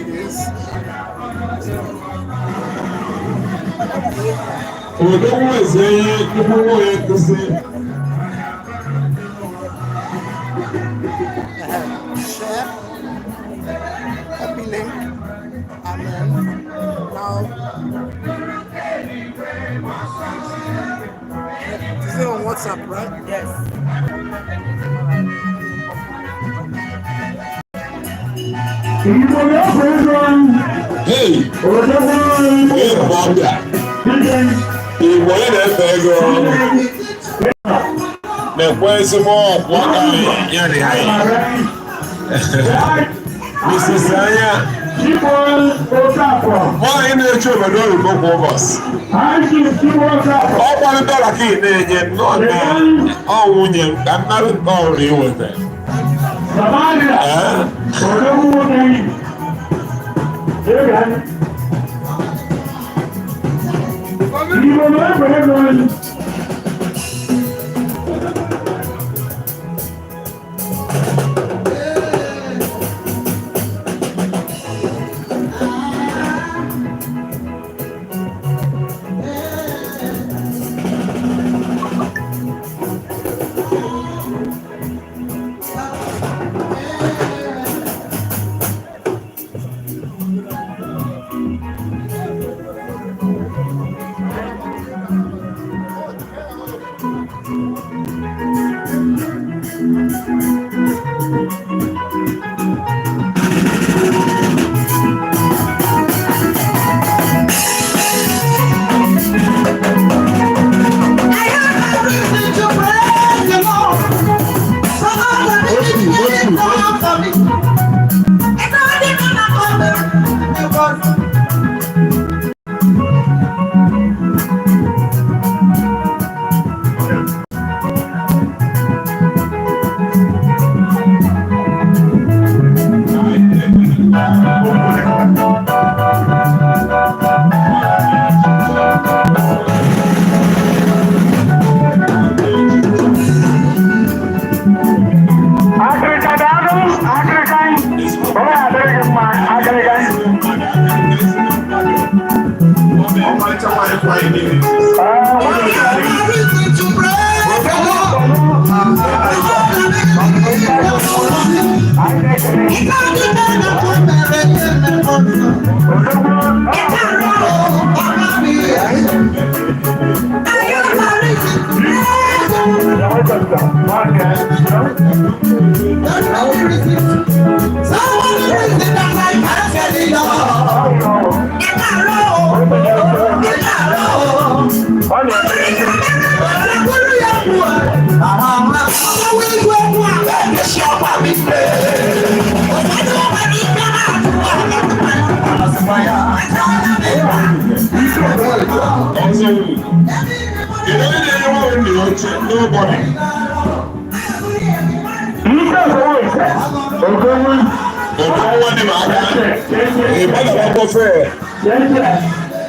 it is. Share, copy link, amen. Now, is it on WhatsApp, right? Yes. Hey, hey, Bobia. Ìwọ yẹn lè fẹ́ gan. Mẹ̀kọ́ ẹsẹ̀ mọ́ ọ̀pọ̀ àkàlẹ̀ yẹn ni àyè. Mrs. Anya. Wọ́n yín ní etí òbẹ̀dọ́ òyìnbó kọ́ bọ̀s. Ọ̀pọ̀ ní dọ́là kí ì na-enye náà ní ọ̀wụnye ka mmadụ ọrụ iweta.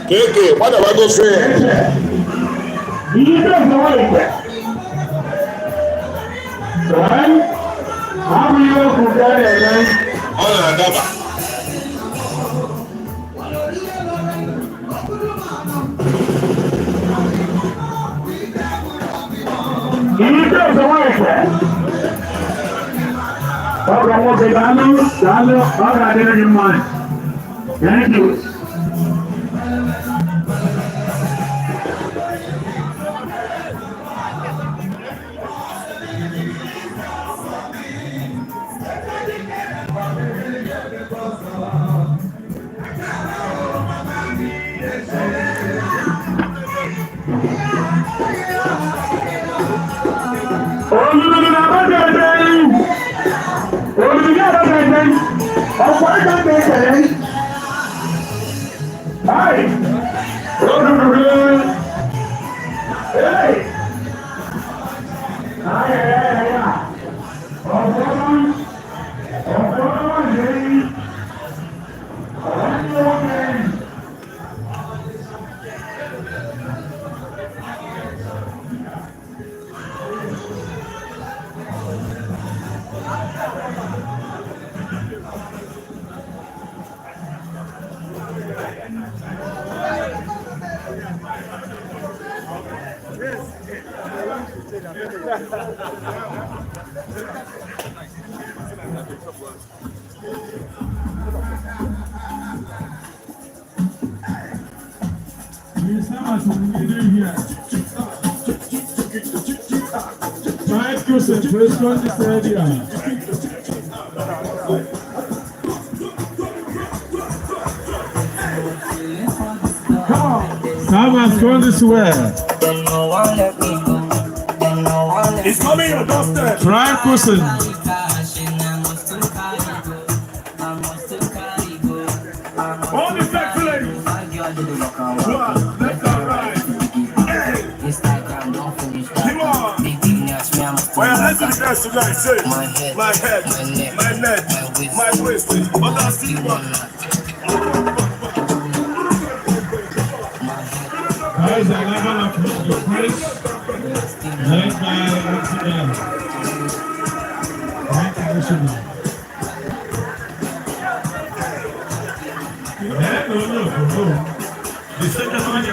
Kéèké, padà wá go fẹ́. Ọ̀nà àdàbà. Thank you. First one is area. Come on, go this way. It's coming your doorstep. Try cushion. All the sexy ladies. Left and right. Hey. Come on. Well, let's do the dance tonight. Say, my head, my neck, my waist. But I'll see one. Guys, I never left the place. Led by once again. Right commissioner. No. The second one is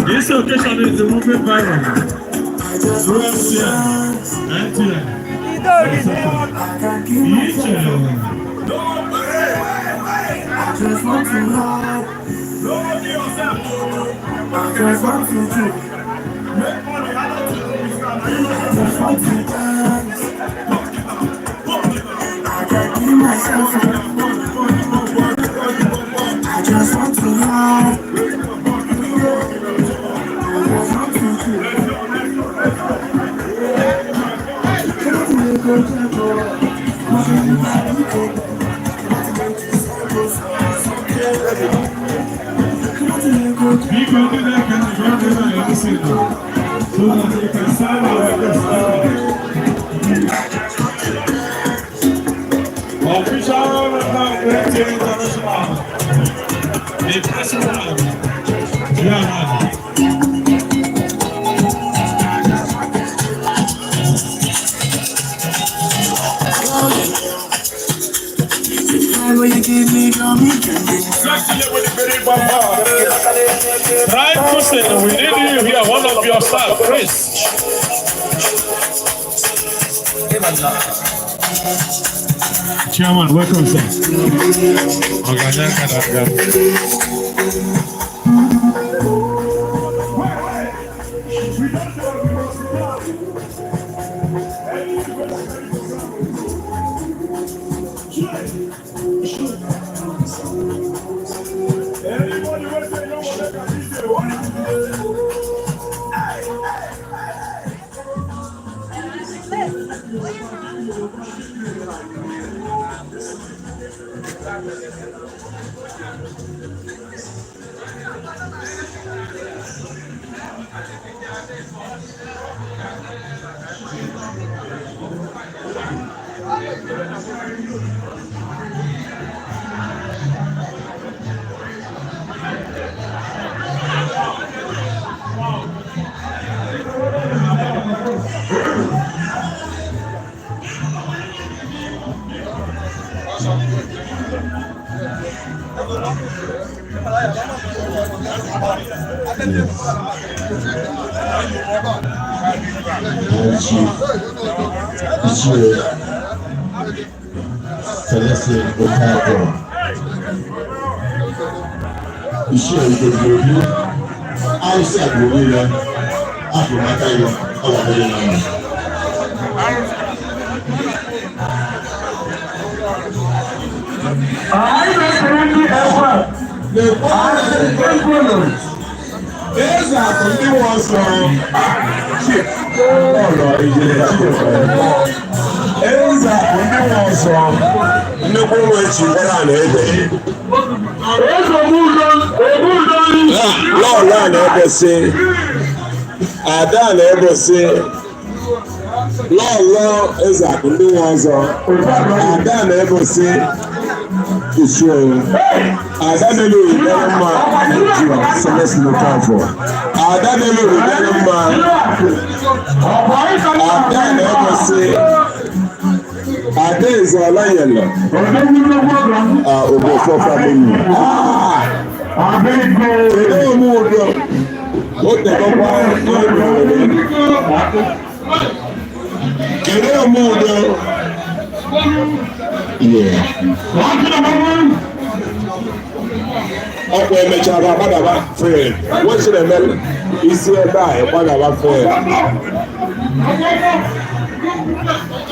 this occasion is the moving viral. Just want to love. Just want to do. Just want to dance. I can't keep myself. I just want to love. Right person, we need you here, one of your staff, Chris. Chairman, welcome, sir. Iṣẹ́ ìgbòho Hausa gbòho rẹ̀ Afro-Mata yọ ọwọ́ abẹ́rẹ́ náà. There's a thing was chip. Ọ̀rọ̀ ìjìnlẹ̀ tí o fẹ́. There's a thing was nnukwu nwe chi gbara na-ede. Lọ́ọ̀lá na-ebosi, ada na-ebosi, lọ́ọ̀lọ́ eze akụ ndị nwe ọzọ, ada na-ebosi. Ada melu ìdáná mma Nigeria Senate local for. Ada melu ìdáná mma. Ada na-egosi Adaeze Olayelo. Ogofo family. Kedu omu udo? O tekọkwa kedu omu udo? Ọkụ emechara gbadaba fee. Wọ́n eme isi ebe a gbadaba fee.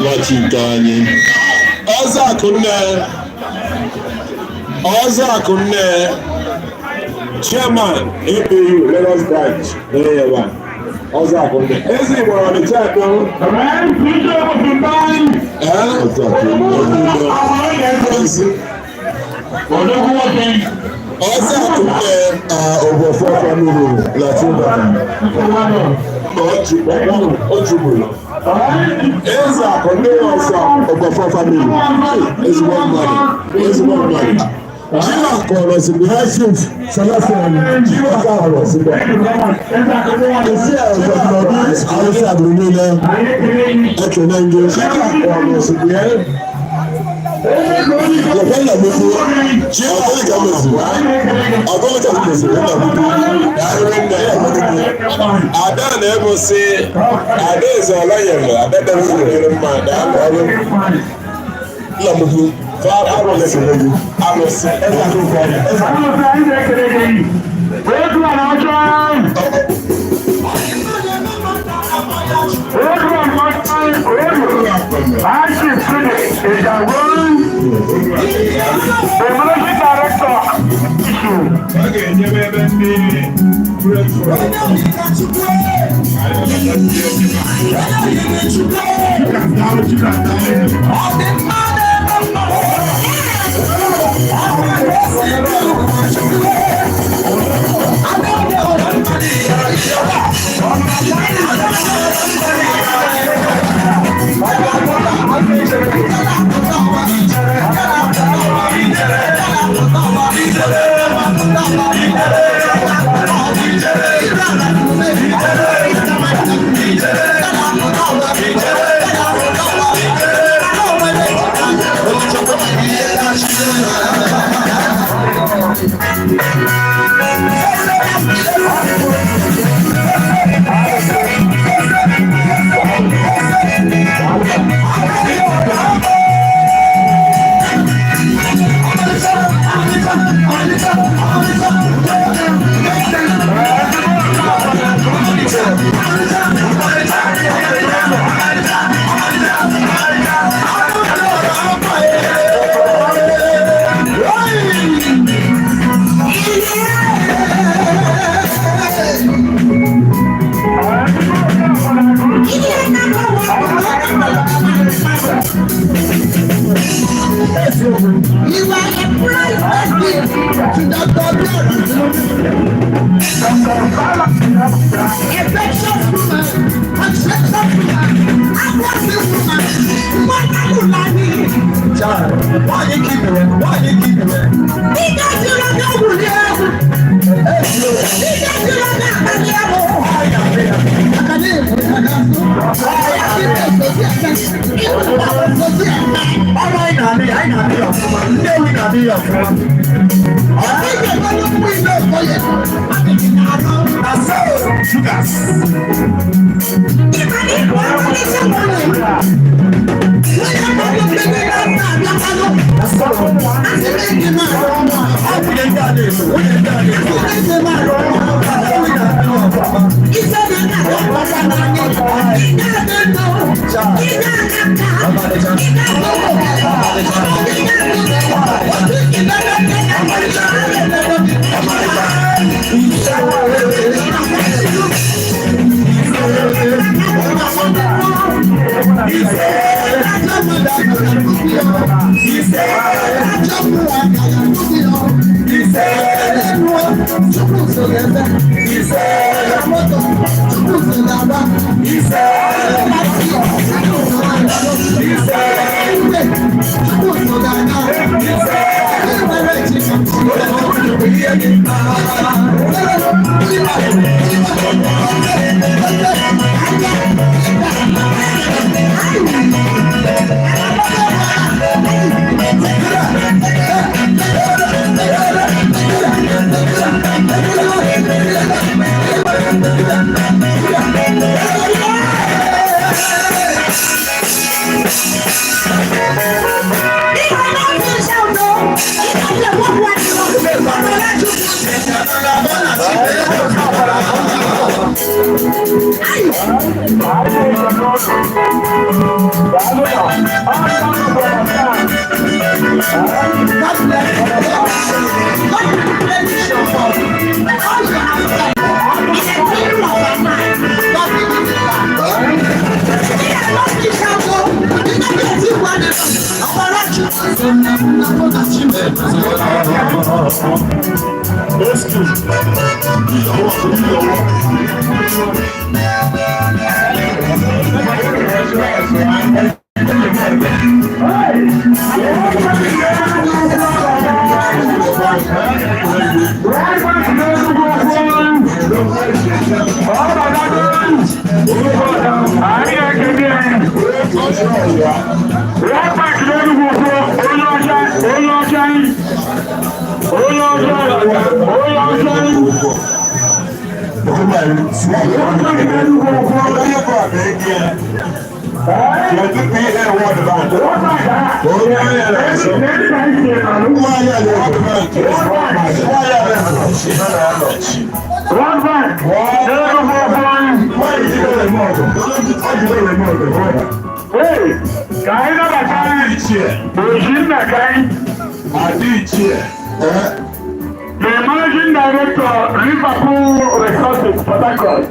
Lọchi nke anyị. Ọzọ Akụnne. Chairman APU Lagos branch n'Eyewa. Ọzọ Akụnne. Ezi Igbo Ọnịcha atọ. Ọzọ Akụnne Ogofo family Latinba. Ojubulu. Eze Akụnne ọzọ Ogofo family. Ezigbo mmadụ. Jiwa kọrọ sí ní Chief Sọlọ́sìn Jiwa kọrọ sí bẹ́ẹ̀. Èsì ẹ̀rọ ọdún àwòsí àbúrò nílẹ̀ ẹ̀kẹ́ náà ń gbé Jiwa kọrọ sí bẹ́ẹ̀. Yọ̀fẹ́ ìyàgbé fún Jiwa kọrọ ìjàmbá sí ọ̀gbọ́n ìjàmbá sí bẹ́ẹ̀ Adan ebo si Adaeze Olayelo Adaeze Olayelo mma daalụ ọrụ Lamubu Father, I will listen to you. I will say everything for you. The managing director, Liverpool Resources, Port Harcourt.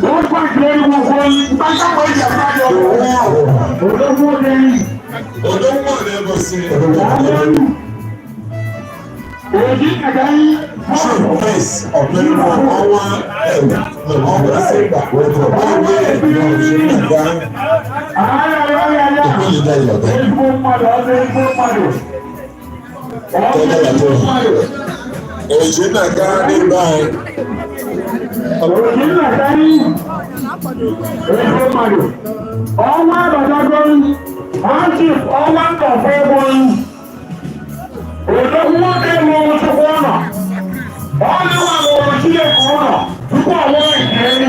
Wọ́n pàṣẹ gbogbo ìbájáwé ìjàmbá olówó lẹ́yìn. Olówó lẹ́bọ̀ sí. Òjì kàkà yín. True face ọ̀gbẹ́ni ọwọ́ ọwọ́ sígbà ọwọ́ ìgbà. Ezigbo mmadụ, ọ bụ ezigbo mmadụ. Òjì nàka n'ime anyị. Òjì nàka yín. Ezigbo mmadụ. Ọnwa abatago Chief ọnwa nkọfọ ego yín. Odogwu nwoke lụrụ Chukwu ụlọ. Ọ dịwa lụrụ Chineke ụlọ tupu ọ nwụọ nke ya.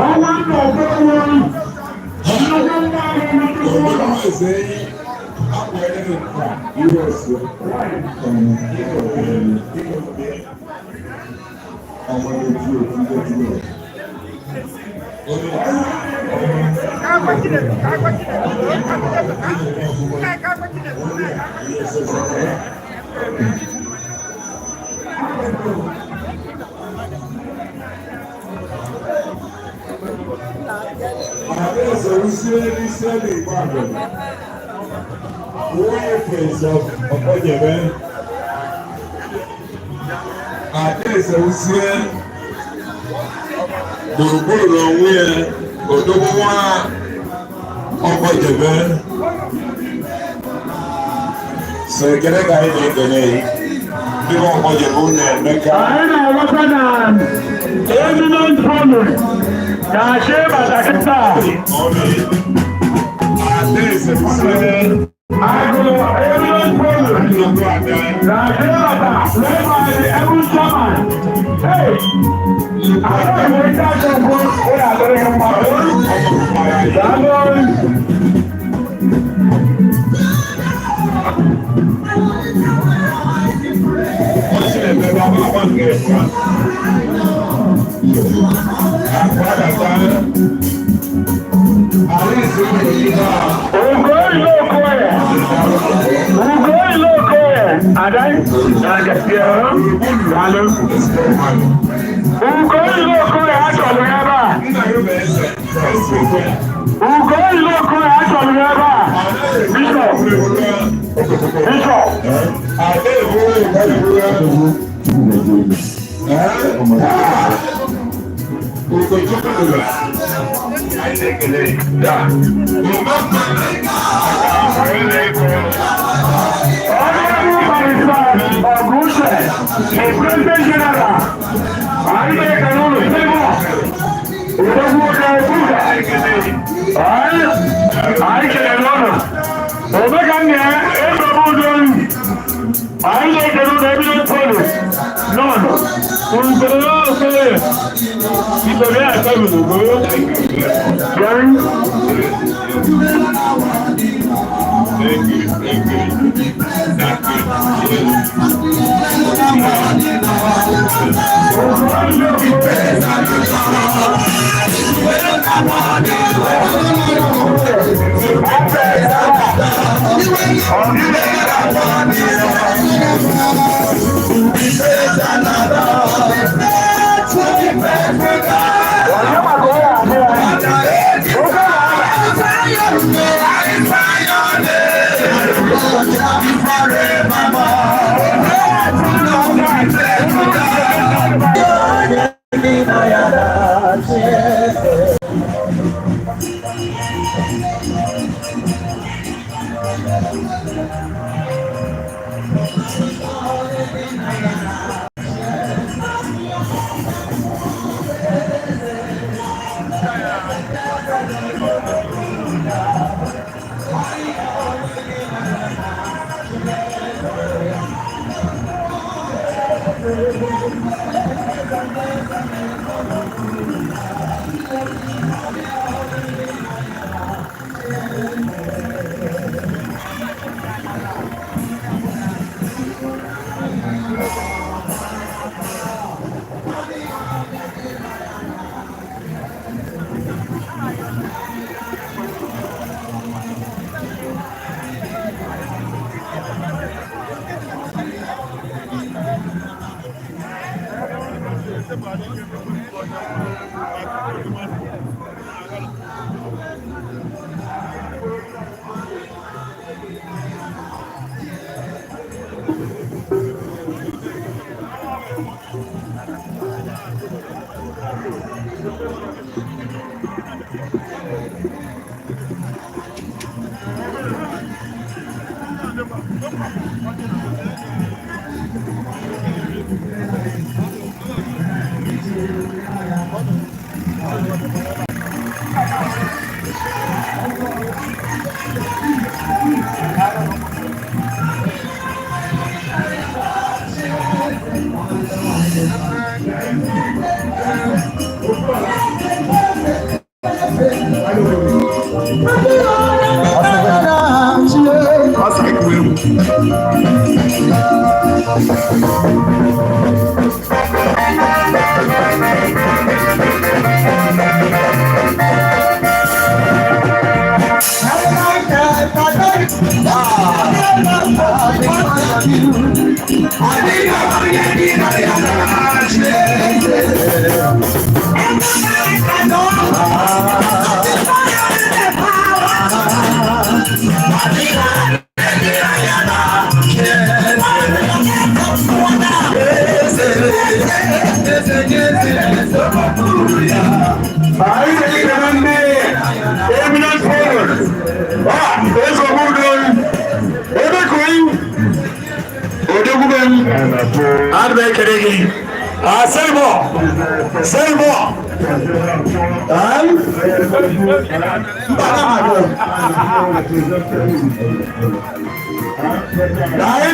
Ọnwa nkọfọ ego yín. Gbùrùgbùrù lọ wí ẹ, òdòwò wá ọkọ̀ jẹ̀bẹ́. Sọ̀rọ̀kẹ́rẹ́ ka yìí ní ìkẹ̀lẹ̀ yìí, bí wọ́n ọkọ̀ jẹ̀bú ní ẹ̀mẹ́ka. Àyẹ̀nà ọlọ́pàá náà, èyí ló ń fọ́nù, kà ṣe pàtàkì sáà. Àdé ìsẹ̀fúnṣẹ́. Àgùlọ̀ èyí ló ń fọ́nù, kà ṣe pàtàkì lẹ́gbàá ẹ̀rú sọ́mà. Àwọn ìwé ìdájọ́ fún orí àgbẹ̀rẹ̀ ọmọ ọ̀rọ̀ ìdálórí. Wọ́n ṣe ẹ̀fẹ́ bá bá wọ́n kẹ́ ẹ̀fọ́. Àpáàdà sáré. Àrí ìsinmi yìí náà. Ògo Ilo-okoye. Ògo Ilo-okoye. Àdáyé. Àgàtìyà ọ̀rọ̀. Wàlú. Ògo Ilo-okoye àtọ̀lù yẹn bá. Ògo Ilo-okoye àtọ̀lù yẹn bá. Bishop. Bishop. Àdé ìwúrò ìwúrò. Ògòjúkúrò. Àìlèkèlè. Dà. Ọ̀gúnṣẹ̀, President General, Àríyé Kanúlù, Sẹ́mọ̀, Òdòwú ọ̀dà Ògúnṣà, Àríkèlè lọ́nà, Òbẹ́ka ní ẹgbẹ̀rún ọdún, Àríyé Kanúlù Evidence Police, lọ́nà, Òǹkẹ̀lẹ̀ lọ́nà sẹ́lẹ̀, ìtọ̀lẹ́ àtẹ́lù lògbó, Gẹ́rin. Thank you.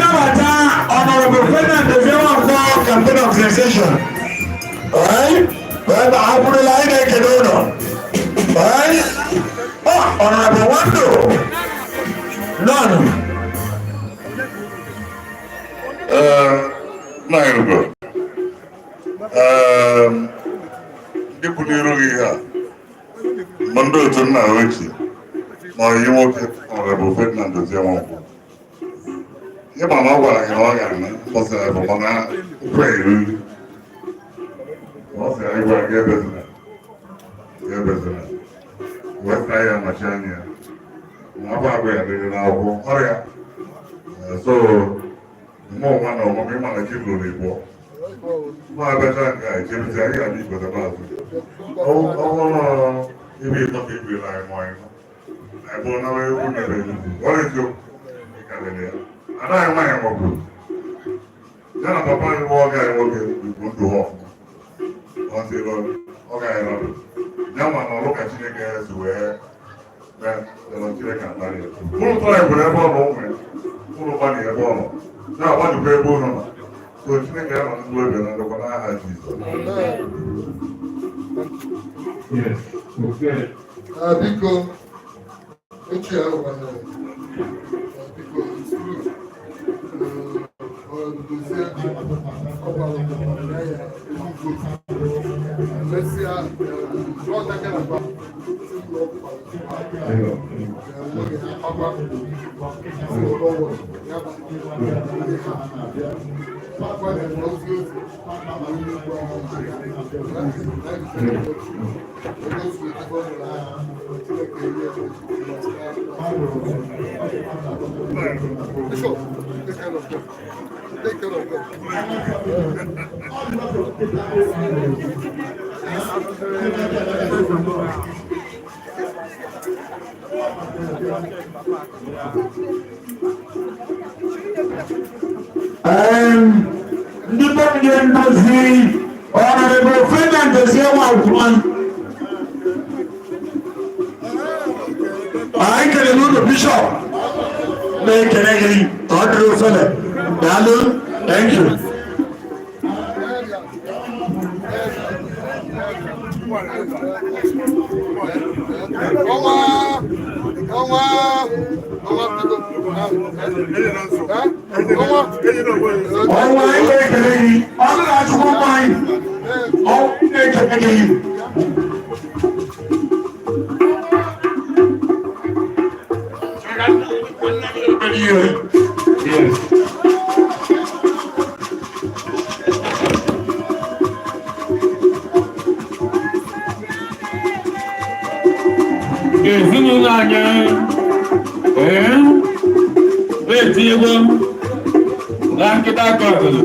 Honorable President of the Campaign Organization. Alright? Well, I put a line like a donor. Alright? Oh, Honorable Wando. None. Na-erugo. Ndị kwụnyere gị ha. Ndị otu nna ochie na ọyị nwoke Honorable Ferdinand Ozienwangwu. Ihe mama gwara gị na ọ gara na mkpọsara bụ mana ụkwụ eru. Ọ sị anyị gwara gị ebezina. Ebezina. Westa ya machi anya ya. Na abụ agwa ya dịrị n'akwụkwọ ọrịa. So, mụ onwe na ọmụmụ ịma na chi lụrụ igbo. Mụ abịacha nke a echebisi anyị ga-adị igote maazị. Ọhụrụ ibe ịtọ ka ibiri anyị mụọ anyị. Anyị bụrụ na egwu nyere enugwu. Ọrịa eziokwu. Ịkalịrị ya. Anaghị nwaanyị maọbụ. Ya na papa anyị nwa ọga anyị nwoke bụ ndụ ha ọfụma. Ọ sịrị ọga anyị nọdụ. Ya ma na ọrụ ka Chineke si wee mee Chineke akparị ya. Ụlọ tọrọ ebere ebe ọ nọ ụmụ ya. Ụlọ gbanị ebe ọ nọ. Na-agbadukwa ebe ụlọ nọ. So Chineke ya nọ ndị ebe na ndokwa n'aha Jizọs. Yes, okay. Biko, ochie ahụ gbanyere. Biko, it's true. Dozie ọgbara ya Take care of them. Honorable Ferdinand I can know the bishop. They can agree. Honorable Ferdinand. Thank you. Ezinụlọ anyị na-eti egwu na nkịta aka ọdụlụ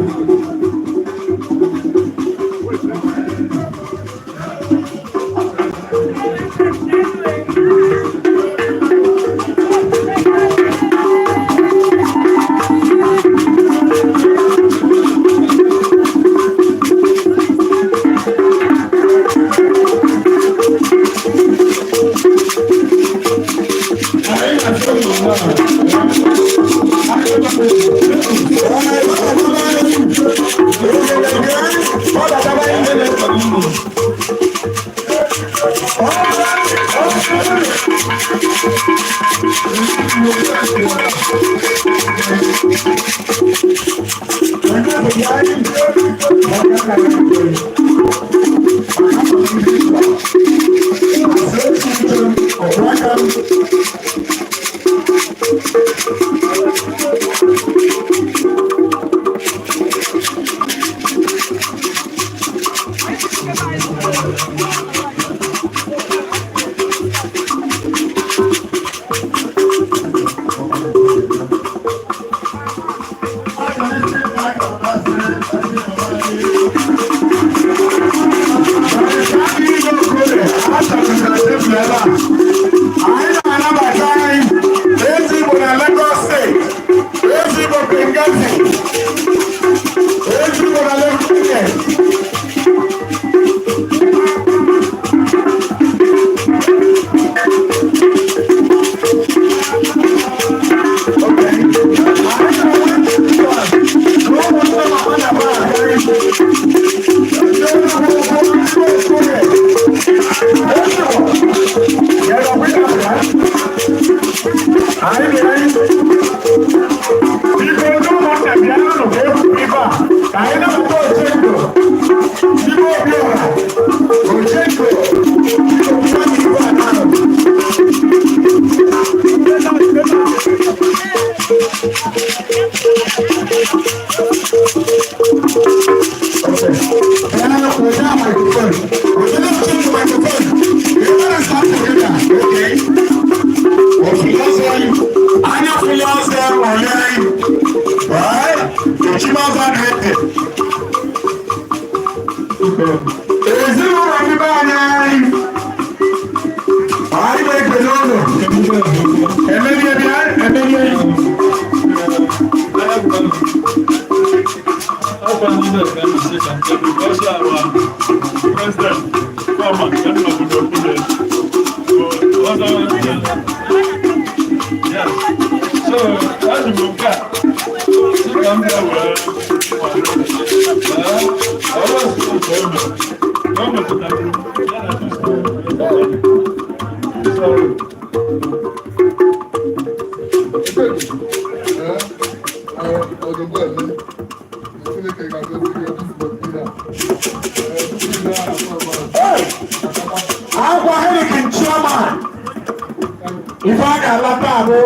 alata abụ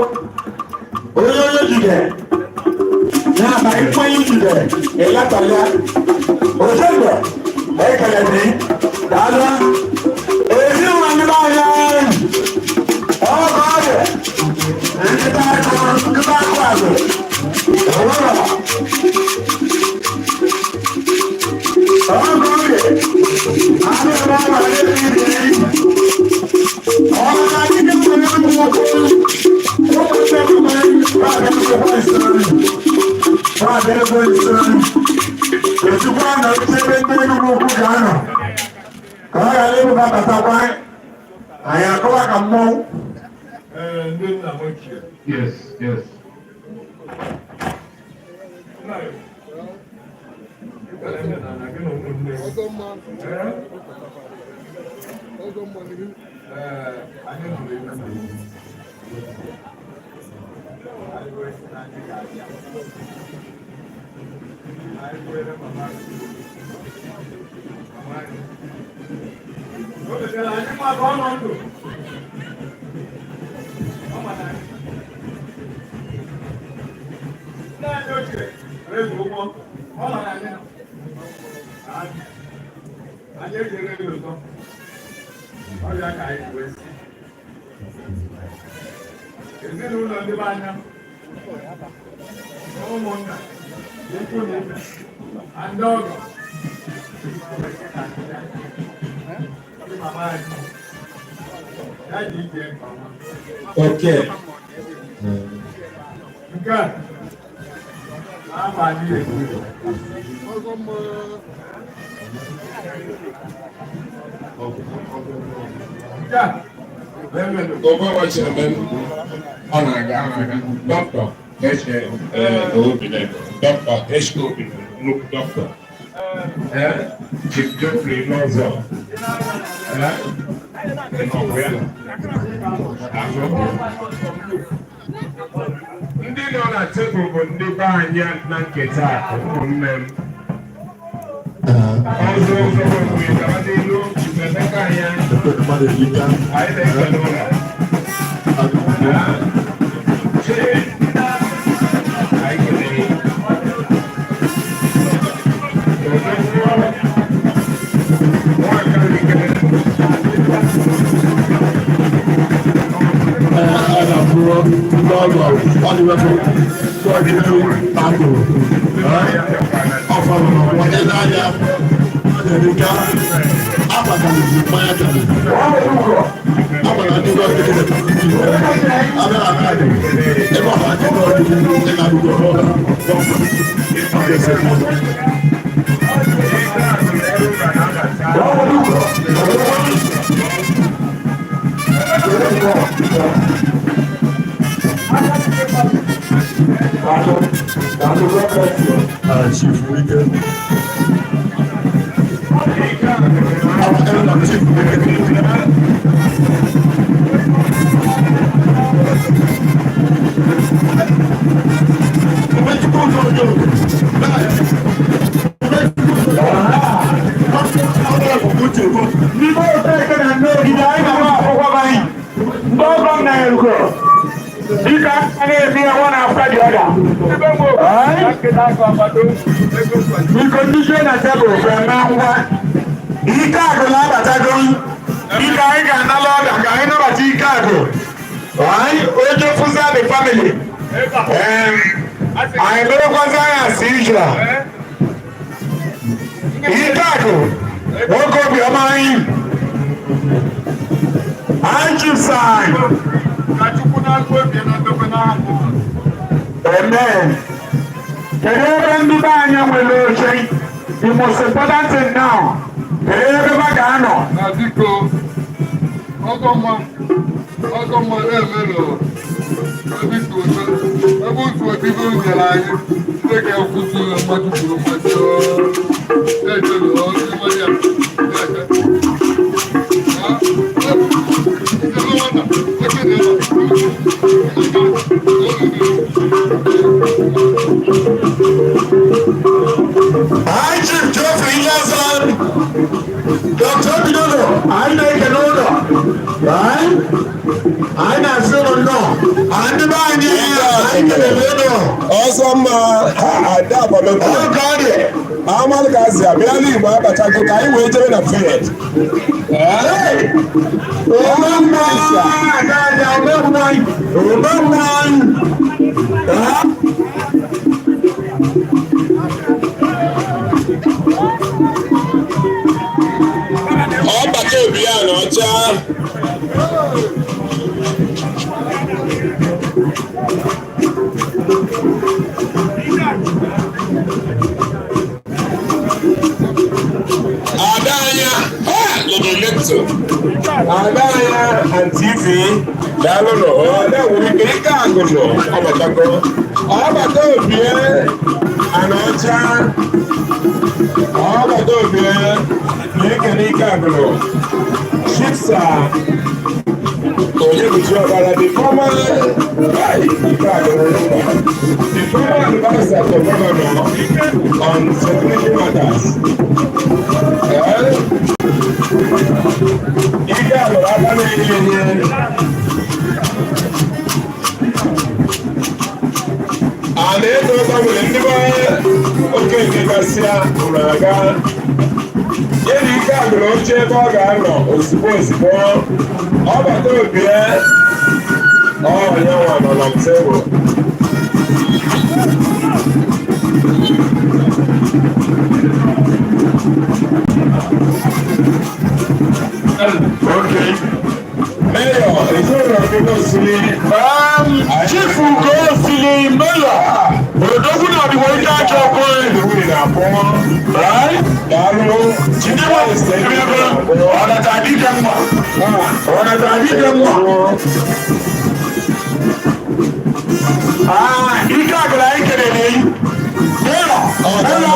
onye jide ya ma ikwenye jide ịlatọla ojegbe ekele dị daalụ ezinụlọ ndị be anya ọgọ ọdụ nkịta akụ azụ ọwụrọ ọgọ ọdụ adịghị ọma Yes, yes. Ezinụlọ ndị be anya ụmụnna ikwu na ibe ndị ọgọ ndị mama anyị ya ji ije nke ọma. Okay. Nke a na-aba anyị ekwu nke a Gọvanọ Chairman ọ na-aga dọkịta dọkịta HOB nnukwu dọkịta Chief Geoffrey n'ọzọ ndị nọ na tebụl bụ ndị be anyị na nketa akụ ụmụnne m ọzọ bụ ịgara n'elu emeka anyị na-ekele ụlọ Chief Weekend. Condition at table from now. Ikago la batagon. Ika na la ga ina ba Ikago. Why? Ojo fuza the family. I know kwaza as usual. Ikago. Woko bi amai. Anju sign. Kachukuna ko bi na to na. Amen. The most important thing now. Adiko, ọgọmọ ẹ̀mẹ́lò, adiko, ẹbùn tí wọ́n ti bí oúnjẹ láyé, ṣé kẹ́ ọkùn tí wọ́n máa dùkúrò máa jọ ẹ̀jẹ̀ lọ sí mọ́yà ẹ̀jẹ̀. I Chief Geoffrey Ilo-okoye, Dr. Bidodo, I make an order, right? I not still no. Ọsọmma ada agbalogo. Amal gazi abịa n'Igbo abachago ka anyị wee jere na field. Ọbata obi ya n'ọcha. Adanya, Lodolecto. Adanya and TV. Dalono, that will be a cargo. Abatago. Abato bien. Anocha. Abato bien. Make a cargo. Shipsa. The former advisor to governor on security matters. And then Yeni kadro oche ebe ọ ga-anọ ozugbo ozugbo ọ bata obi ya onye nwa nọ na tebụl. Mayor, ezinụlọ gị gosiri Chief gosiri Mayor odogwu na ọdịwo ike achọ ọkụ ewuri na abụọ daalụ Chinewa ọnata adịghị mma ọnata adịghị mma ike agara anyị kelere yi Mayor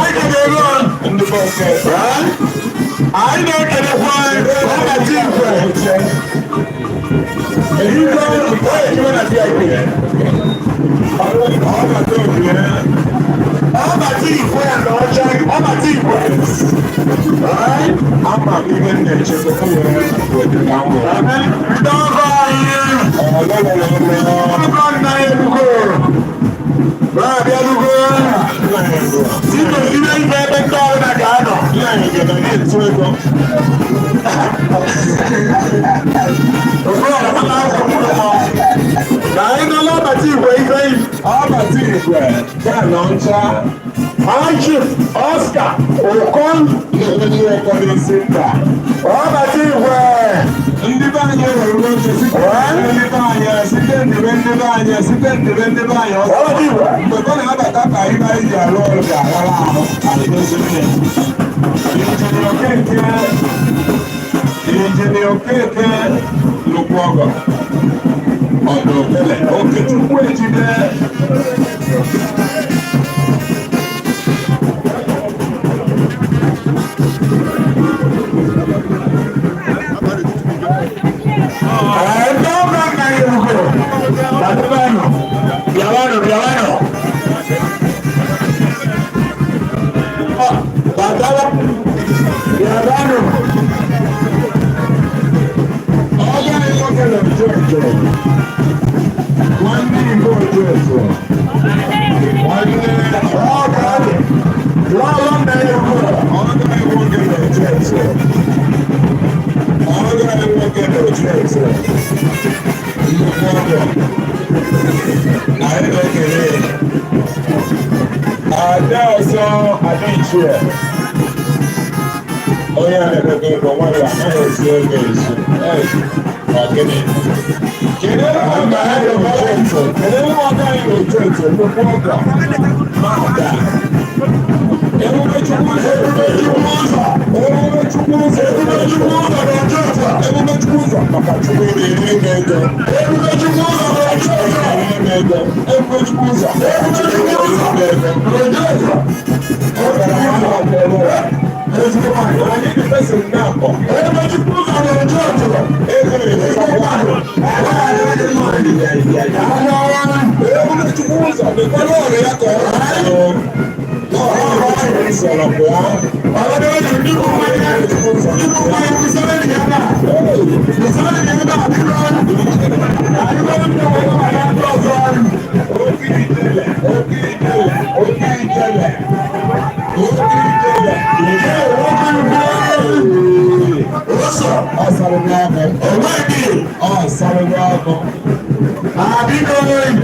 anyị kelere ndị bọọsụ anyị na-ekelekwa ọnata igwe èyí ló ń bọ́ èyí wọn àti àgbẹ̀ ọba tó gbé ọba tí ìfọ́ ẹ̀ lọ jẹ́ ọba tí ìfọ́ ẹ̀ ama mi bẹ ní ẹ̀jẹ̀ tó fún yẹn wẹ̀dẹ̀ náà wọ̀. dọ́gba yẹn dọ́gba náà yẹn dúró báyà bí adúgbò tí kò sí ní ìgbẹ́ bẹ́ẹ̀ tọ́ ọ́ náà kà á nọ. ní àyè gẹ̀dẹ̀ ní ètò ẹ̀kọ́. Ọbàtí ìwé ìfẹ́ yìí. Ọbàtí ìwé bẹ́ẹ̀ lọ ń ṣá. Chief Oscar Okon ní ọkọ̀ ní Sinta. Ọbàtí ìwé. Ndị be anyị nwere oche site ndị be anyị site ndebe ndị be anyị site ndebe ndị be anyị ọsọ. Mgbe ọ na-abata ka anyị na iji arụ ọrụ ga-aghara ahụ anyị n'ezigbo ya. Injinia Okeke nnukwu ọgọ ọdụ okele Okechukwu ejide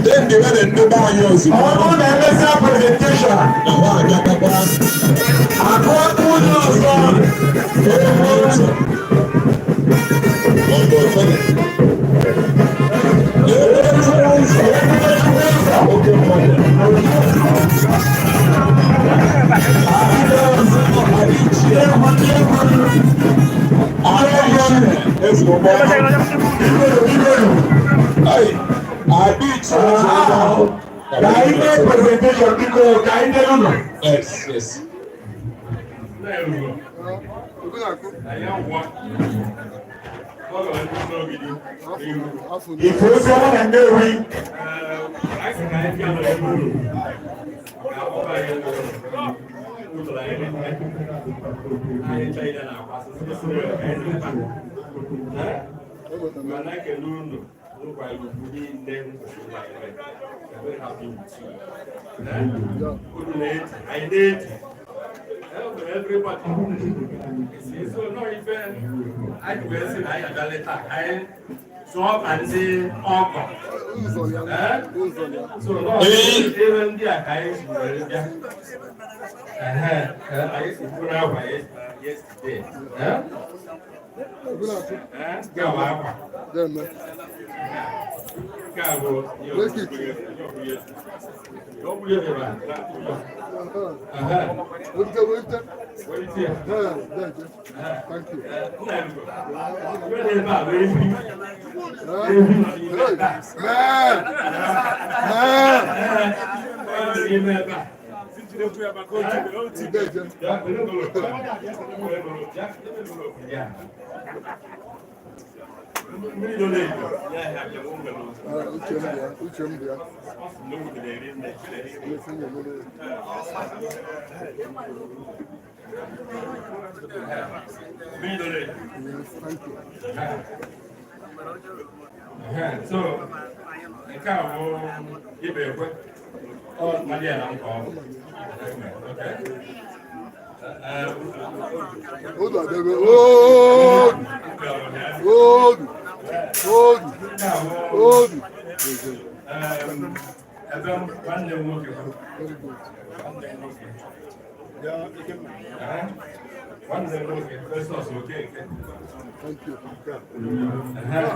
Then the way the number one years. All the MSR presentation. Yes, yes. If you someone and they win, I did. Everybody. So no even I do say I had later. I so and say uncle. So no even there I used to put out yesterday. So, I can't give a quick. Oh, my dear, I'm calling. Okay. Hold on, baby. Hold. Thank you. Thank you. Hello.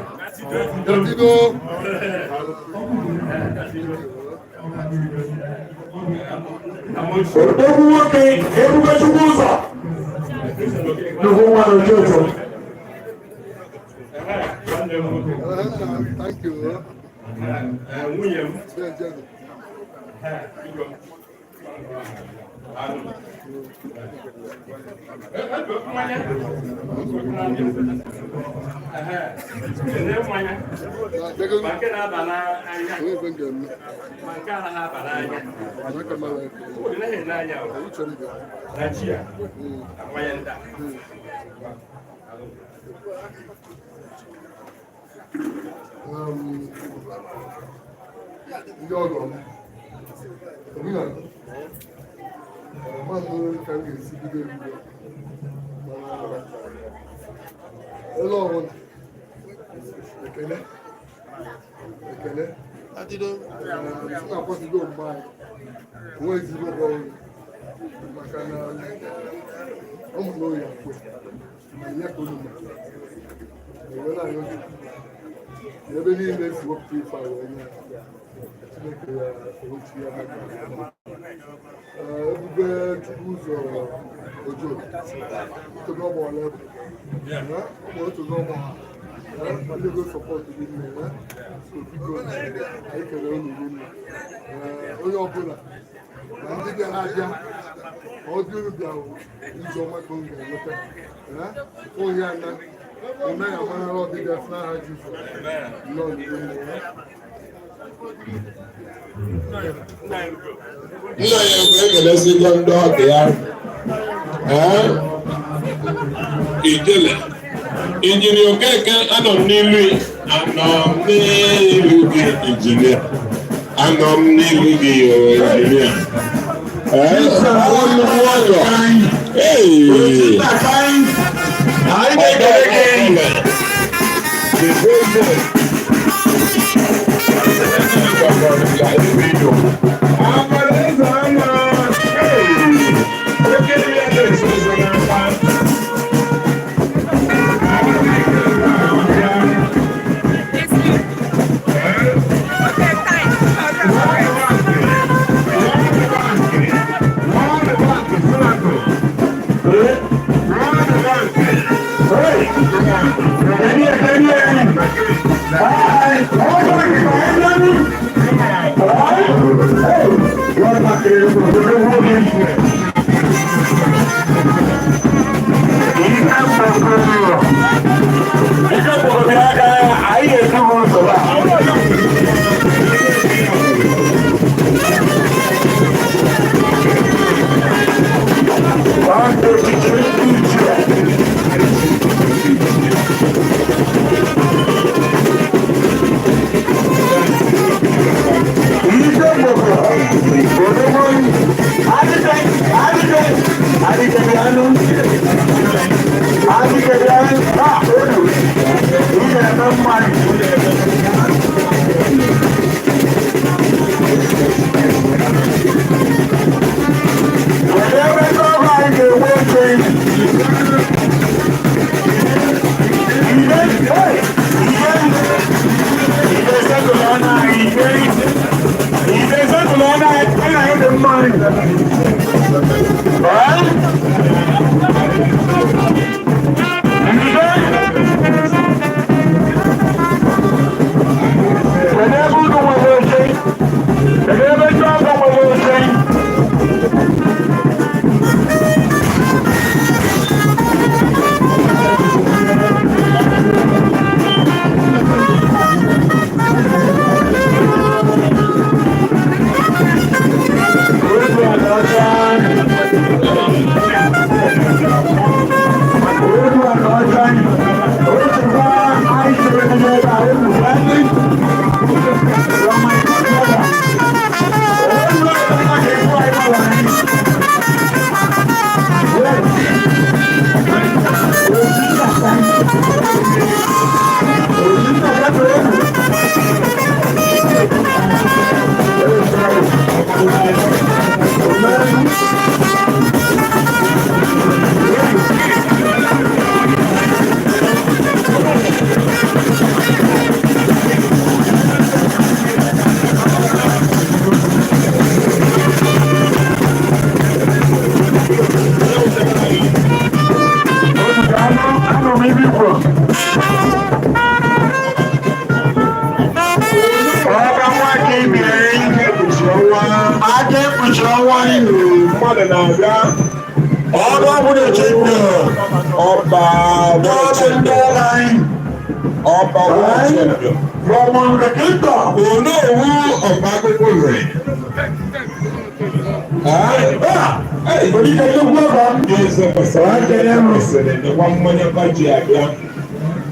Engineer Keke anonymly engineer engineer. Hey.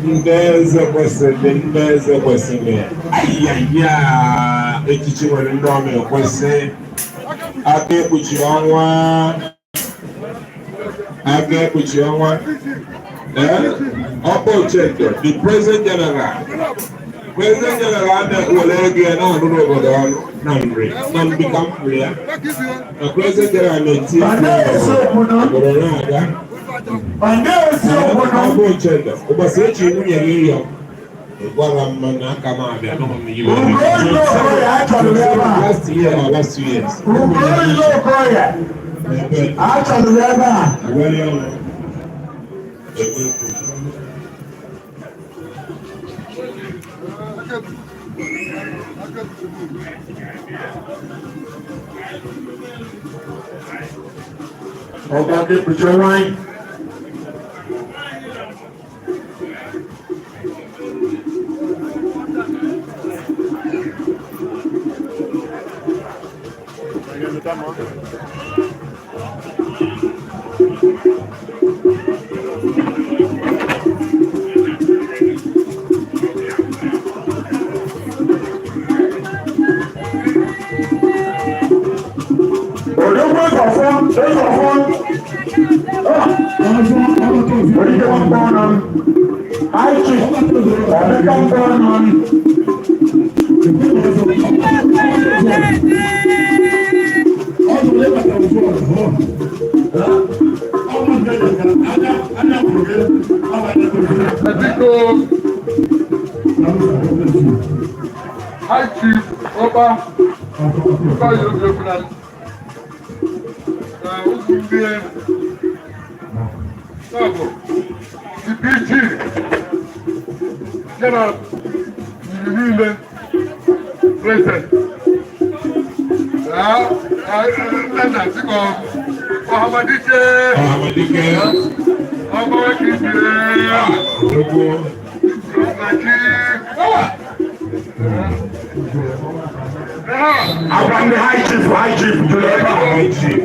Ndeze kwesịrị ayaya echichi nwere ndị ọma ekwesị aka ekpuchi ọnwa ọkpa ochendo the president general na-ewere ego ya na-arụrụ obodo ọrụ na nri na mbika mfuri ya na president general na-eti obodo na-aga ọkpa ochendo ụbọchị echi nwunye gị ịyọ gwara mma na aka m abịa last year or last 2 years Okay, put your wine. Hi Chief Oba the PG General President I'm the high chief, to the high chief.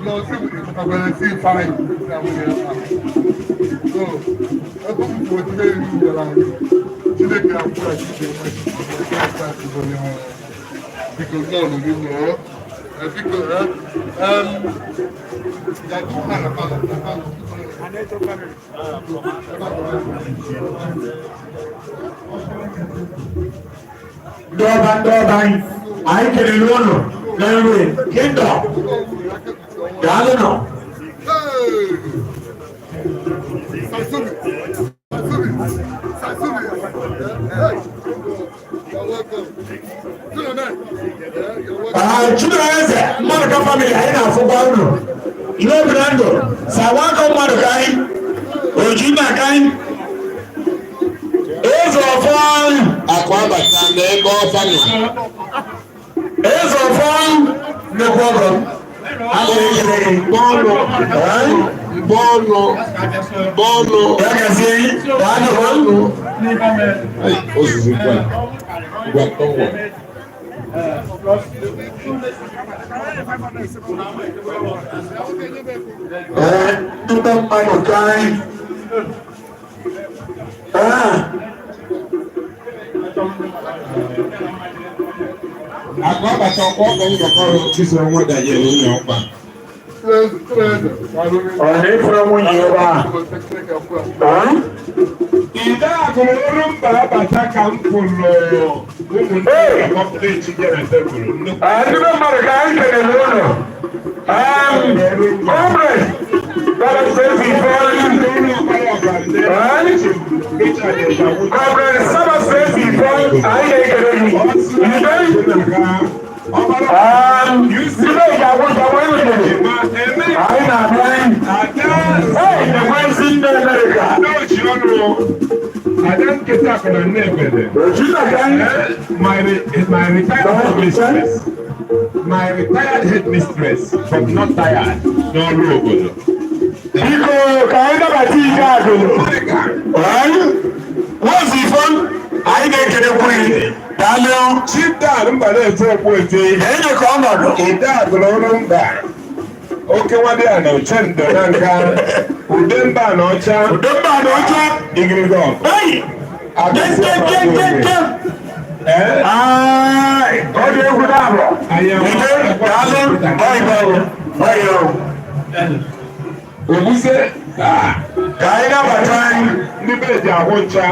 No, I'm going to see fine. So, I'm going to tell you that today I'm going to because no, you know, because that's not about Doban, I can alone. Kingdom. Galano. Satsumi. You're welcome. Monica family, I know for one. You know, Brando. Sawako Marakai. Ojina Kain. Is of all. Aquaba Sandego family. Is of all. No problem. Bono. Ida agụrụ mba abata ka m kwụrụ ụmụnne kọpụlechi jere tebụl. Ndị mmadụ ka anyị kelere ụlọ. Comrade, that is very Comrade, some of the people I kelere you. You say I want to win with you. I know. Hey, the ones in America. No, I don't get up on a neighbor. My retired mistress. My retired headmistress, but not tired. No robot. Pico, kind of a teacher. What's the fun? I get a queen. Daniel, sit down, but let's talk with you. And you come on, in that glory back. Okay, what they are now, Chen, the Nanka, Udemba, no child, Udemba, no child, Igrigo. Hey! I get. Okay, good hour. I am. Obuse, Kaina Batang, Nibeja, Honcha.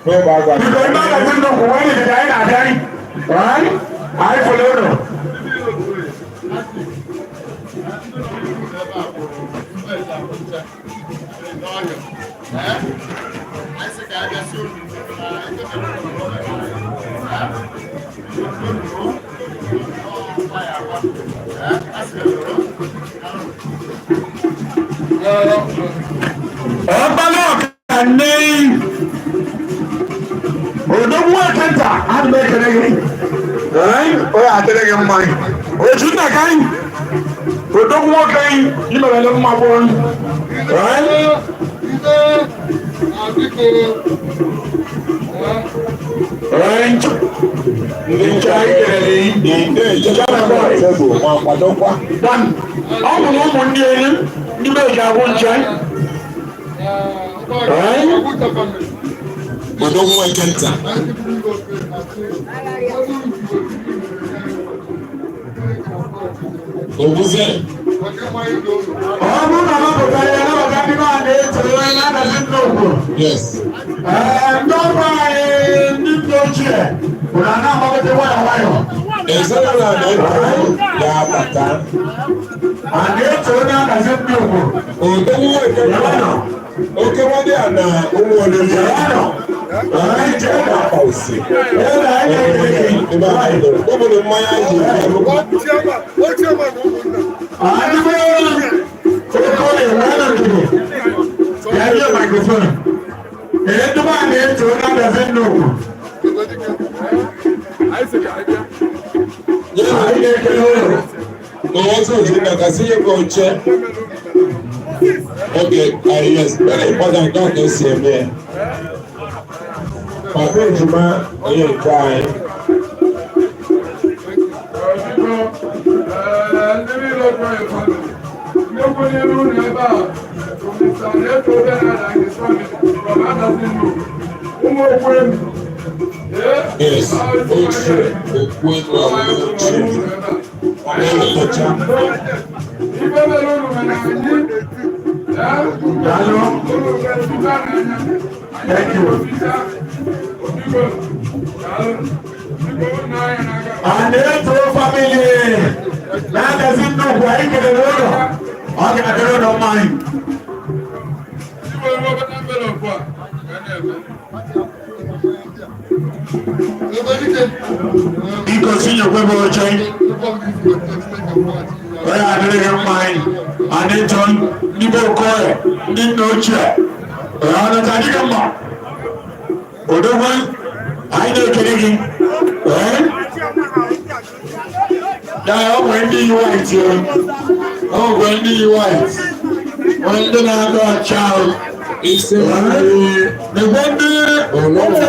No, because now I don't know when it's Kaina Batang. Right? I follow. Right? Yes. Okay, yes, very important. Don't get see me. My friend Juma, you try. Yes, thank you. And then to family, that doesn't know why you get a road. I got a road of mine. You continue with change. Well, I didn't mind. And then John, you go call it. Didn't know chair. Well, I'm not going to I don't get it. Now, Wendy White here. Oh, Wendy White. When did I got a child? It's the Wendy. Oh, no,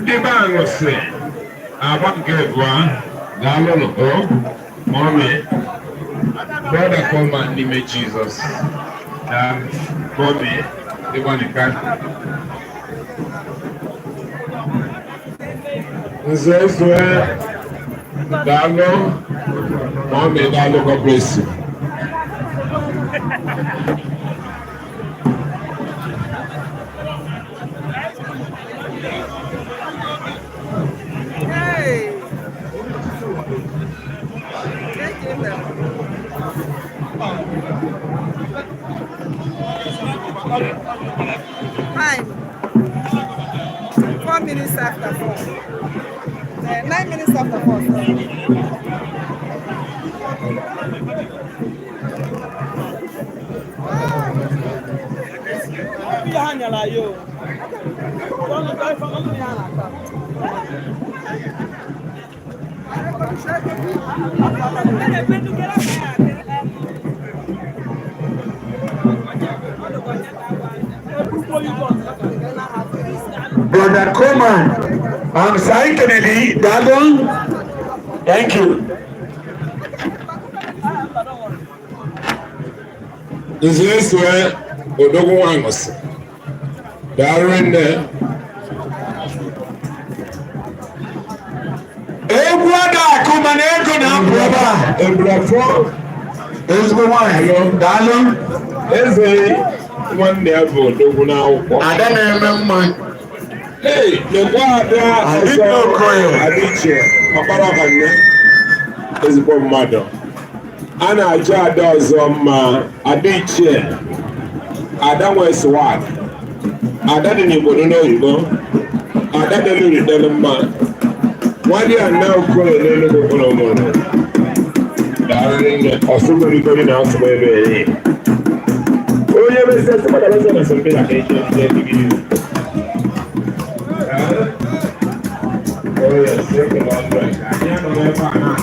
Ndị be anyị sị agba nke abụọ ga-alụlụ mommy brother come n'ime Jesus na mommy dịgbanika nze daalụ mommy daalụ God bless you. Time 4 minutes after 4. 9 minutes after 4. Brother Coleman, I'm Sai Kennedy, Dagon. Thank you. This is where Odogo Wangos. Darren Brother Coleman, Brother Dagon. One day ago, Odogo now. I don't remember. Hey, the water Adiche, Paparahane is from Mother. Anna Jados Adiche, Adam was what? Adam in Ibono, Adam in the man. Why they are now calling in the Bono? Darling, or somebody going out to baby. Oh, yeah, but that's what I was going to say. Oh yes, take a long break. I can't remember now.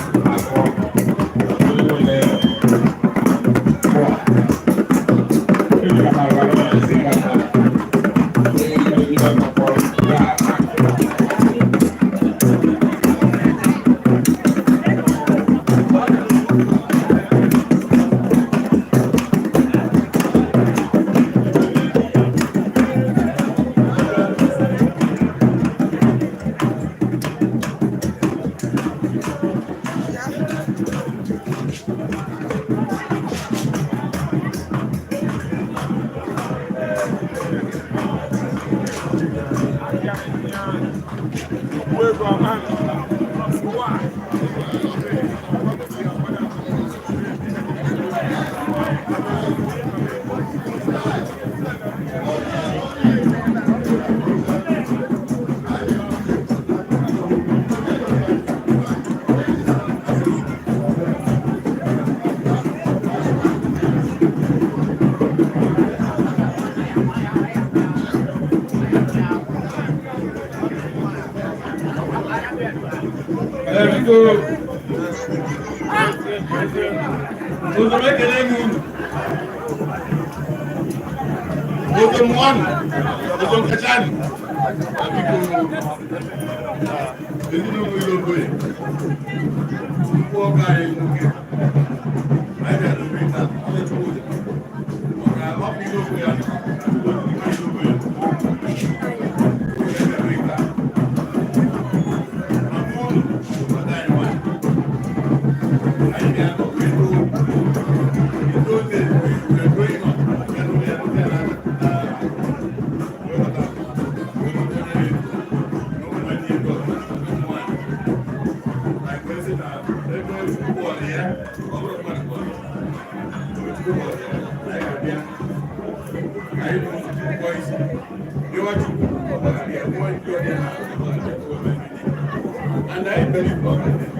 And I believe opportunity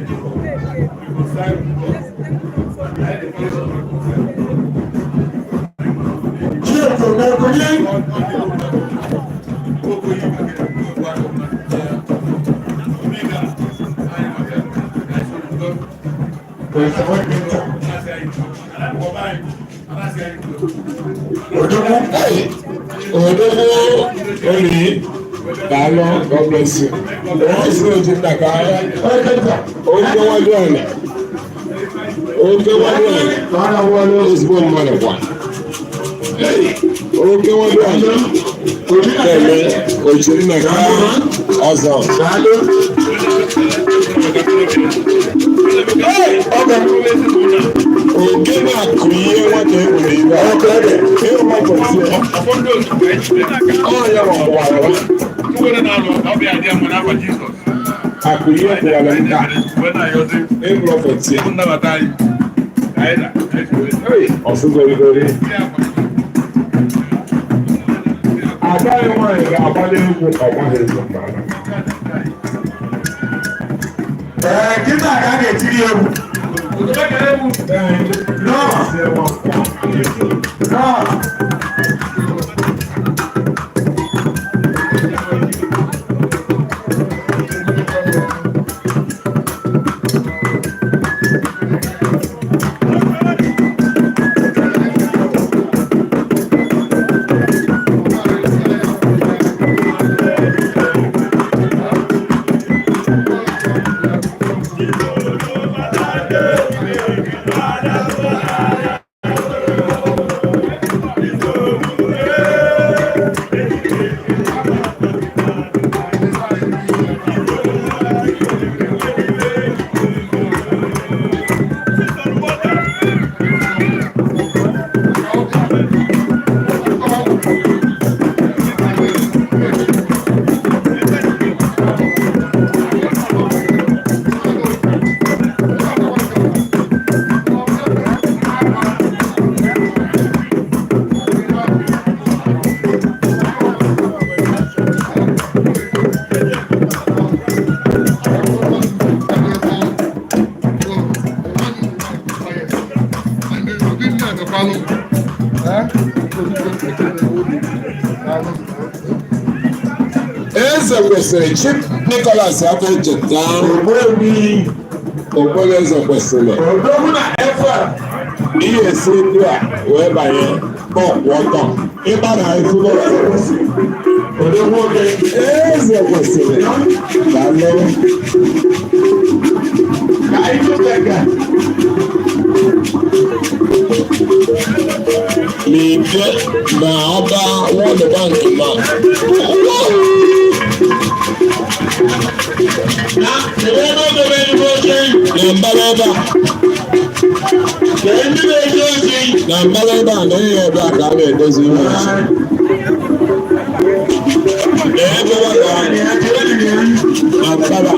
to consign I had the pleasure to consign. God bless you. Chief Nicholas Abojeta, Oboleza Kwesile. ESC Dua, whereby water. Ibana Ifubo. Eze Kwesile. Dalo. Mike na ọba World Bank ma. Na mbalaba anaghị ebe a ka a na-edozi ihe ọchị. Ebe ọ ga na mbalaba.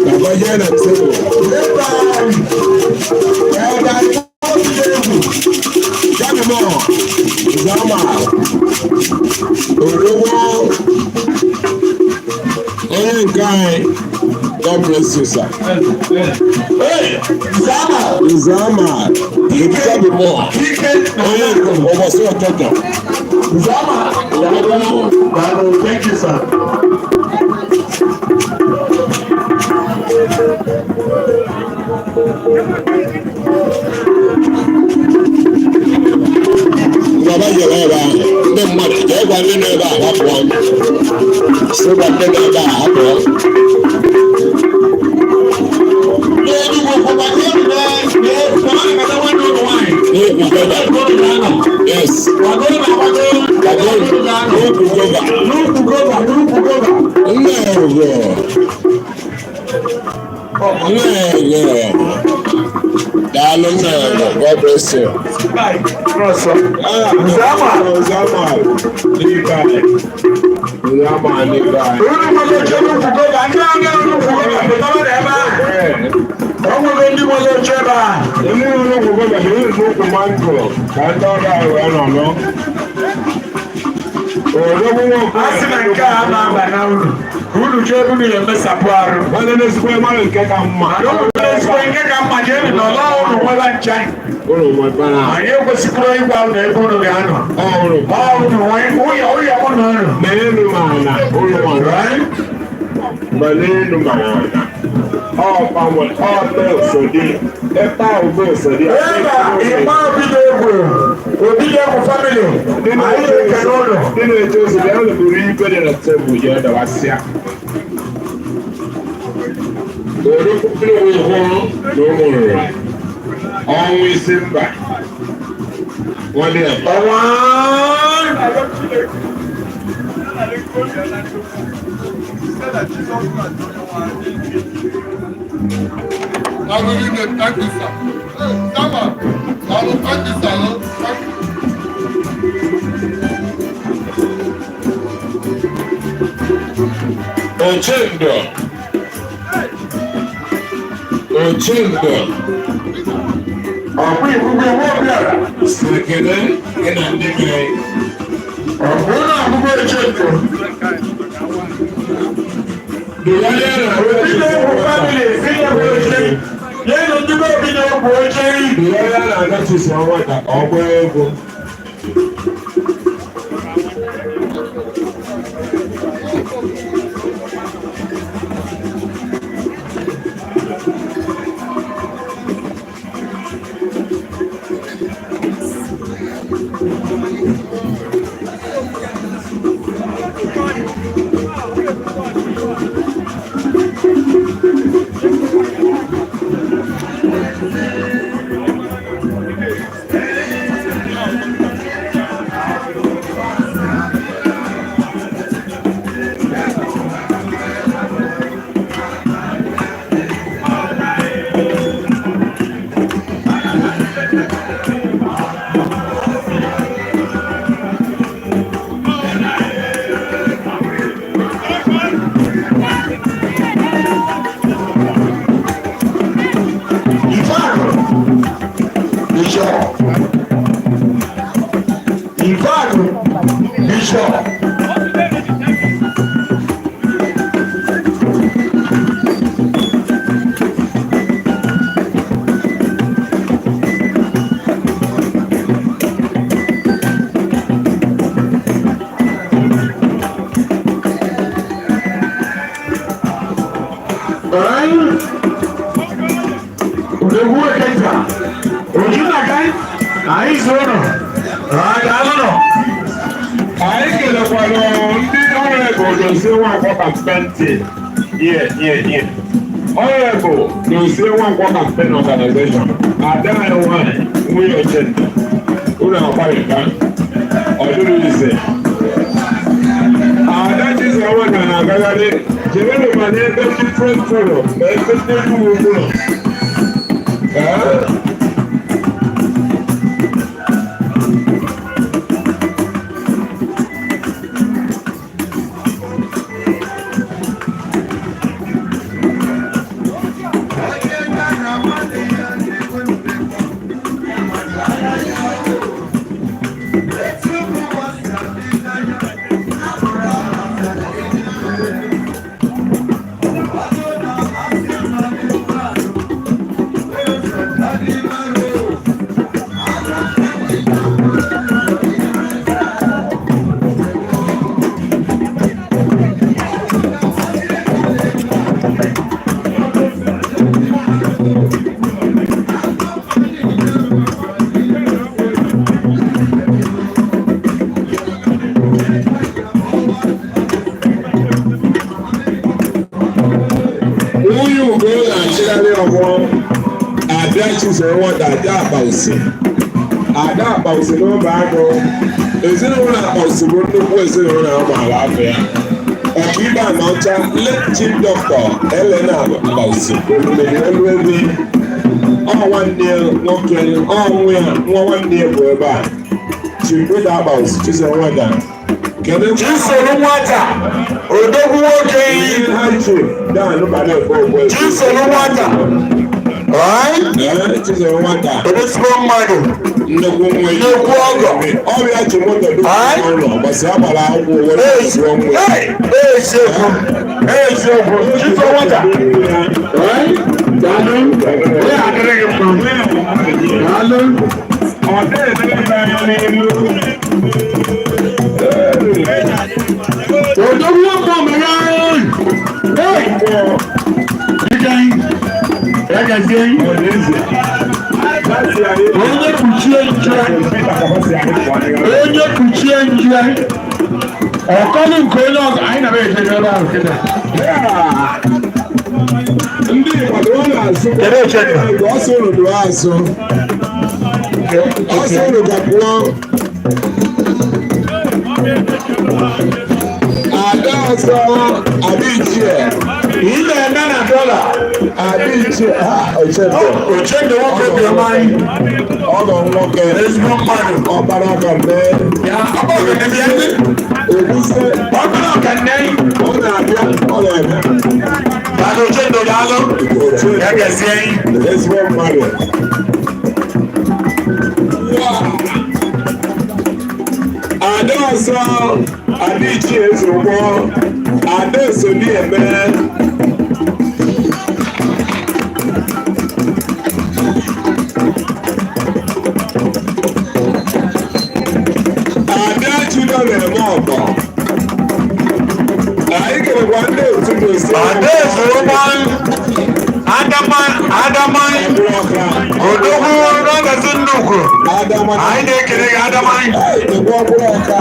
Kabaje na tebụl. Jábìmọ̀ Zama Olówó onye nke anyị God bless you sir. Zama Jábìmọ̀ onye nke ụbọchị ụtụtụ. Zama thank you sir. Baba yẹrẹ ẹ bá ní mmadụ jẹ gwa ndị nọ ebe a hapụ sị gwa ndị nọ ebe a hapụ. Yes. God bless you. unu je unu ya mesapụ arụ nwanne n'ezigbo mmadụ nke ka mma ezigbo nke ka mma jee nọ n'ọla unu nwela ncha ụlọ nwebara anyị ekwesịkwara ịgwa unu ebe unu ga-anọ ọhụrụ unu ụyọ unu ọrụ ma elu ma ala ụlọ nwere ma n'elu ma ala ọgbanwe ọdụ osodi ebe ahụ bụ osodi ịgba obido egwu obido egwu famili anyị ekere ụlọ ndị na-eje osodi ahụ buru igwe dị na tebụl ya dọwasịa orukpụrụ ihu na ụmụrụrụ ọnwụ isi mba nwanne ya ọnwa I will need a thank you, sir. Come on. I will thank you, sir. Thank you. Ochindo ọkwa ikwukwe nwa ọbịara sekele gị na ndị gị ọkwa ụlọ akwụkwọ echendo dụwanye na obido egwu famili ezinye bụ oche ya na ndị obido egwu oche dụwanye na agachisi ọnwa ka ọ gbaa egwu anyị kelekwara ndị ọrụ ego dozie nwakwọ campaign ọrụ ego dozie nwakwọ campaign organization ada anyị nwanyị nwunye ochendo ụlọ akwarịta ọdụrụ ise ada chizawa ga na-agagharị jere ma n'ebe different forum na ebe ndị ugwu ụlọ ada akpausi n'ụlọ agụ ezinụlọ akpausi bụ nnukwu ezinụlọ amaala afọ ya ọkaikpe Anọcha late chief doctor Elena akpausi omume elu ebe nwanne nwoke ọnwụ ya nwa nwanne ya bụ ebe a chibuda akpausi Chisenwada kedu Chisoro nwata odogwu nwoke ha chief dan Chisoro nwata Chizere nwata. Ezigbo mmadụ. Nnukwu nwa yi. Nnukwu ọgọ. Ọbịa ji moto dị n'ụlọ gbasara agbara akwụkwọ were esi ọnwụ ya. Eziokwu. Eziokwu. Chizere nwata. Daalụ. Onye adịrịghị mma. Daalụ. Ọ dịghị n'anya n'elu. Odogwu ọkọ mere anyị. Onye kuchie nje. Onye kuchie nje. Ọkọlụ nke onye ọzọ anyị na-ebe eje n'ebe ahụ kịta. Ndị Igbo na-azụ. Ọsọ unu dụọ azụ. Ọsọ unu gapụọ. Ada ọzọ Adichie. Ile eme na dọla. Adichie ha Ochendo. Ochendo nwoke bi ọma anyị. Ọgọ nwoke. Ezigbo mmadụ. Ọbara ọka nne. Ya ọgbọgọ na-ebi ndị. Ebuse. Ọbara ọka nne. Ọ na-abịa. Ọ na-eme. Bado Ochendo daalụ. Ya gazie anyị. Ezigbo mmadụ. Ada ọzọ Adichie ezugbo. Ada esoni eme. Ada Chino na-eme ọgọ. Anyị kelekwa ndị otu na-esi. Ada ezugbo Adamai. Odogwu n'ọgazi nnukwu. Anyị na-ekele gị Adamai. Ekwe ọbụla ọka.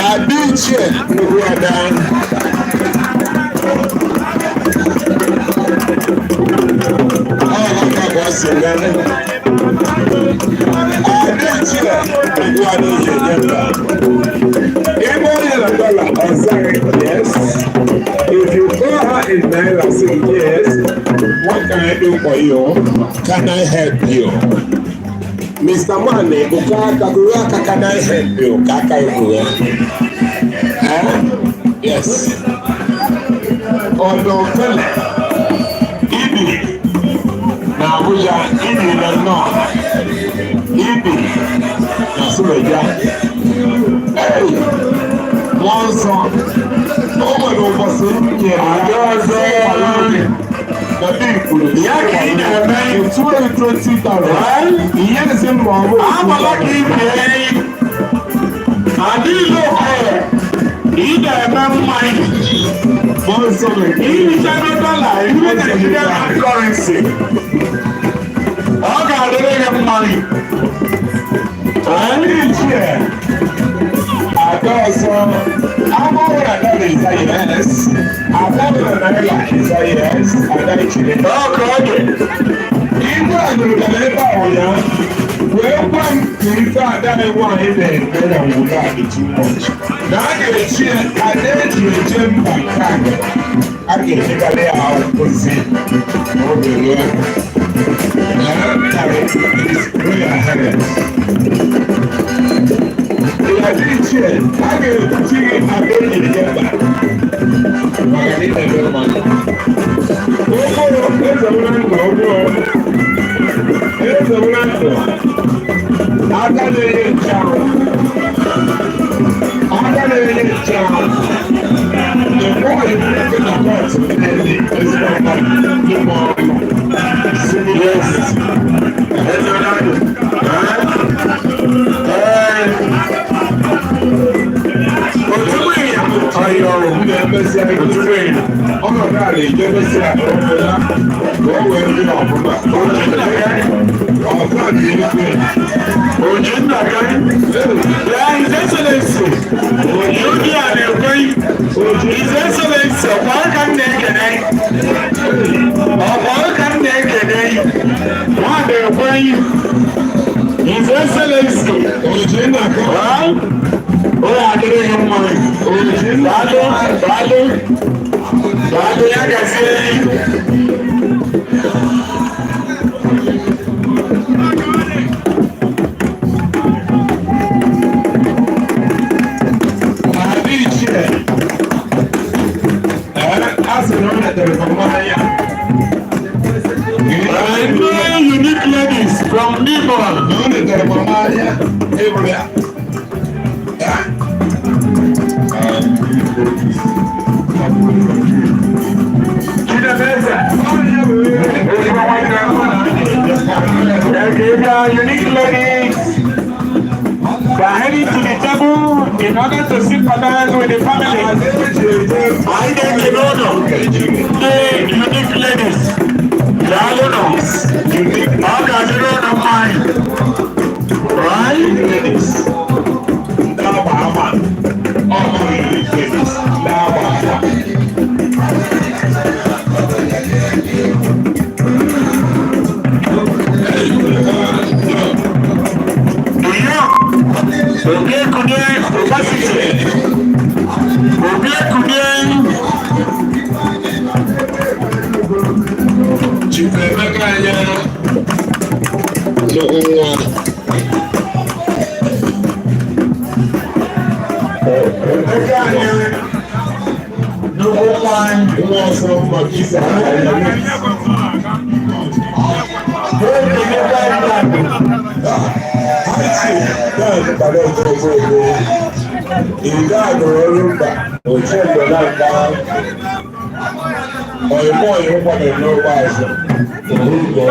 Adichie nnukwu ada. Adichie nnukwu ada ihe nyemba. Ebe onye na dọla ọzara yes. If you call her in naira say yes, what can I do for you? Can I help you? Mr. Mane, Buka, can I help you? Kaka yes. Although Ibi na Abuja, Ibi na North, Ibi na Suleja. Hey, one song. Oh my God, what's it? The people, yeah, in 20,000. Yes, in Mama. I'm a lucky day. I did look here. Either a man might. Also, in $7, even if you don't have currency. Okay, I don't have money. I need here. I got some. I'm over at that is a yes. I'm over at that is a yes. I got it. Okay. Even though the labor on you, welcome to the fact that I want it and then I will not be too much. Now I get a chance, I did to the gym by time. I can take a lay out for see. Okay, Lord. I'm very ahead. I did share. I get a chicken, I get it together. I need a little money. Oh, there's a man. There's a man. I got it in town. I got it in town. The boy is looking at us and it's not like the mom. Yes. There's a man. Ayọ̀ òun ẹgbẹ́ sí ojúwé ìlú. Ọmọ náà lè jẹ́ bẹ́ sí àtọ́kọ́lá. Lọ́wọ́ ẹgbẹ́ ọ̀fúnmá. Ọ̀fúnmá kì í ní pé. Òjì ń dàgbà yìí. His Excellency. Òjì ó ní àlè ẹ̀kọ́ yìí. His Excellency ọ̀pọ̀ ọ̀kà ń nà-ekele. Ọ̀pọ̀ ọ̀kà ń nà-ekele yìí. Wọ́n àlè ẹ̀kọ́ yìí. His Excellency. Òjì ń dàgbà. Oh, I didn't have money. Bado, ya kasi. Unique ladies are heading to the table in order to sympathize with the family. I get to know them. The unique ladies, the alumnus, how does you know the mind? Right? Ladies. Now, Bahama. All the unique ladies. Now, Bahama. Oge kude opasite. Oge kude. Chifemeka ya. N'ụwa. Emeka ya. N'ụwa nwa ọsọ mmakisa. Ìdá àgbọ̀rọ̀ rúmbà, òtún ìgbọ̀lá ńlá, ọ̀ìmọ̀ ìrúpọ̀lẹ̀ ló wá ẹ̀sẹ̀, òwúrúgbọ̀.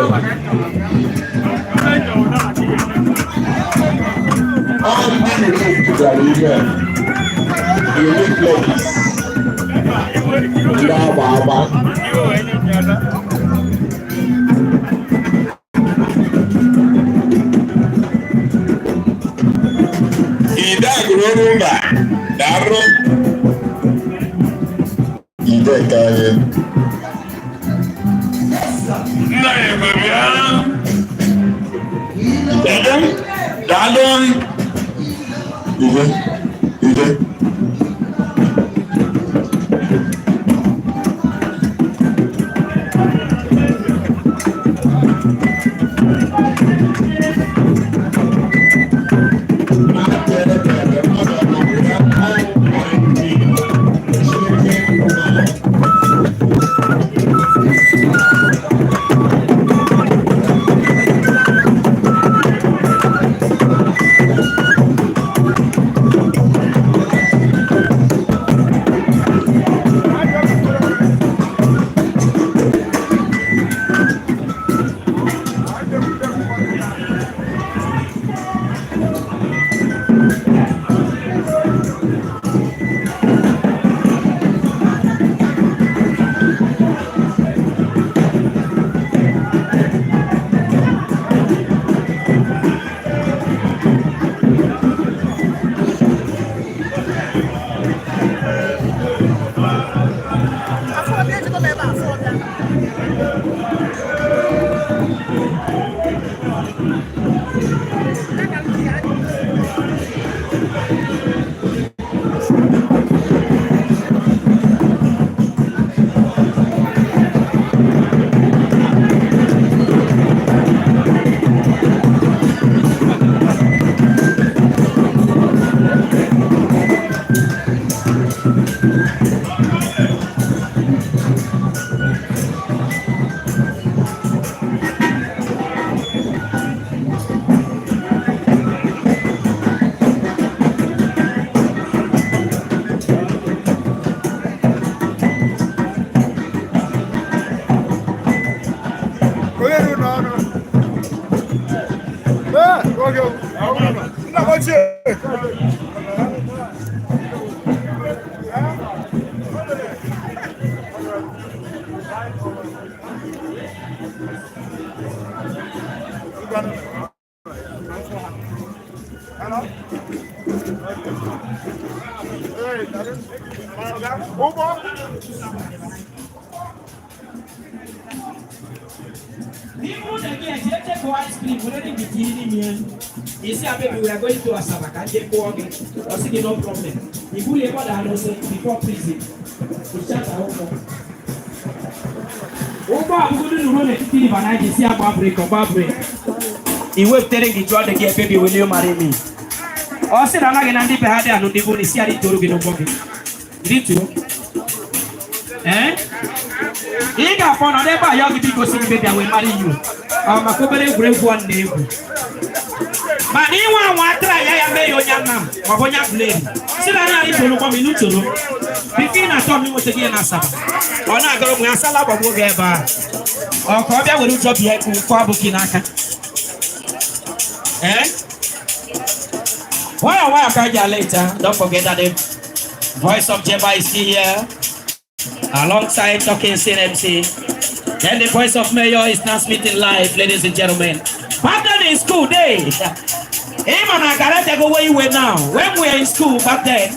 All people ìgbà ìgbà, unique ladies, ìlà àbàbà. Ìdá àgbọ̀rọ̀ rúmbà, dàrú. Ìdá ìkàyẹ. Nna ẹ̀bẹ̀rẹ̀ á. Ìdá dàlú. Ìdá. People again, they take ice cream, we don't be killing me. You see, baby, we are going to Asabaka, take walking, or see no problem. If we ever done before prison, we shut our home. Over, I'm going to run a kitty and I see a bar break or bar break. He will telling the drug to get baby, will you marry me? Or said, I'm not going to be had and the bonus here to look in the pocket. Did you? Eh? He got fun on every young people sing baby, I will marry you. I'm a very brave one name. But he want try ya me yo nyam. Mabonya blame. Sila na ri tolo kwa minuto no. Pikin na tom ni mo tegi na saba. Ona agoro mu asala babo ge ba. O ko bia we ruto bia ku kwa buki na aka. Why I later? Don't forget that the voice of Jeba is still here. Alongside talking CNMC. Then the voice of Mayor is transmitting live, ladies and gentlemen. Back then in school day. Him and I can't go where you were now. When we were in school back then,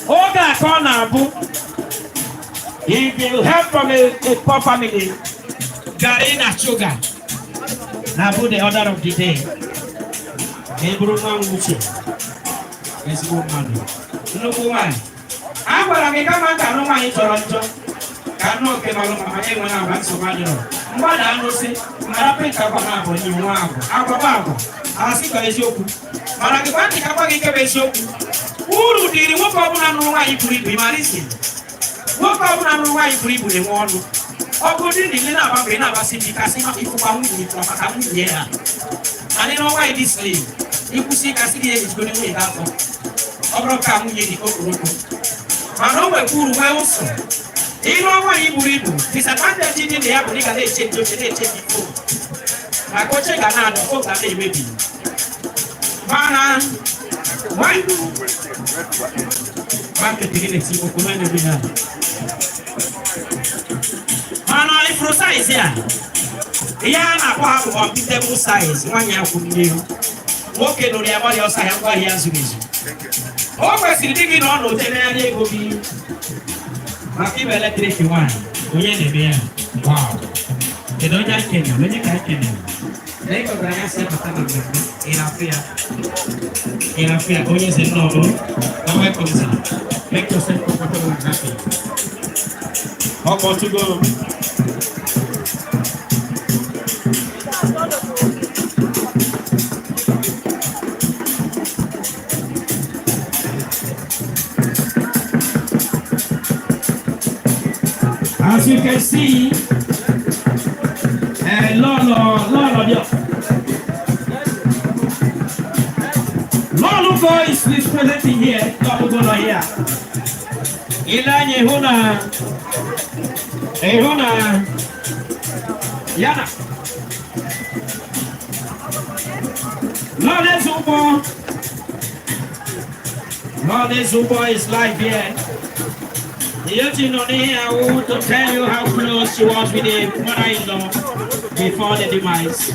Oga Konabu, if you help from a poor family, Garina Sugar. Nabu the order of the day. Ebruman Gucci. Let's go, man. No woman. I'm going to come out and no Toronto. Cannot get along my head when I want to manage. What I know, say, I pick up an apple in one apple. I see a joke. But I can't take up a joke. Who did what I know why you put it in my listen? What I know why you put it in one? Or good in the Lina Babina City Casino if you found it from a family here. I don't know why this leave. You could see Cassidy is going to wait out. Or come with the Okuru. I know where Guru Wells. You know why you believe disadvantage in the Africa they change to the before. I go check another folk that they may be. Mana, why do marketing is you command every now? Mana, if you size here, Yana Papa of the table size, 1 year from you. Walking on the body of Sayamba years with you. Always digging on the Tenaya will be. Maki electric one. Oye de bien. Wow. Te doy ya que no, oye que no. Le digo que ya se pasa la vida. En la fía, oye ese no. No me comenzar. Make yourself comfortable and happy. How about you go? As you can see, Lolo is presenting here. Lolo here. Ilanye huna, yana. Lolo Zubo is live here. I want to tell you how close she was with the mother-in-law before the demise.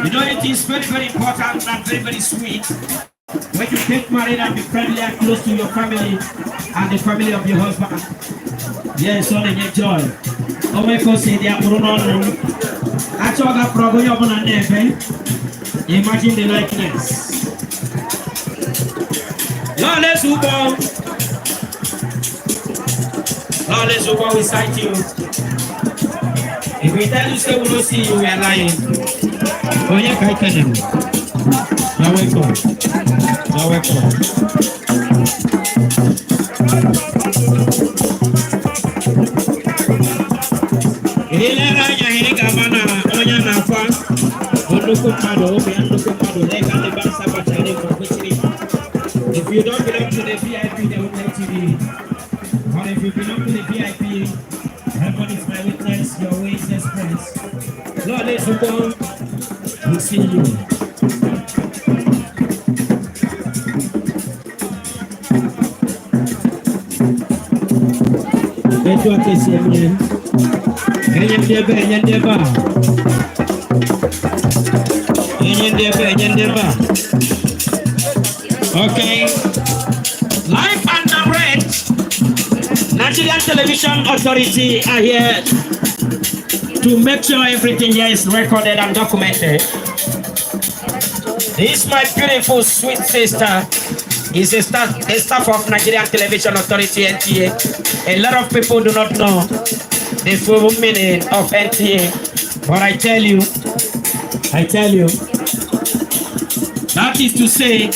You know, it is very, very important and very, very sweet when you get married and be friendly and close to your family and the family of your husband. Yes, only enjoy. Oh my God, say they are Bruno. Actually, I probably have an name. Imagine the likeness. Now let's move on. Now let's go we sight you. If we tell you say we don't see you, we are lying. Oh yeah, I can. You're welcome. You're welcome. If you don't belong to the VIP, they will let you in. But if you belong to the VIP, heaven is my witness, your ways express. Lord, let's go. We'll see you. Beto akesi emye. Enye ndeba. Okay. Live and direct. Nigerian Television Authority are here to make sure everything here is recorded and documented. This my beautiful sweet sister is a staff of Nigerian Television Authority NTA. A lot of people do not know the full meaning of NTA, but I tell you, that is to say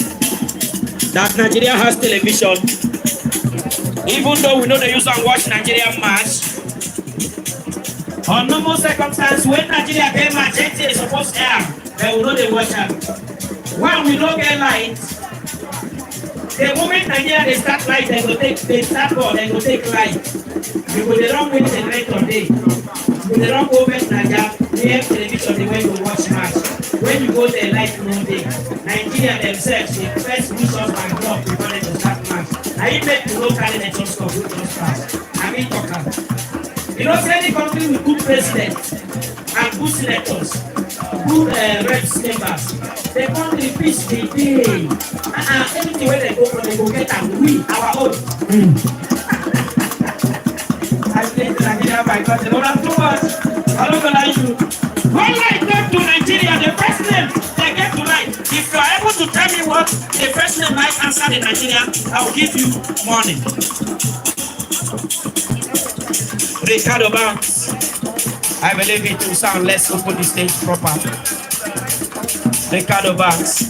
that Nigeria has television. Even though we know they use and watch Nigerian match, on normal circumstances, when Nigeria game match, NTA is supposed to air. They will know they watch out. When we don't get light, the moment Nigeria they start light, they start ball, they will take light. Because they don't win the night or day. They don't go back to Nigeria, they have television, they went to watch match. When you go there, light no day. Nigeria themselves, they first use us and block before they start match. I even make the local elections score with those pass. I mean, talking. You know, any country with good presidents and good senators, good reps members, they can't repeat the day. Anything where they go from, they go get and we, our own. I think Nigeria by God, they don't have too much. I don't gonna you. When I come to Nigeria, the first name they get tonight. If you are able to tell me what the first name I answer in Nigeria, I will give you money. Ricardo Banks. I believe it will sound less open the stage proper. Ricardo Banks.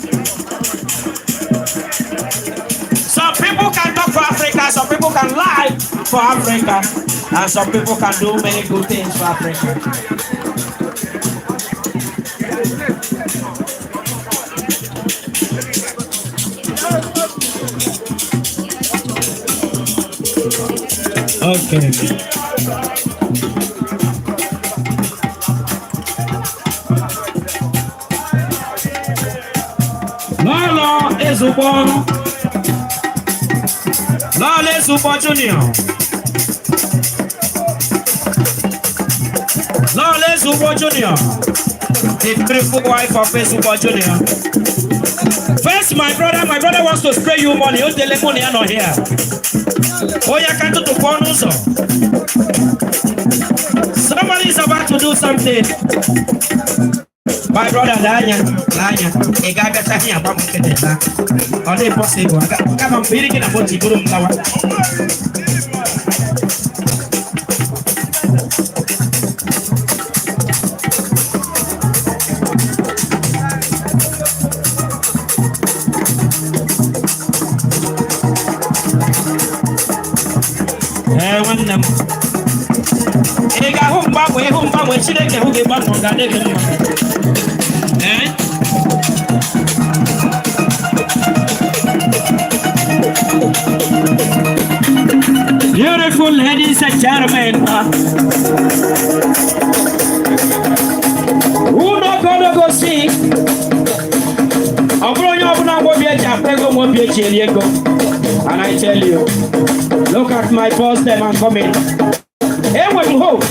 Some people can talk for Africa, some people can lie for Africa, and some people can do many good things for Africa. Okay. Lolo Ezubo. Lolo Ezubo Junior. Lolo Ezubo Junior. The beautiful wife of Ezubo Junior. First, my brother wants to spray you money. You tell him money are not here. Oh, you can't do the bonus. Somebody is about to do something. My brother, Lanya, a guy got here about it. Are they possible? Come on, beating in a body, good flower. One them. Hey, got home back when she didn't get back on that. Beautiful ladies and gentlemen, who not gonna go see? And I tell you, look at my boss them and coming. Hey, what you hope?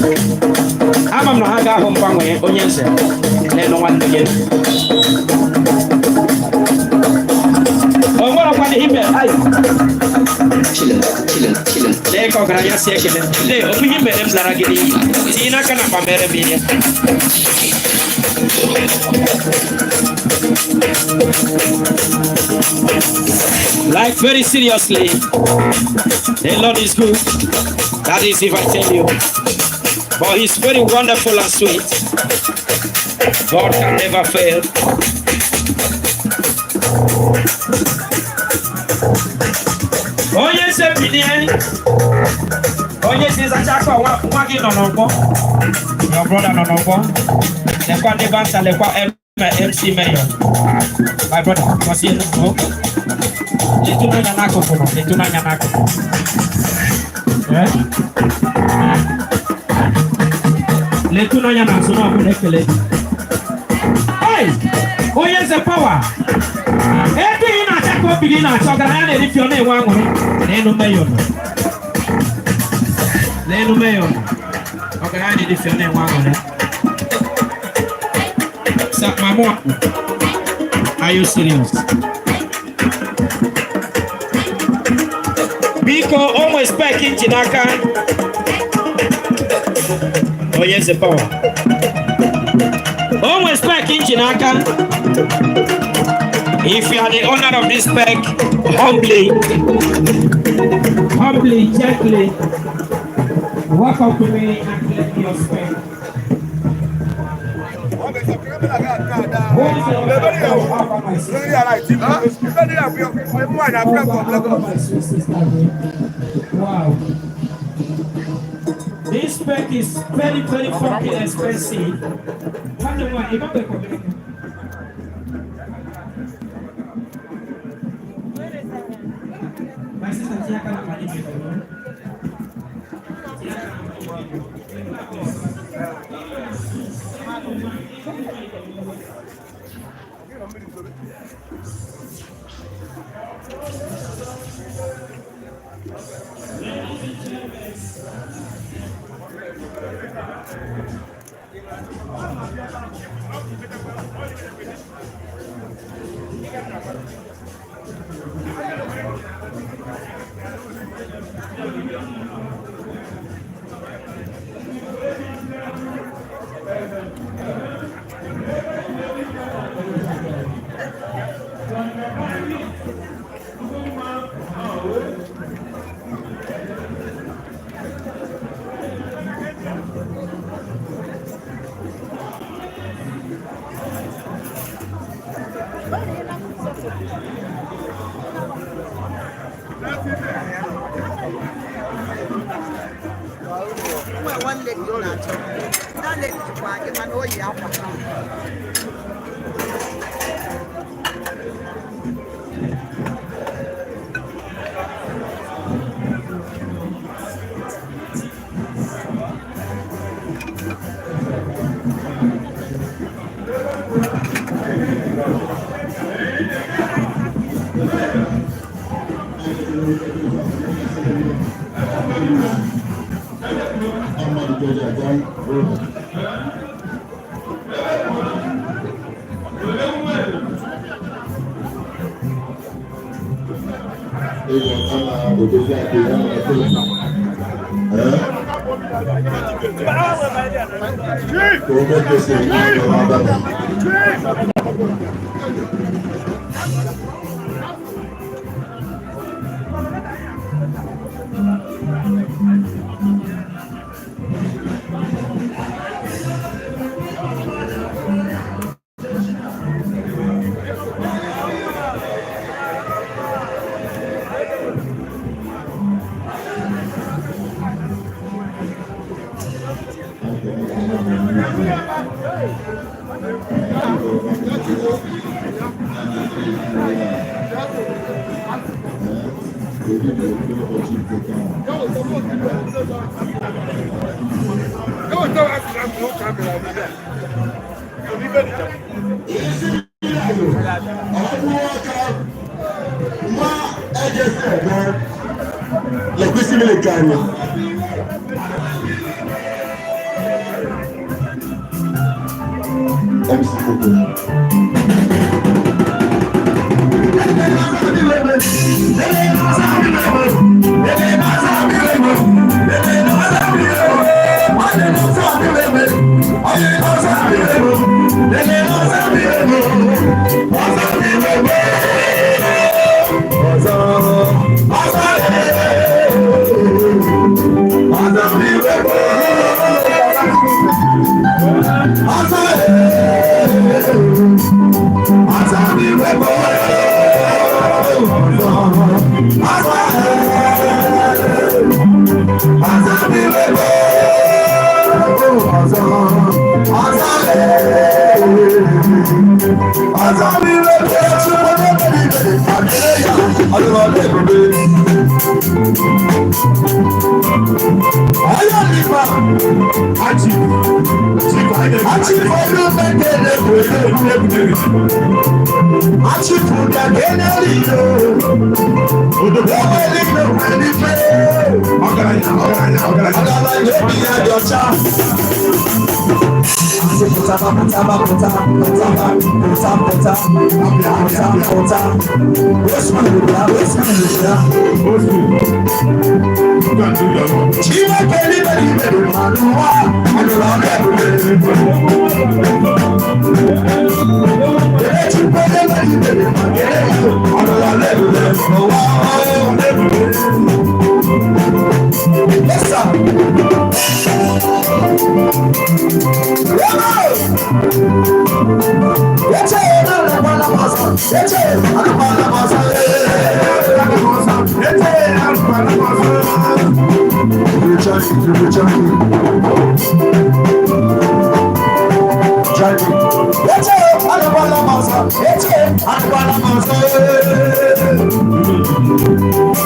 I'm not home from where onions. Then no one begin. Oh, what about him? Chilling. They go graya second. They open him better than I get it. Tina can have a better video. Like very seriously, the Lord is good. That is if I tell you. But He's very wonderful and sweet. God can never fail. Oh yes, oh yes, is a chapter working on your brother no the quite advance and the quite MC Mayor. My brother, because you know, it's too many Yanako, it's too many Yanako. Let you know Yanako, so no good. Hey, oh yes, the power. Every in a chapter begin at Sogan if your name one Leno Mayor. Okay, if your name one. Are you serious? Biko almost back in Jinaka. Oh yes, the power. Almost back in Jinaka. If you are the owner of this bag, humbly, gently, walk up to me and give me your spec. Wow. This spec is very, very fucking expensive. One leg, that leg is why I know you have.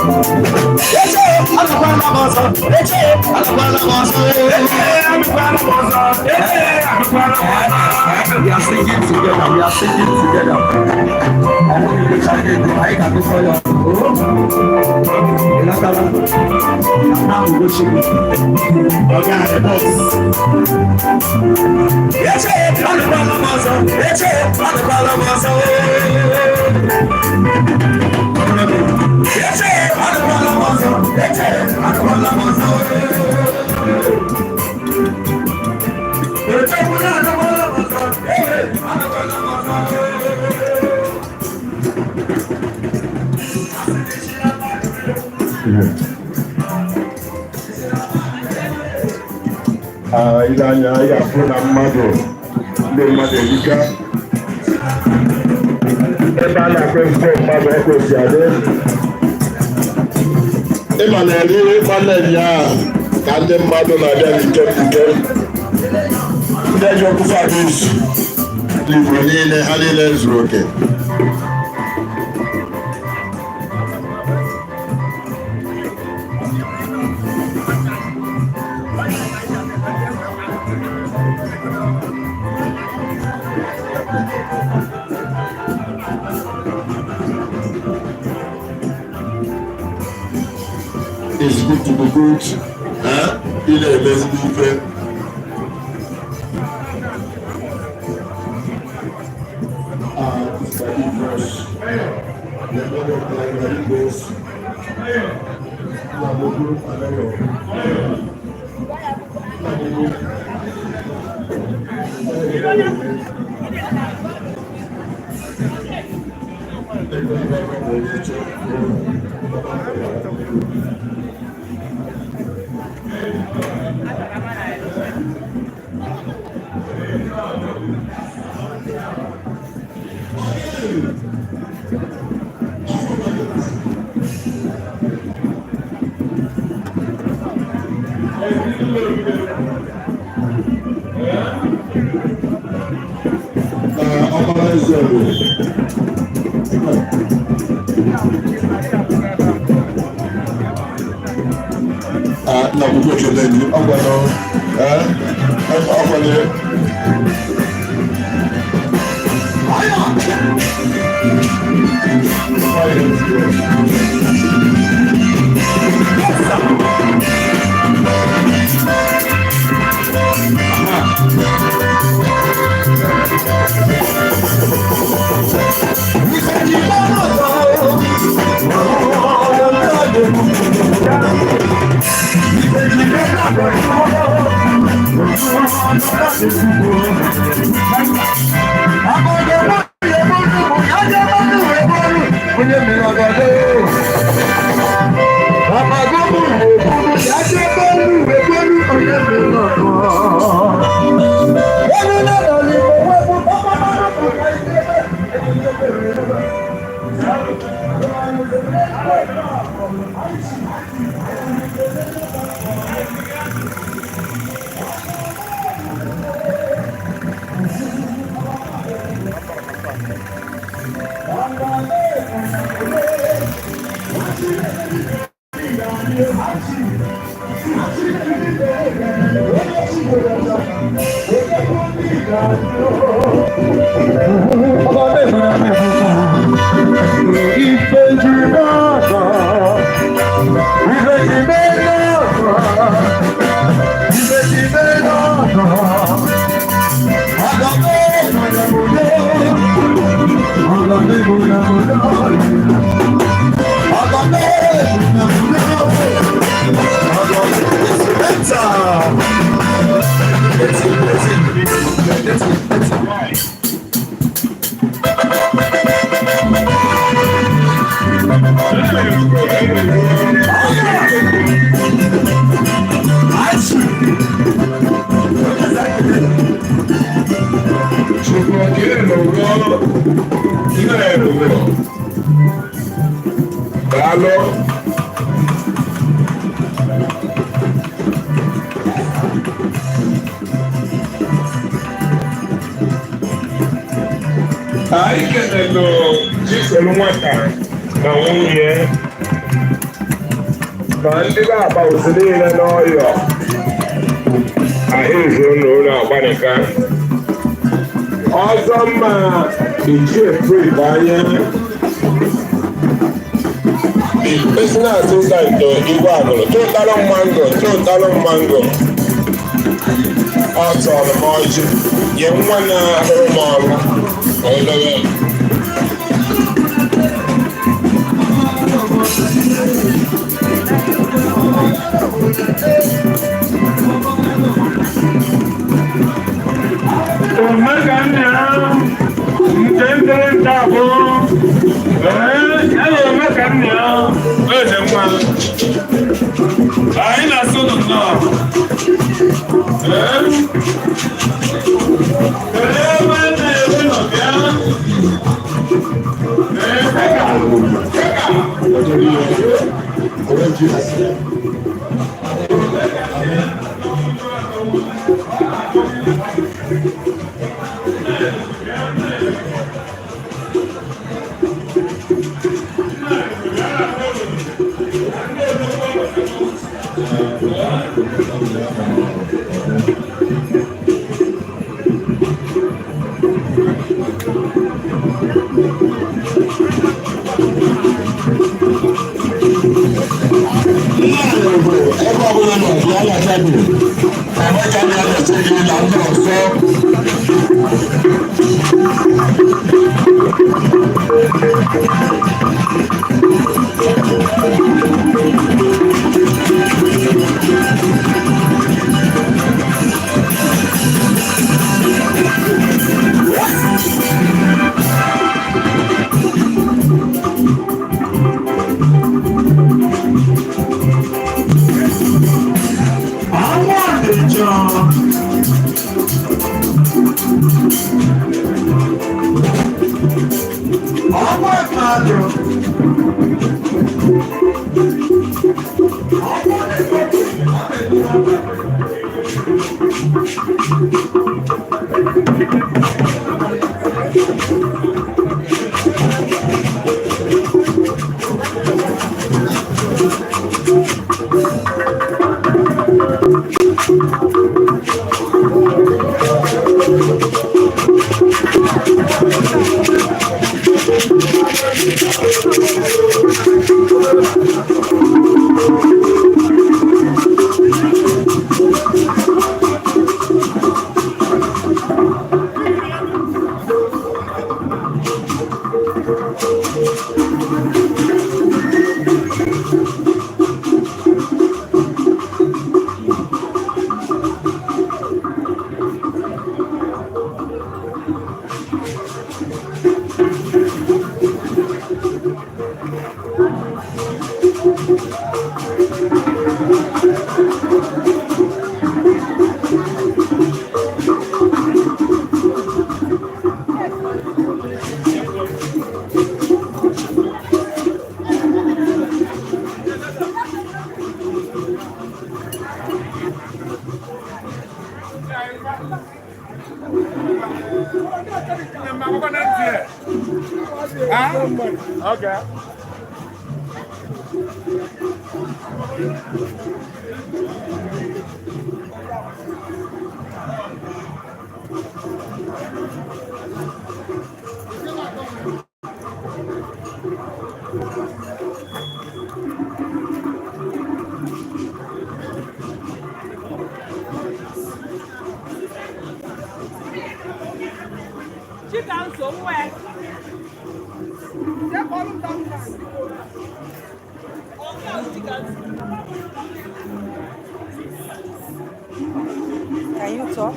We are singing together. We are singing together. I can do for you. Now we go sing. Okay, boss. Yes, I'm the Balamasa. Yes, I'm the Balamasa. Yes, I'm the Balamasa. Yes, I'm the Balamasa. Ile anya ya afụ na mmadụ ndị mmadụ erika ebe a na-akwe mfe mmadụ ọkụ si adị ịma na eri nwanne ya ka ndị mmadụ na-abịa n'ike ndị eji ọkụfa adị izu Igbo niile ha niile zuru oke It's good to be good. Il est les bouffées. Na gbogbo ìṣẹ̀lẹ̀ yìí ọgbọ̀nà ọgbọ̀nà Aí que é no Gisele Nwata na nwunye ma ndị na-agba otu niile n'ọyọ ahịzụ ụlọ agbanika ọzọ mma ichie Philip anya personal assistant Igwe Agụrụ tụtalụ mmango ọ tọrọ m ọjị nye nwa na-ahụrụ m ọrụ ọlọwe Aí nasceu no norte. Okay. Can you talk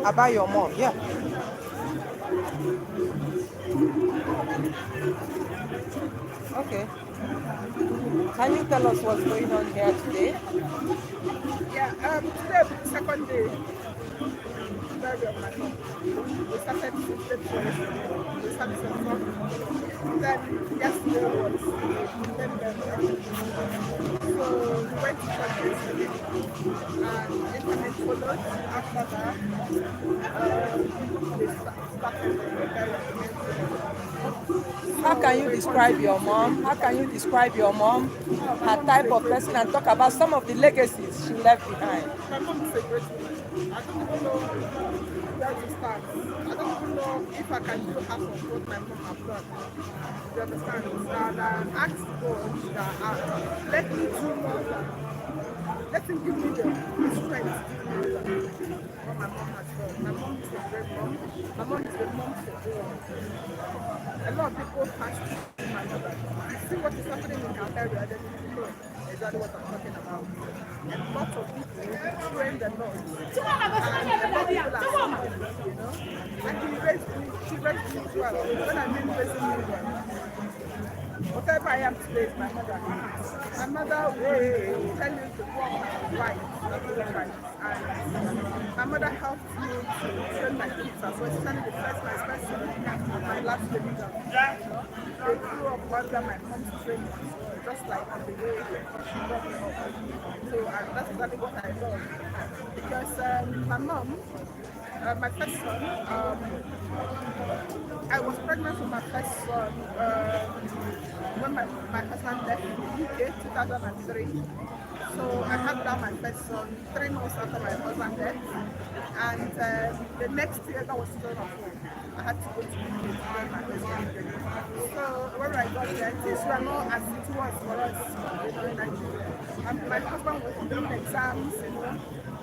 about your mom? Yeah. Okay. Can you tell us what's going on here today? Yeah, today second day. Very of my mom. We started to sleep first. We started to talk. Then yesterday was so we went to church yesterday. And internet followed after that. We started the very can you describe your mom? How can you describe your mom, her type of person, and talk about some of the legacies she left behind? My mom is a great woman. I don't even know where to start. I don't even know if I can do half of what my mom has done. You understand? And I asked God that let me do more. Let him give me the strength to do what my mom has done. My mom is a great mom. My mom is a mom to everyone. A lot of people pass through my mother. You see what is happening in our area, then you know exactly what I'm talking about. And lots of people train the Lord. And a lot of people are seeing it, you know. And she raised me well. When I mean raising me well, whatever I am today is my mother. My mother will tell you to walk right, not to right. And my mother helped me to train my kids as well, especially the first, my special, and my last baby girl. They grew up under my mom's training, just like the way she brought me up. So that's exactly what I love. Because my mom, my first son, I was pregnant with my first son when my husband left in the UK, 2003. So I had down my first son 3 months after my husband left. And the next year, that was 2004, I had to go to the UK to join my husband. So when I got there, things were not as it was for us, you know, in Nigeria. And my husband was doing exams, you know,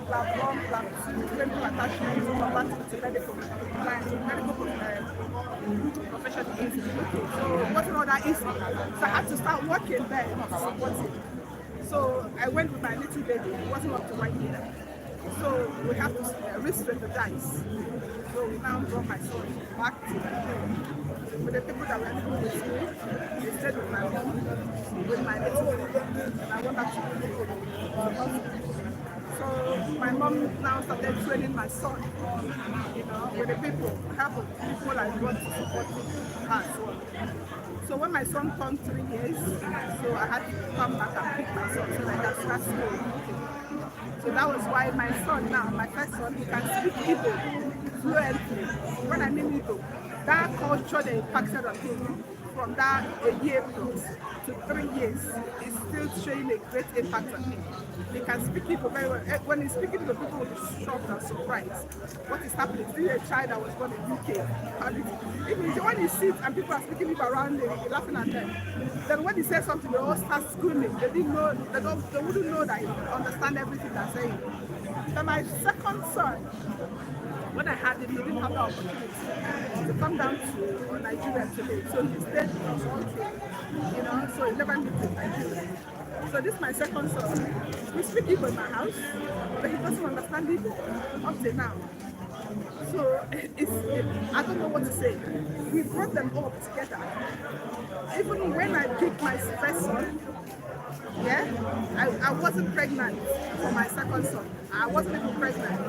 Lab 1, Lab 2, clinical attachment, converting to medical profession is okay. So it wasn't all that easy. So I had to start working there to support him. So I went with my little baby. It wasn't up to 1 year. So we have to re-strategize. So we now brought my son back to with the people that were living with me. They stayed with my mom, with my little baby. And I went back to the So my mom now started training my son, you know, with the people, help of people I brought to support him as well. So when my son turned 3 years, so I had to come back and pick my son so that I can start school. So that was why my son now, my first son, he can speak Igbo fluently. When I mean Igbo, that culture they impacted on him from that a year plus to 3 years is still showing a great impact on him. He can speak Igbo very well. When he's speaking to people, will be shocked and surprised. What is happening? This is a child that was born in UK. Even when he sits and people are speaking Igbo around him, he's laughing at them. Then when he says something, they all start screaming. They didn't know, they wouldn't know that he understand everything they're saying. Then my second son, when I had him, he didn't have the opportunity to come down to Nigeria today. So he stayed with us all through, you know, so he never lived in Nigeria. So this is my second son. We speak Igbo in my house, but he doesn't understand Igbo up to now. So I don't know what to say. We brought them all together. Even when I picked my first son, yeah, I wasn't pregnant for my second son. I wasn't even pregnant.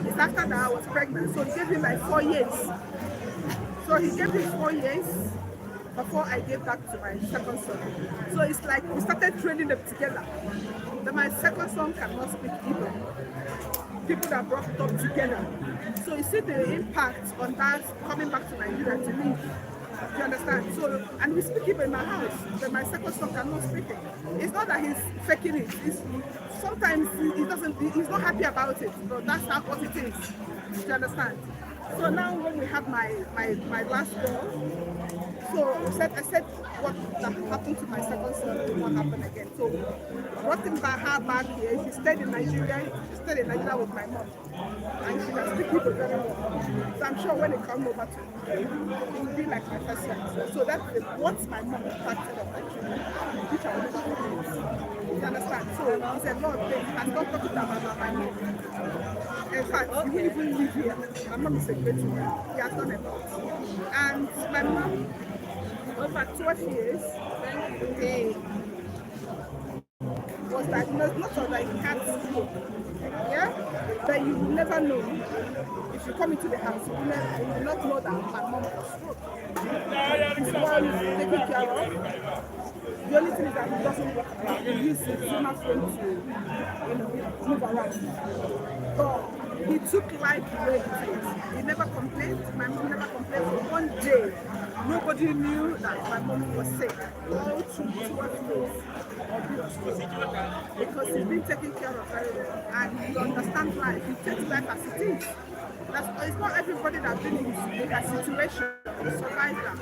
It's after that I was pregnant. So he gave me like 4 years. So he gave me 4 years before I gave back to my second son. So it's like we started training them together. Then my second son cannot speak Igbo. People that brought it up together. So you see the impact on that coming back to Nigeria to me. You understand? So, and we speak Igbo in my house, but my second son cannot speak it. It's not that he's faking it. Sometimes he's not happy about it, but that's not what it is. You understand? So now when we have my last girl, so I said what happened to my second son will not happen again. So brought him her back here. She stayed in Nigeria. She stayed in Nigeria with my mom, and she can speak Igbo very well. So I'm sure when it comes over to me, it will be like my first son. So that's what my mom impacted on Nigeria, which I will never forget. You understand? So it's a lot of things. I'm not talking about my mom. In fact, you won't even live here. My mom is a great woman. She has done a lot. And my mom, over 12 years, was diagnosed not of like cancer. Yeah? But you will never know. If you come into the house, you will not know that my mom was stroke. It's well taken care of. The only thing is that he doesn't walk around. He uses his smartphone to, move around. But He took life the way it is. He never complained. My mom never complained. For one day, nobody knew that my mom was sick. All through 12 days because he's been taken care of very well. And he understands life. He takes life as it is. It's not everybody that's been in that situation survived that.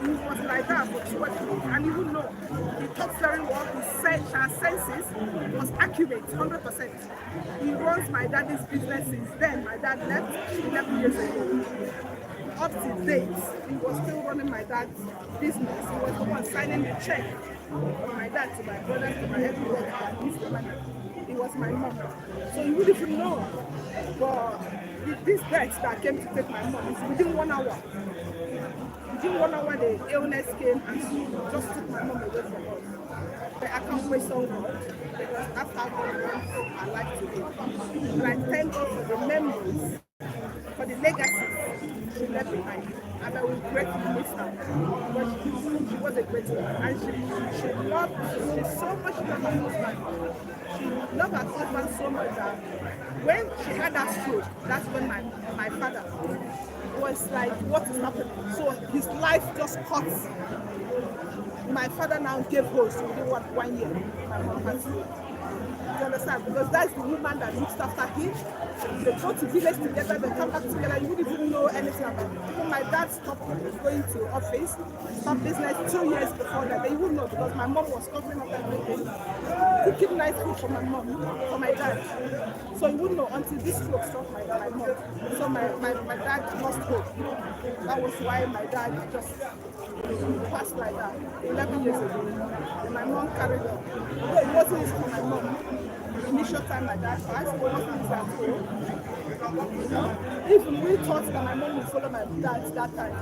He was like that for 12 days. And you would know. He talks very well. His senses was accurate, 100%. He runs my daddy's business since then. My dad left 11 years ago. Up to date, he was still running my dad's business. He was the one signing the check from my dad to my brothers to my everyone. It was my mom. So you wouldn't even know. But this death that came to take my mom is within 1 hour. Within 1 hour, the illness came and just took my mom away from us. But I can't waste on God because that's how God wants our life to be. And I thank God for the memories, for the legacy she left behind. And I will greatly miss her. But she was a great woman. And she loved, she so much loved her husband. She loved her husband so much that when she had that stroke, that's when my father was like, what is happening? So his life just cut. My father now gave birth within 1 year. My mom has to. You understand? Because that's the woman that looks after him. They go to village together, they come back together, you wouldn't even know anything about it. Even my dad stopped going to office, stopped business 2 years before that. They wouldn't know because my mom was covering up everything. Cooking nice food for my mom, for my dad. So you wouldn't know until this stroke struck my mom. So my dad lost hope. That was why my dad just passed like that 11 years ago. And my mom carried on. Although it wasn't easy for my mom. The initial time my dad passed, it wasn't easy at all. Even we thought that my mom would follow my dad that time.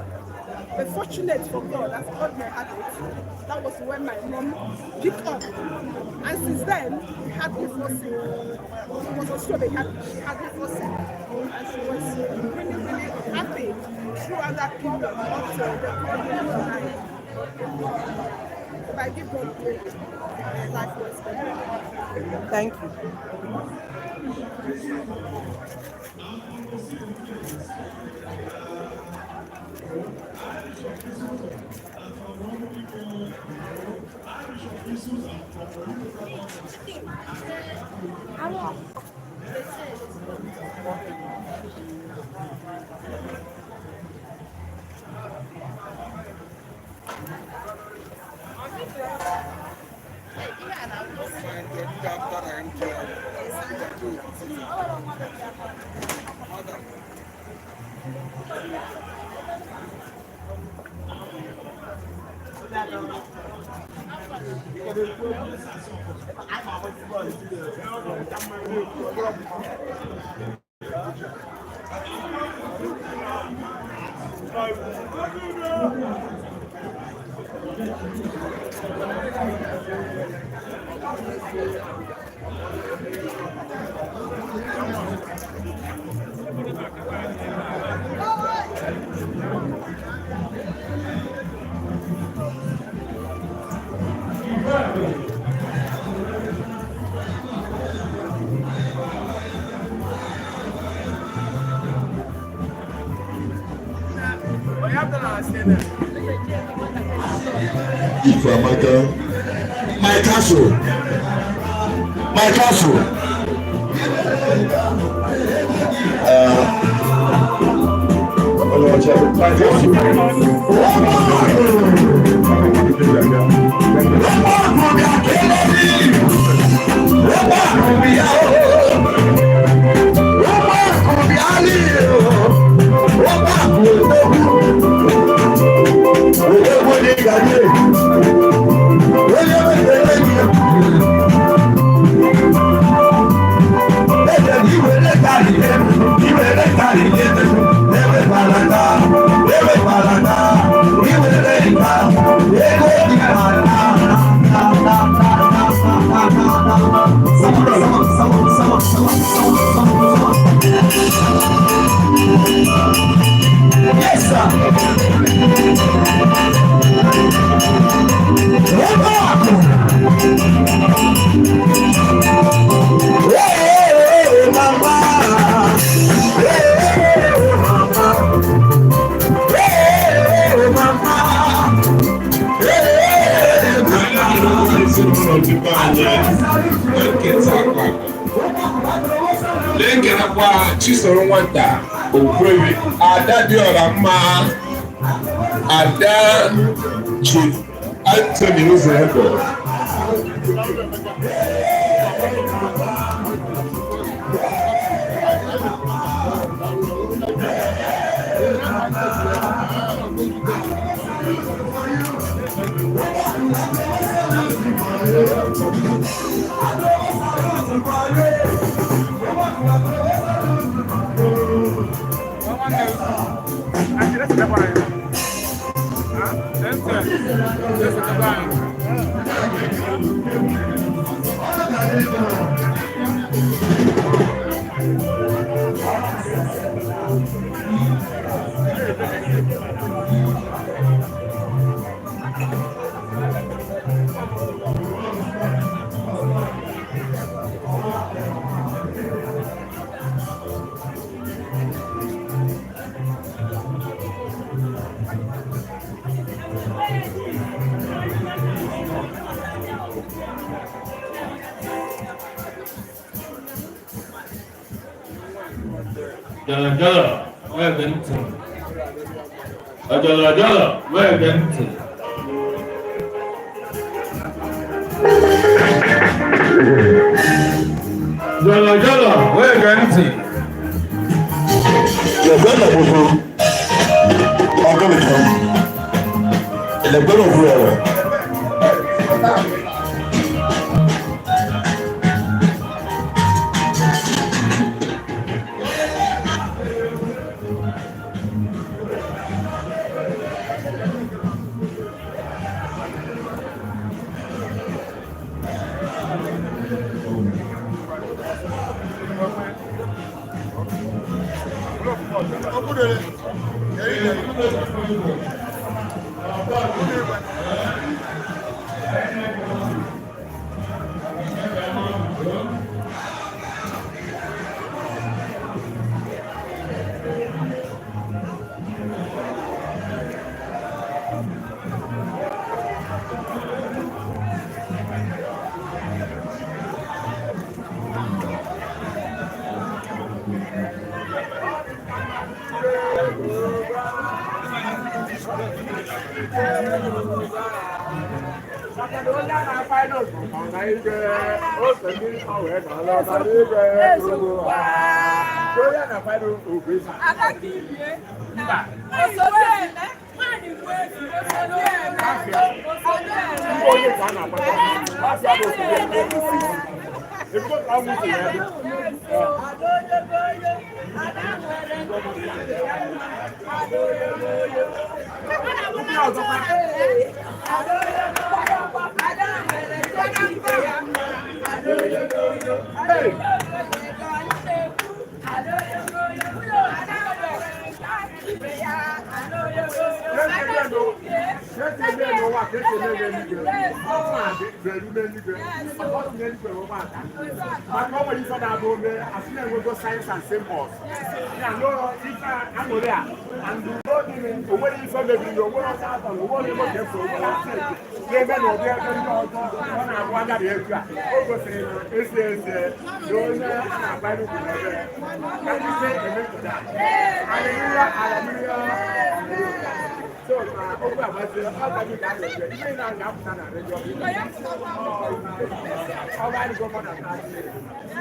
But fortunate for God, as God may have it, that was when my mom picked up. And since then, we had before sin. It was also she had before sin. And she was really, really happy throughout that period up to the problem tonight. But I give God praise. Life was better. Thank you. My castle. n'ụlọ tupu anyị nkịta akwa. Na-ekenekwa Chisoro Nwata Okwuchukwu, Ada Dịọra Mma, Ada Chief Anthony Uzebo. Jala, where Benton? Jala, where Benton? Jala, where Benton? The brother will come. I'm going to come. The brother will come. Science and symbols. Yeah, no, if I'm there, and the road in the way you saw the video, what was that? And what you got there from? They went over there, and I wonder the area. Over saying, it's the donor and I buy the can you say amen to that? Hallelujah, hallelujah. So, over my say, how can you get it? You may not have done a radio. How about the government?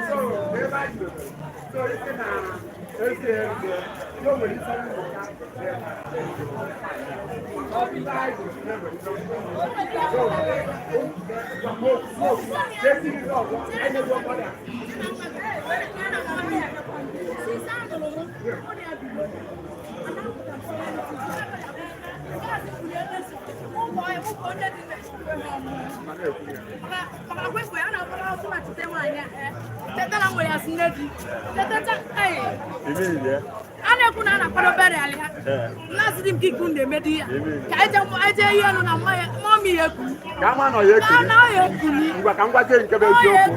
So, they like to. So it's in nobody ana kuna na kwa bere alia lazim kikunde media kaja aje yenu na mami yeku kama no yeku na yeku ngwa ka ngwa je nke be eziokwu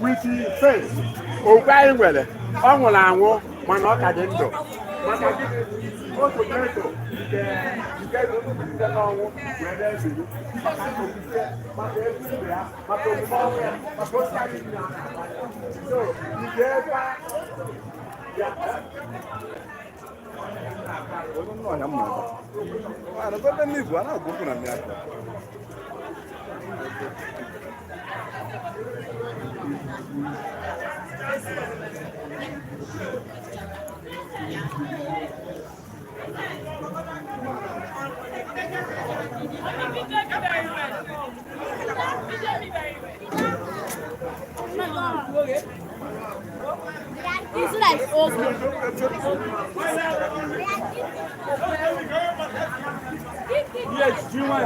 with face ogwa enwere ọ nwụrụ anwụ mana ọ ka dị ndụ maka gị It's like okay. Yes, do you want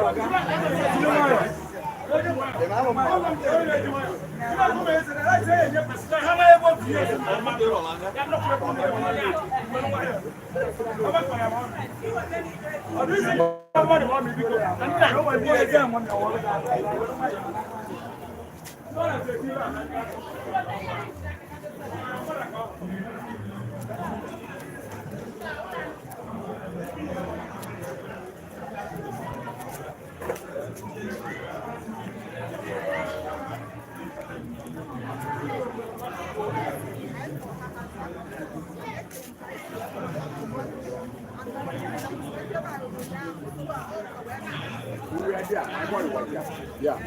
Yeah.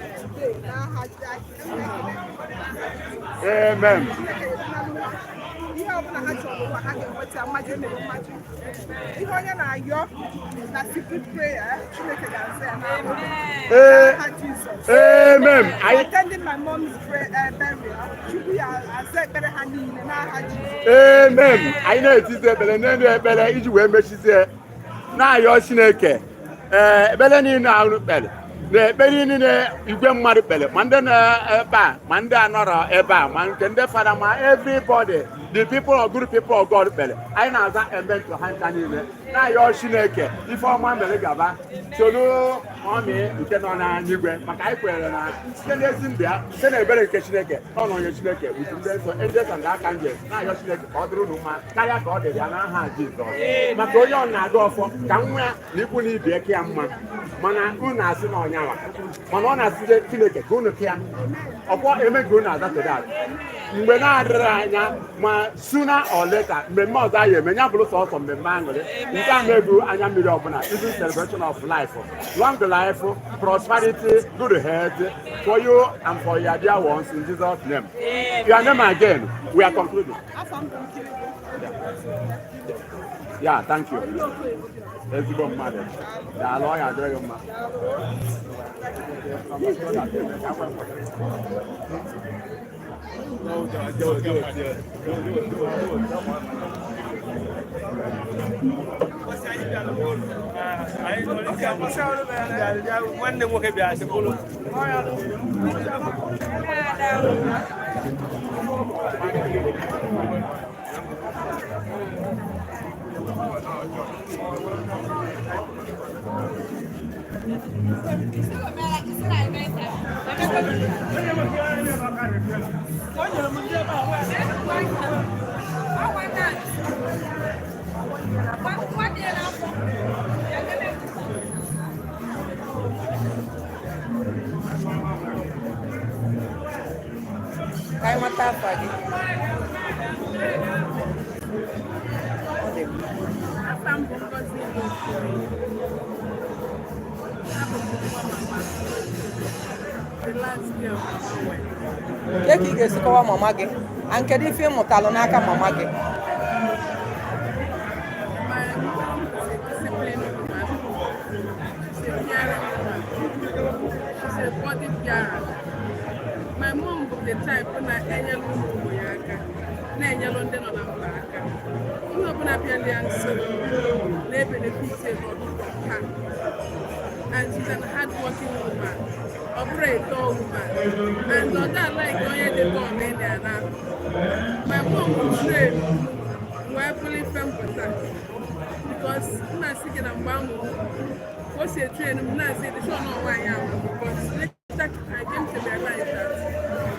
Amen. Amen. I attended my mom's burial. Amen. I know it is there, but I know better. Each way, she said, "Now you're Shineke. Better now, better." The belly in the grandmother belly, Mandana bar, Manda nora eba, man can the father everybody, the people are good people of God belly. I know that and then to hand in it. Now you're Shineke, before my belly gaba. So no, mommy, you can on a new grand, but I pray and I send us in there, send a better Shineke, on your Shineke, which is there, so endless and that can get. Now you're Shineke, or the room, Kaya God, and I have Jesus. Macoyon, I go for Kamwa, Nipuni, Becky, Mana, Unas on ya. Manona sije Chineke kunu kia okwo emego na that that mgbe na adịrị ma sooner or later mgbe mọza ya emenya bụrụ sọsọ mgbe mangole nke a na-ebu anya mmiri ọbụla is a celebration of life, long life, prosperity, good health for you and for your dear ones in Jesus' name. Your name again, we are concluding. Yeah, thank you. Let's go, mother. The lawyer, very much. Kaya matapag. Keki ga-esikowa mama gị, and kedu ife ịmụtalụ n'aka mama gị? My mom was the type when I enyelu aka na enyelu ndị nọ na mba aka. Ihe ọbụla bịara nso na-ebenefit ha. And she's a hard-working woman. Ọ bụrụ a tall woman. And ọ da like onye dị tall na ịdị ana. My mom was trained wee fully femputa. Because nna sị gị na mgbe ahụ o si train m na-asị dị sure na ọnwa anyị ahụ. Because I came to realize that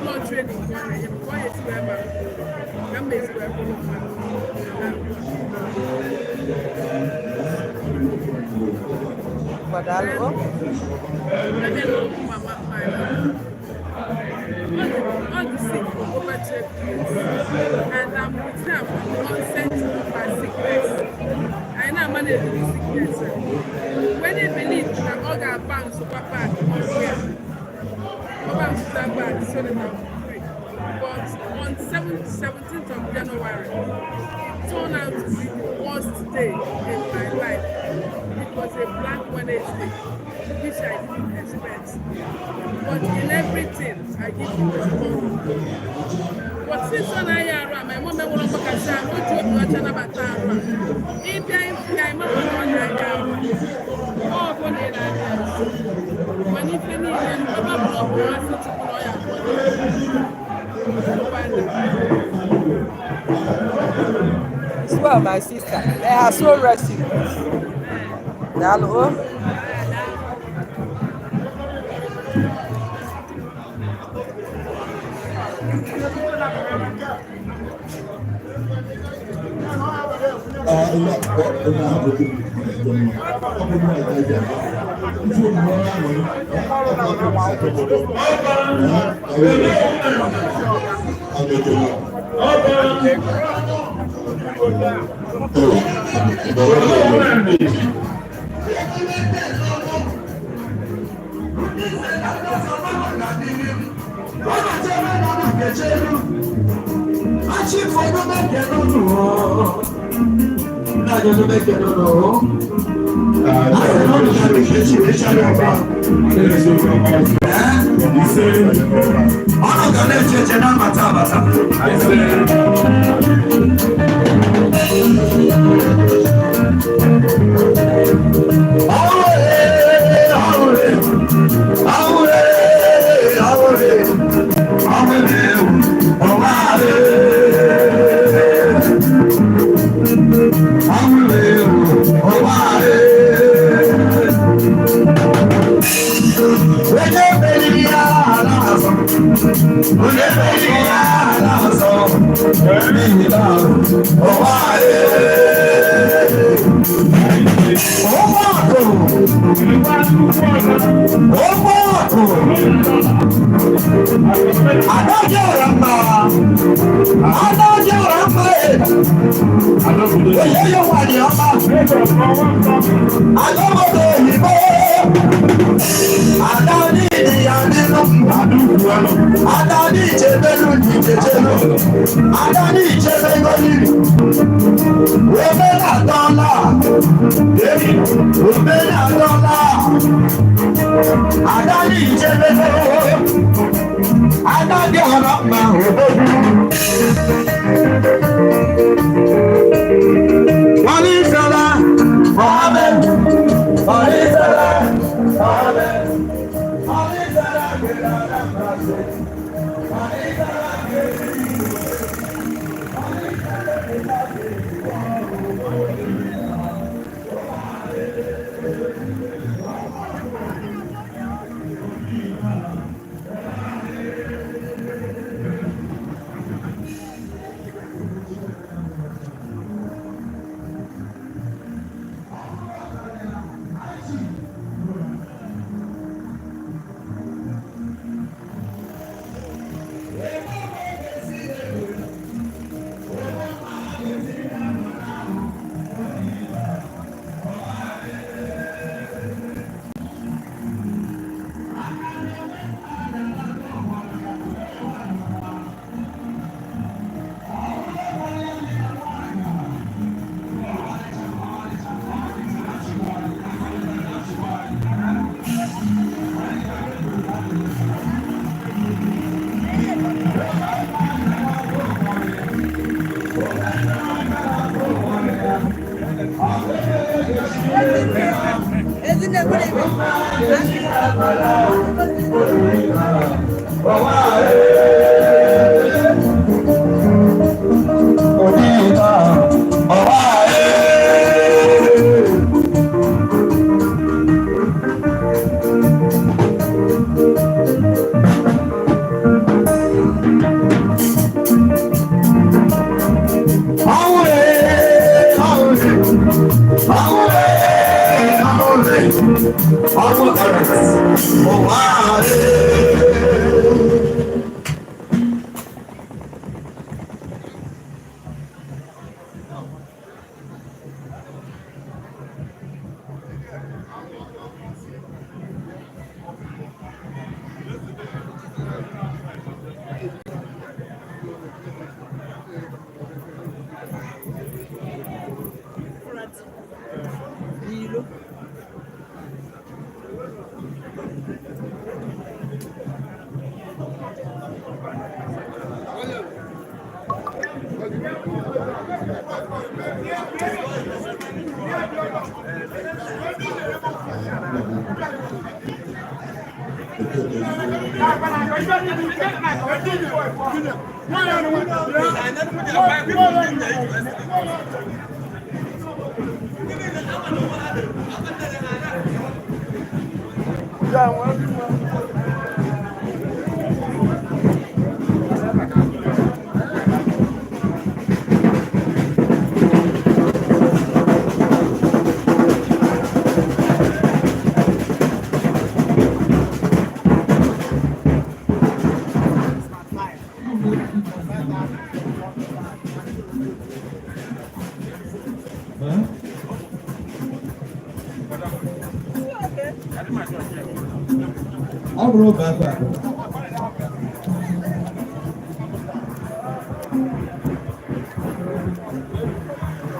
not training before you see my I'm basically Guardalo. All the sick will overtake this. And I'm with them consent by sickness. I know manage the sickness. When they believe that all their banks will back on here, all banks will back so that I'm free. But on 17th of January, it turned out to be the worst day in my life. It was a Black Wednesday, which I didn't expect. But in everything, I give you the story. But since when I am, my mom will not look at me. I know you are not about that. If I am not going to oh, when they are when if you need them, I'm not going to It's well, my sister. They are so resting. Hello.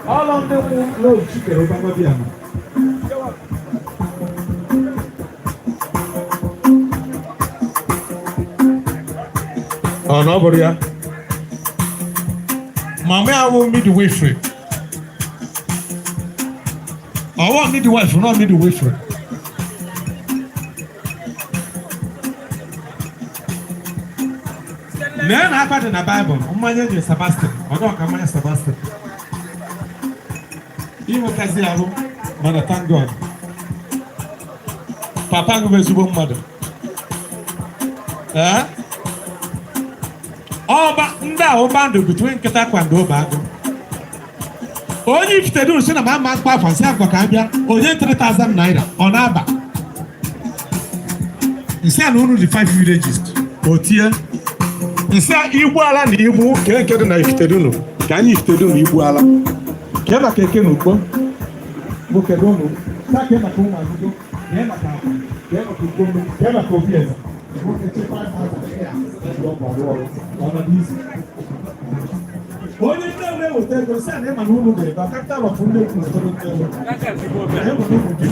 All of them know chicken over Mabiana. Oh, nobody. Mamma, I will meet the way free. I want me the wife, not me the way free. Men happened in the Bible. Umanya is Sebastian. I don't come as Sebastian. Even Kaziabu, Mother, thank God. Papa was your mother. Eh? Oh, but now, band between Katako and Obago. Only if they do, send a man, Papa, and San Bacabia, or 3,000 naira on Abba. Instead, only the 5 villages. Oh, dear. Instead, Ibuala, Ibu, can't get a knife to do. Can you to do Ibuala? Kena keke nuko, buke dono, sa kena kuma nuko, kena kama, kena kukumu, kena kofieza, buke chepa hata ndomba wao, wana dizi. Oni ndio leo utego sana ema nunu be, bakata wafunde kustono telo. Kaka sibo be. Ema nunu be.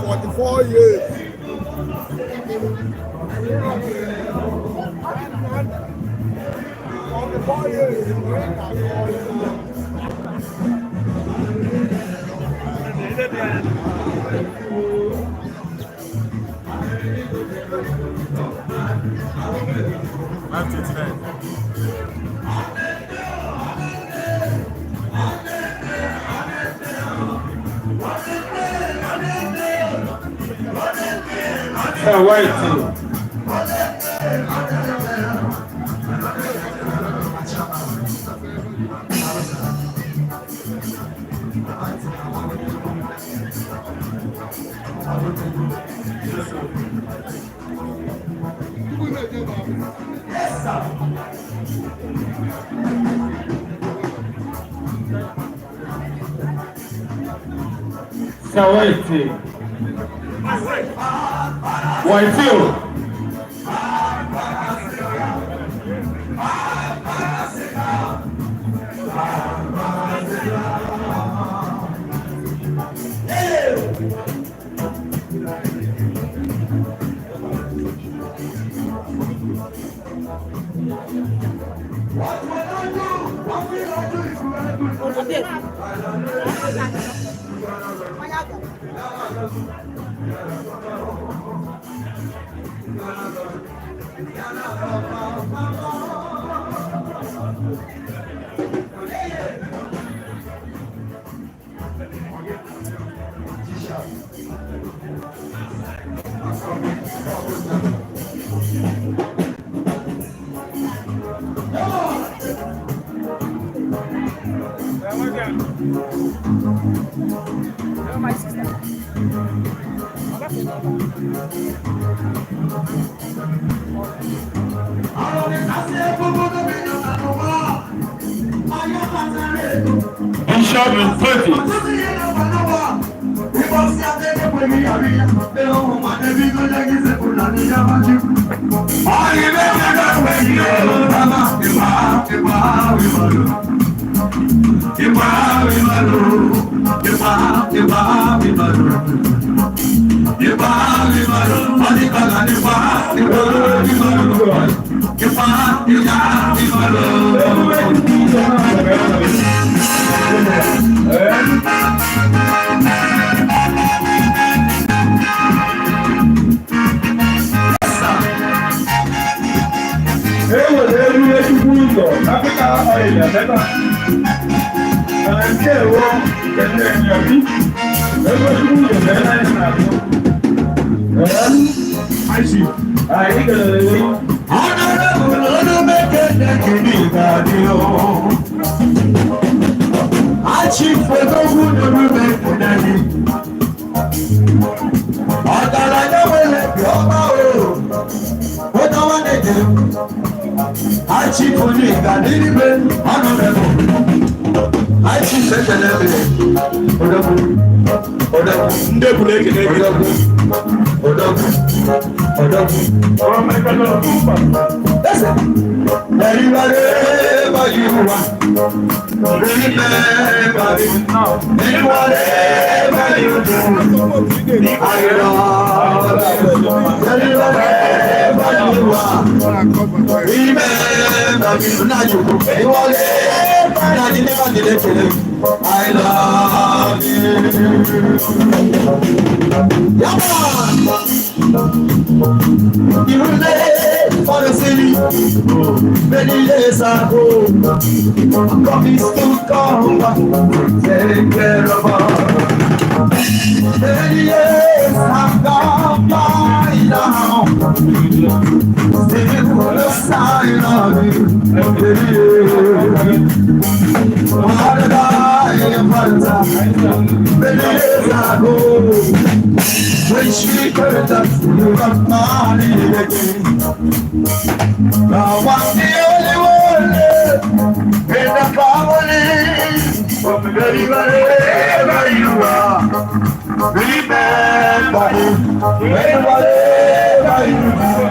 ...44 years. My sister. Bishop in Turkey. I love you. for the city. Many years ago, coffee still come to take care of us. Many years have gone by now, still the sign of you. What did I find many years ago? When she heard us, you got money again. Now I'm the only one left in the family. From wherever you are, remember me. Wherever you are,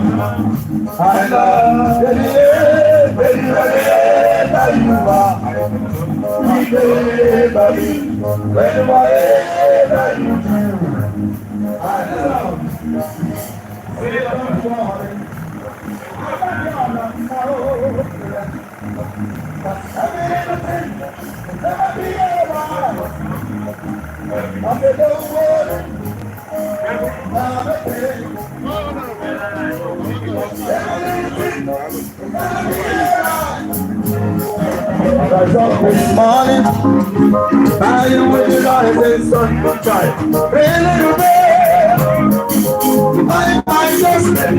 I love you. Wherever you are, remember me. Wherever you are. Morning, I am with you guys, son, but try. I just say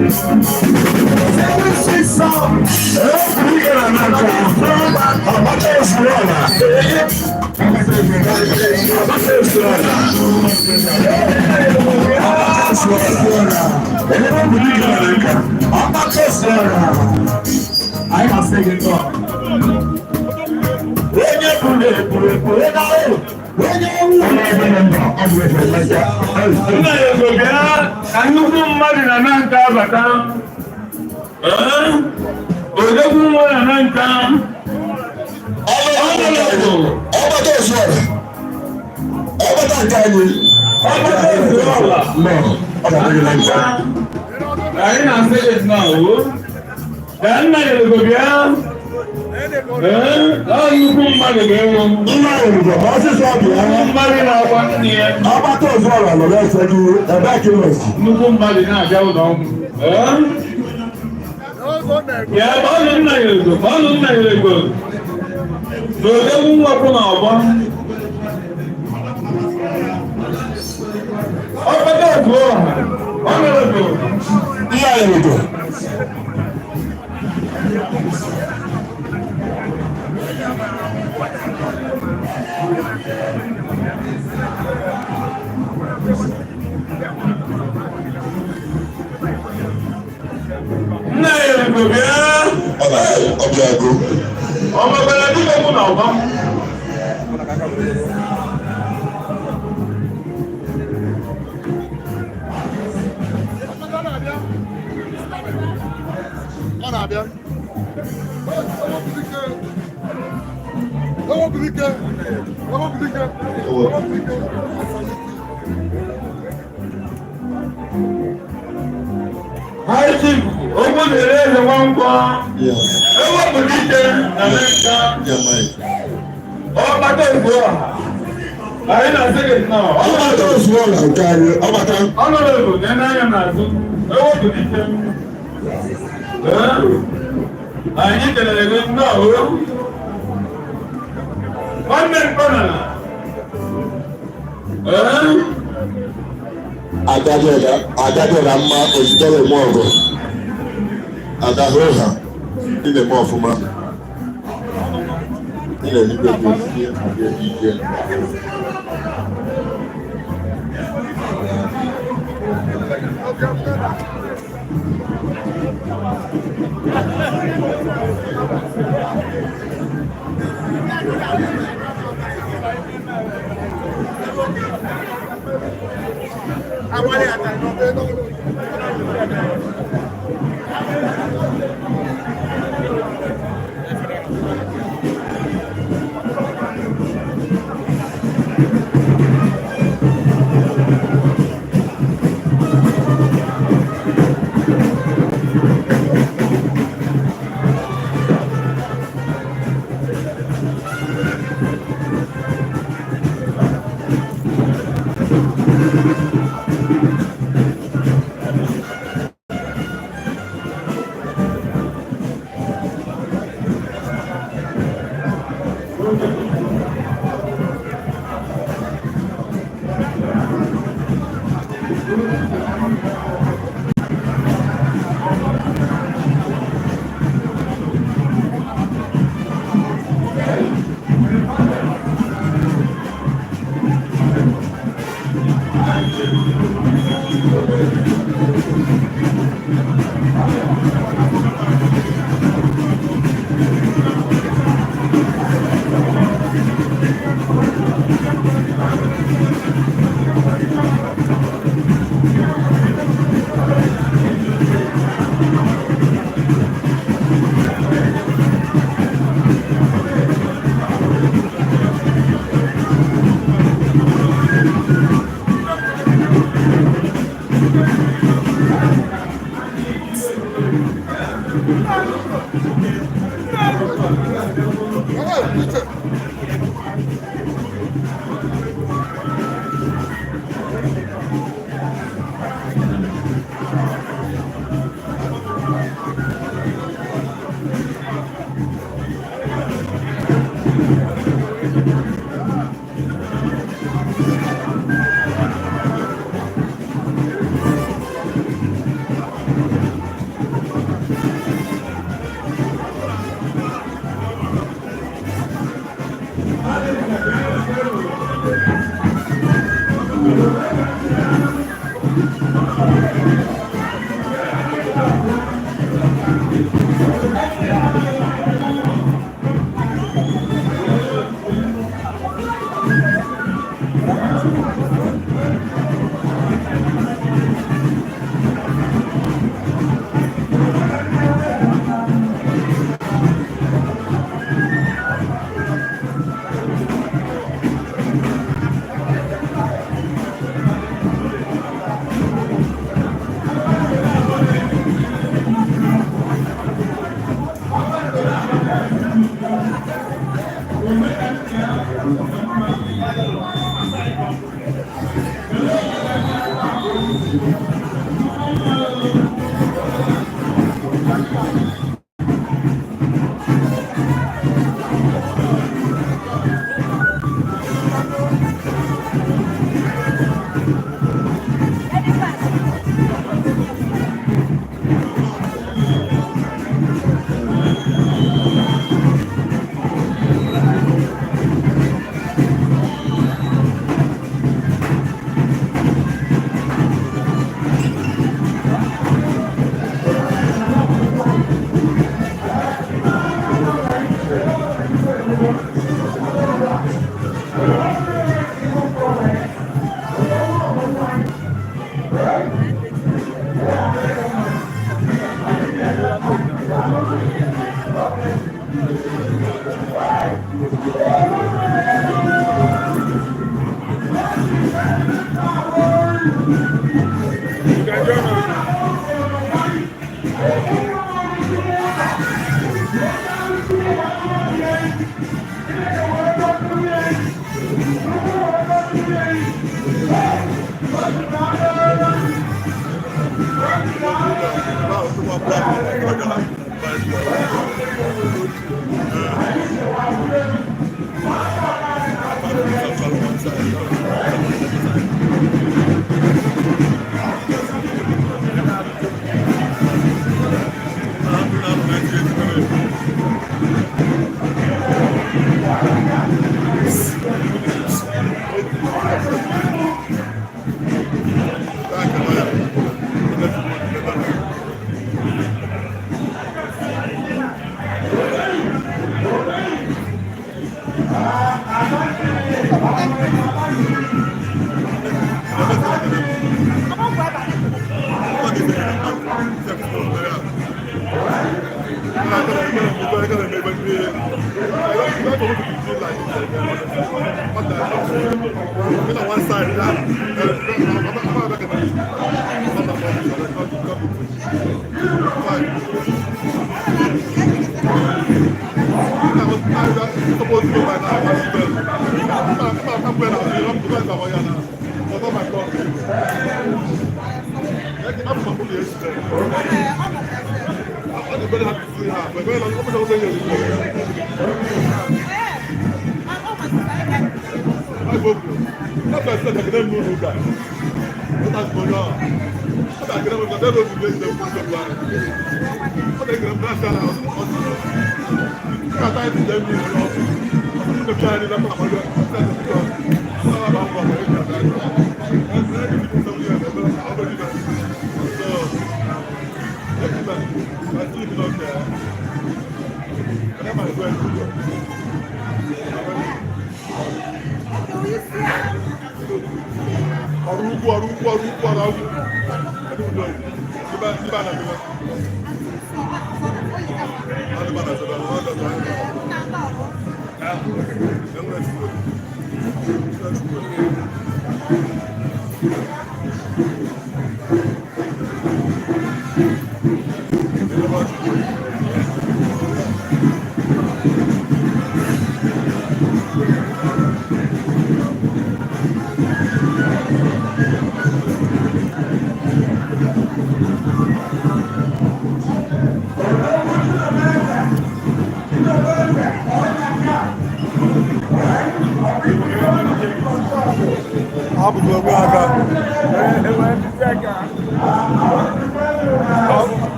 we see some. We got I must say it all. When you put it,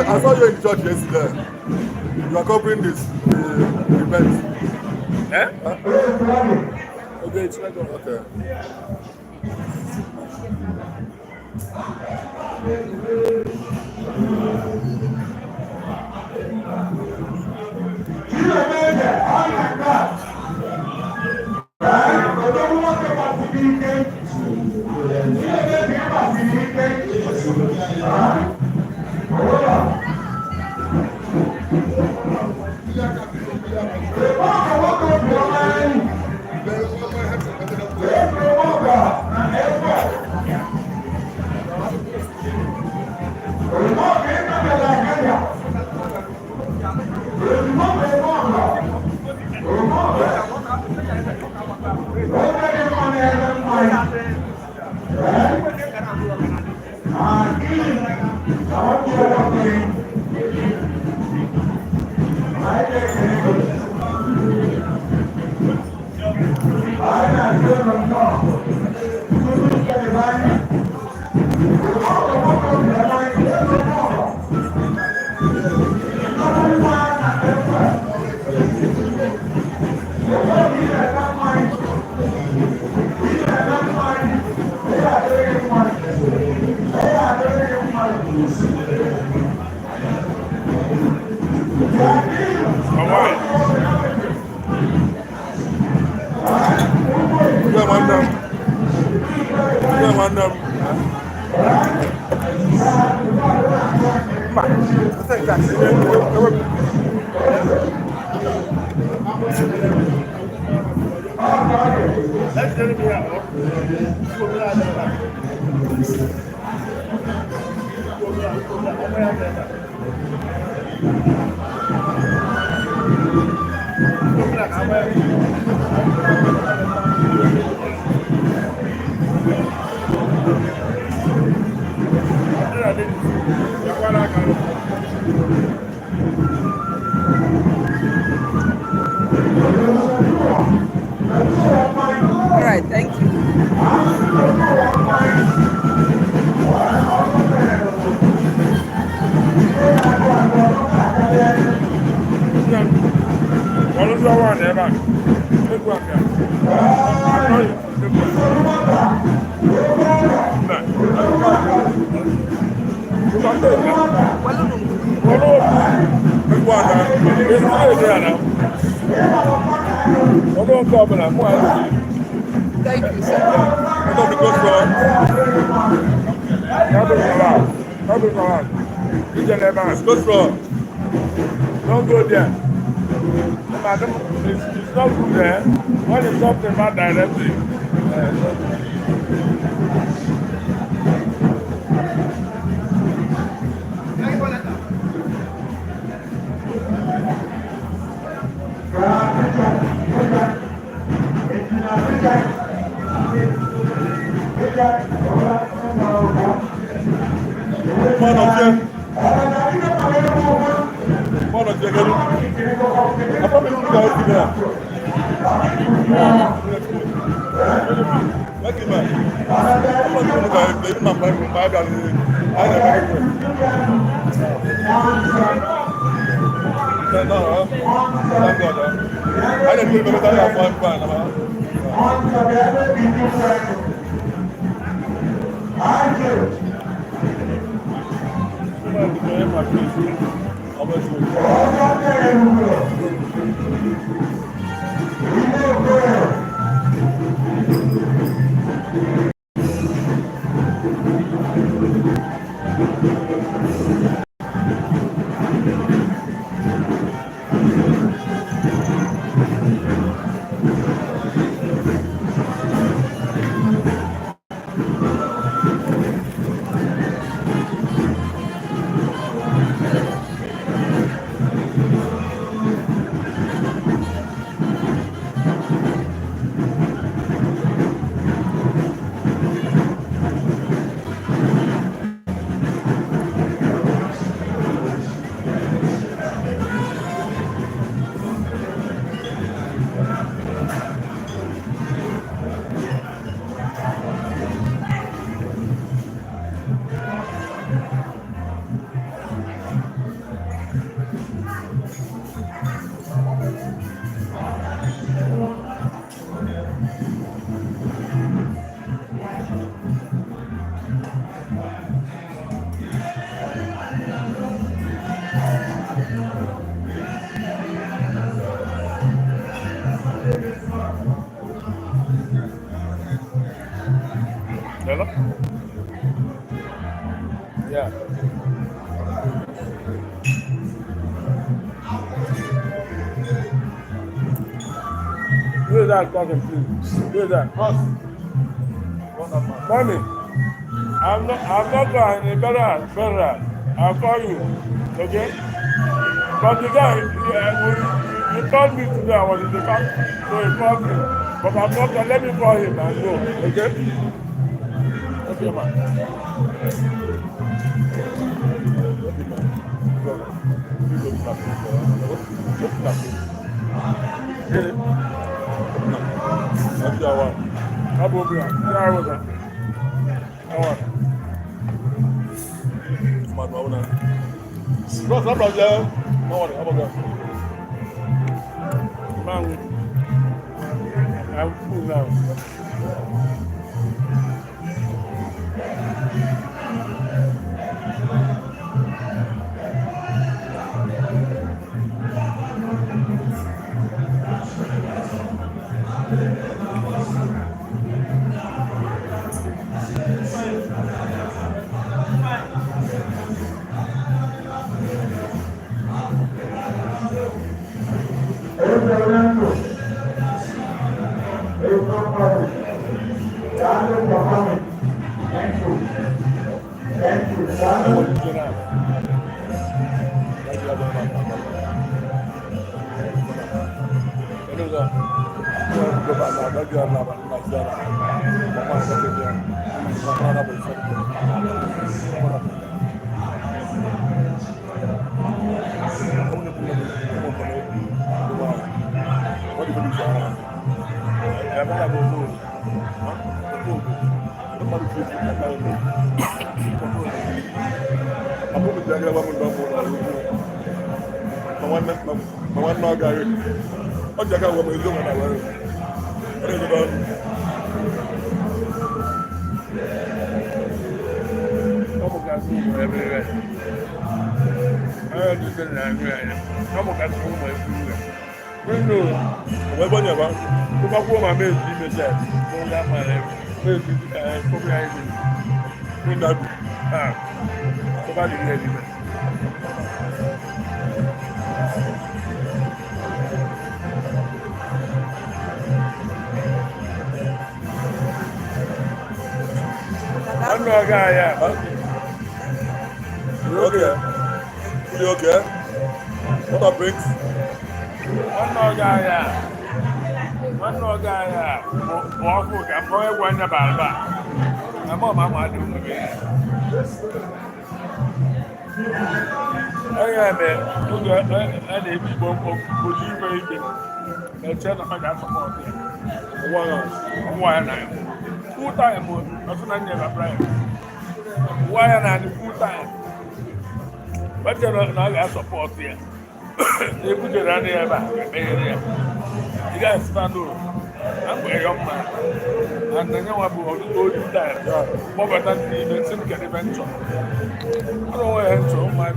I saw you in church yesterday. You are covering this event. Eh? Okay, it's not going. Okay. All right, thank you. Thank you, sir. Don't go there. Madam, it's not good there. What is talking about directly? Hello? Yeah. Who is that talking, please? Who is that? Mommy, I'm not going. Better. I'll call you. Okay? But the guy, you told me today I was in the car, so he called me. But I'm not going. Let me call him and go. Okay? Okay, man. I'm cool now. Okay. What are bricks? One more guy. Walk with a boy, one about that. I'm on my mind doing again. I am a people who live in the channel. I got some more. One night. full time, nothing I never private. Why am I full time? But you know, now I support here. They put it around here back. You guys stand up. I'm a young man. And then you want to go to time. More better than the same can eventually. I don't want to enter my.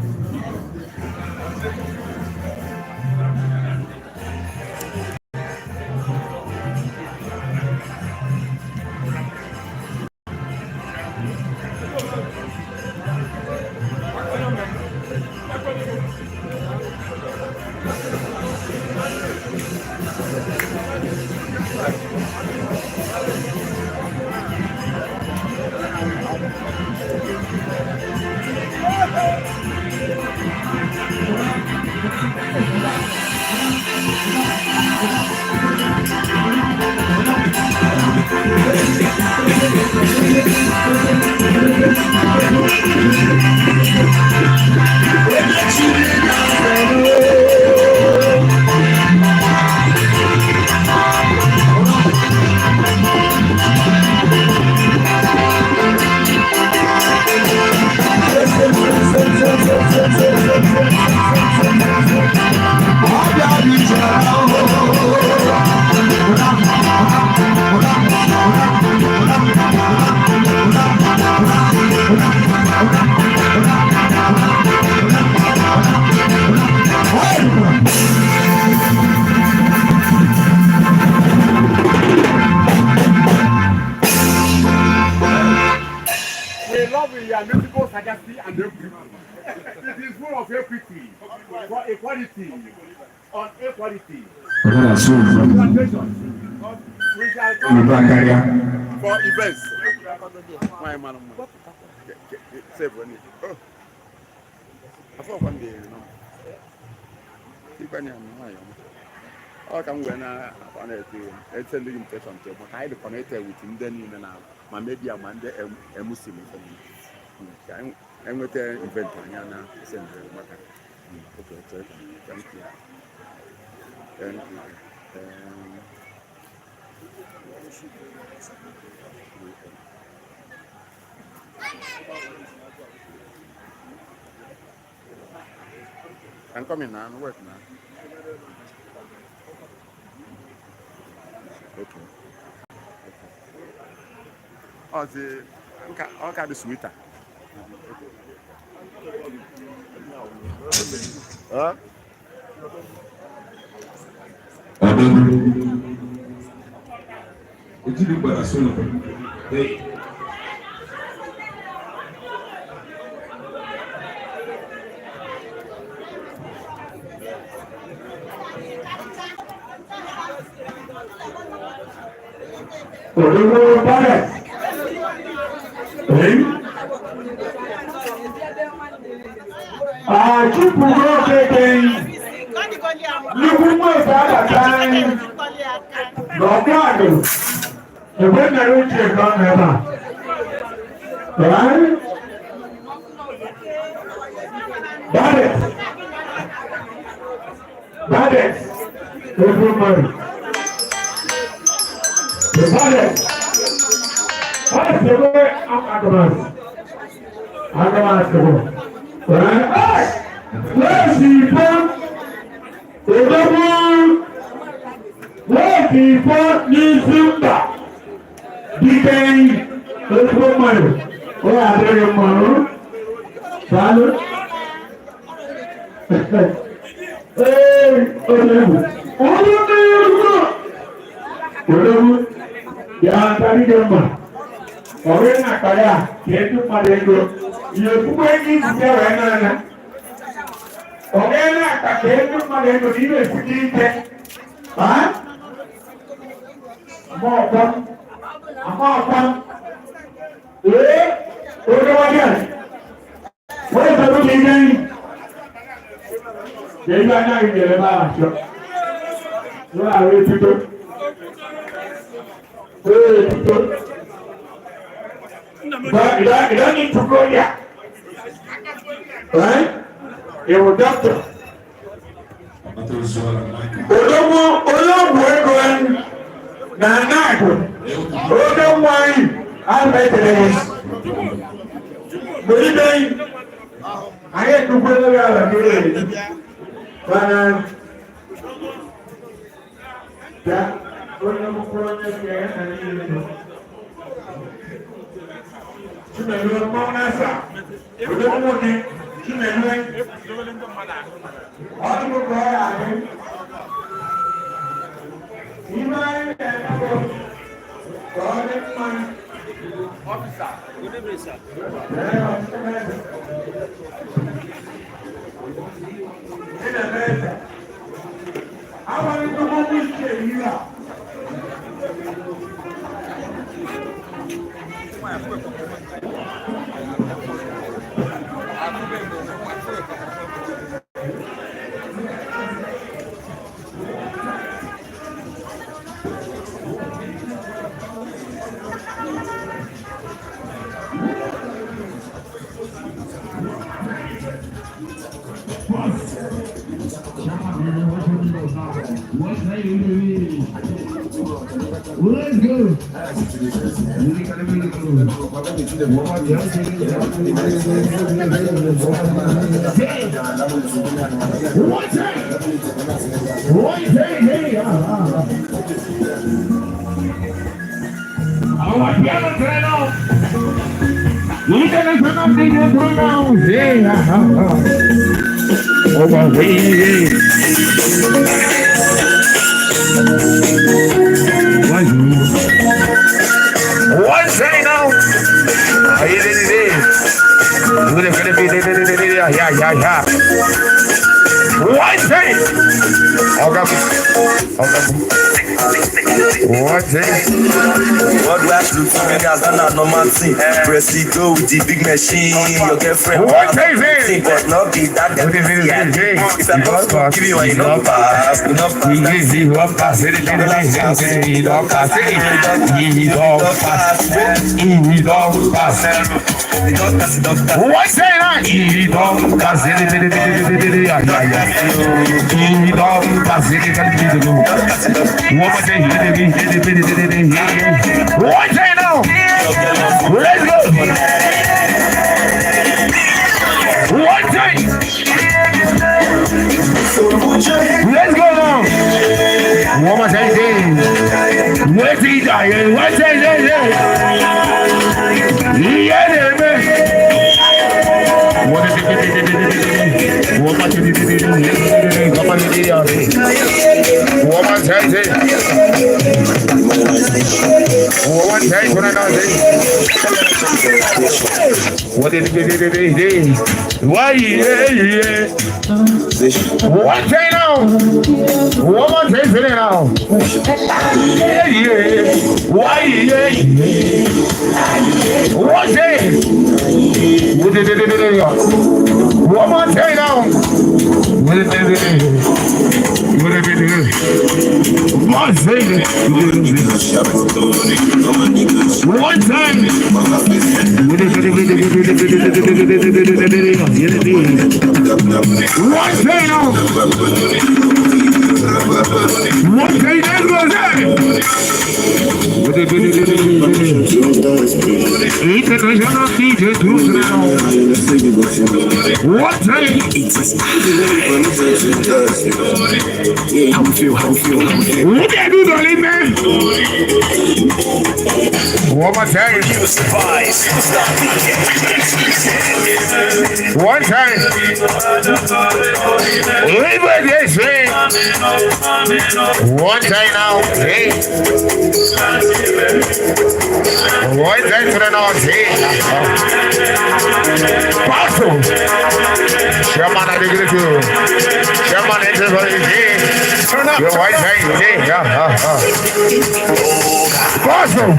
For events. My man, save money. Oh, I thought one day, you know. How come when I send the invitation to, but I connected with him then in my media man, a Muslim for me. I'm with the event, and I send the matter. Okay, thank you. Thank you. I'm coming now, I'm working now. Okay. Oh, the okay, the sweeter. Huh? But you don't need to go there. Right? You're a doctor. Nanago. Odo wine. I'm better than this. I had to put it out again. But that when I'm going to get and let's go. One say now. Yeah. One say. What do I do to me as an normal thing? Press it go with the big machine. Your girlfriend what thing, but not be that girl. If I don't give you enough pass, what say that? What say now? Let's go. What say? Let's go now. What was I saying? What's he dying? What's I saying? Yeah, what is it? What much did it? What was I saying? What day for another day? What did it? Why? What day now? What day for now? Why? What day? What did it? What day now? What did it? One thing. One time. One thing now. One thing that goes international DJ tools now. One thing. How we feel? What they do, darling man? One more time. One time. Live with this thing. One time now. Hey. One time for the north. Hey. Powerful. Shaman, I think it's good. Shaman, it's good. Turn up. Your white thing. Hey. Powerful.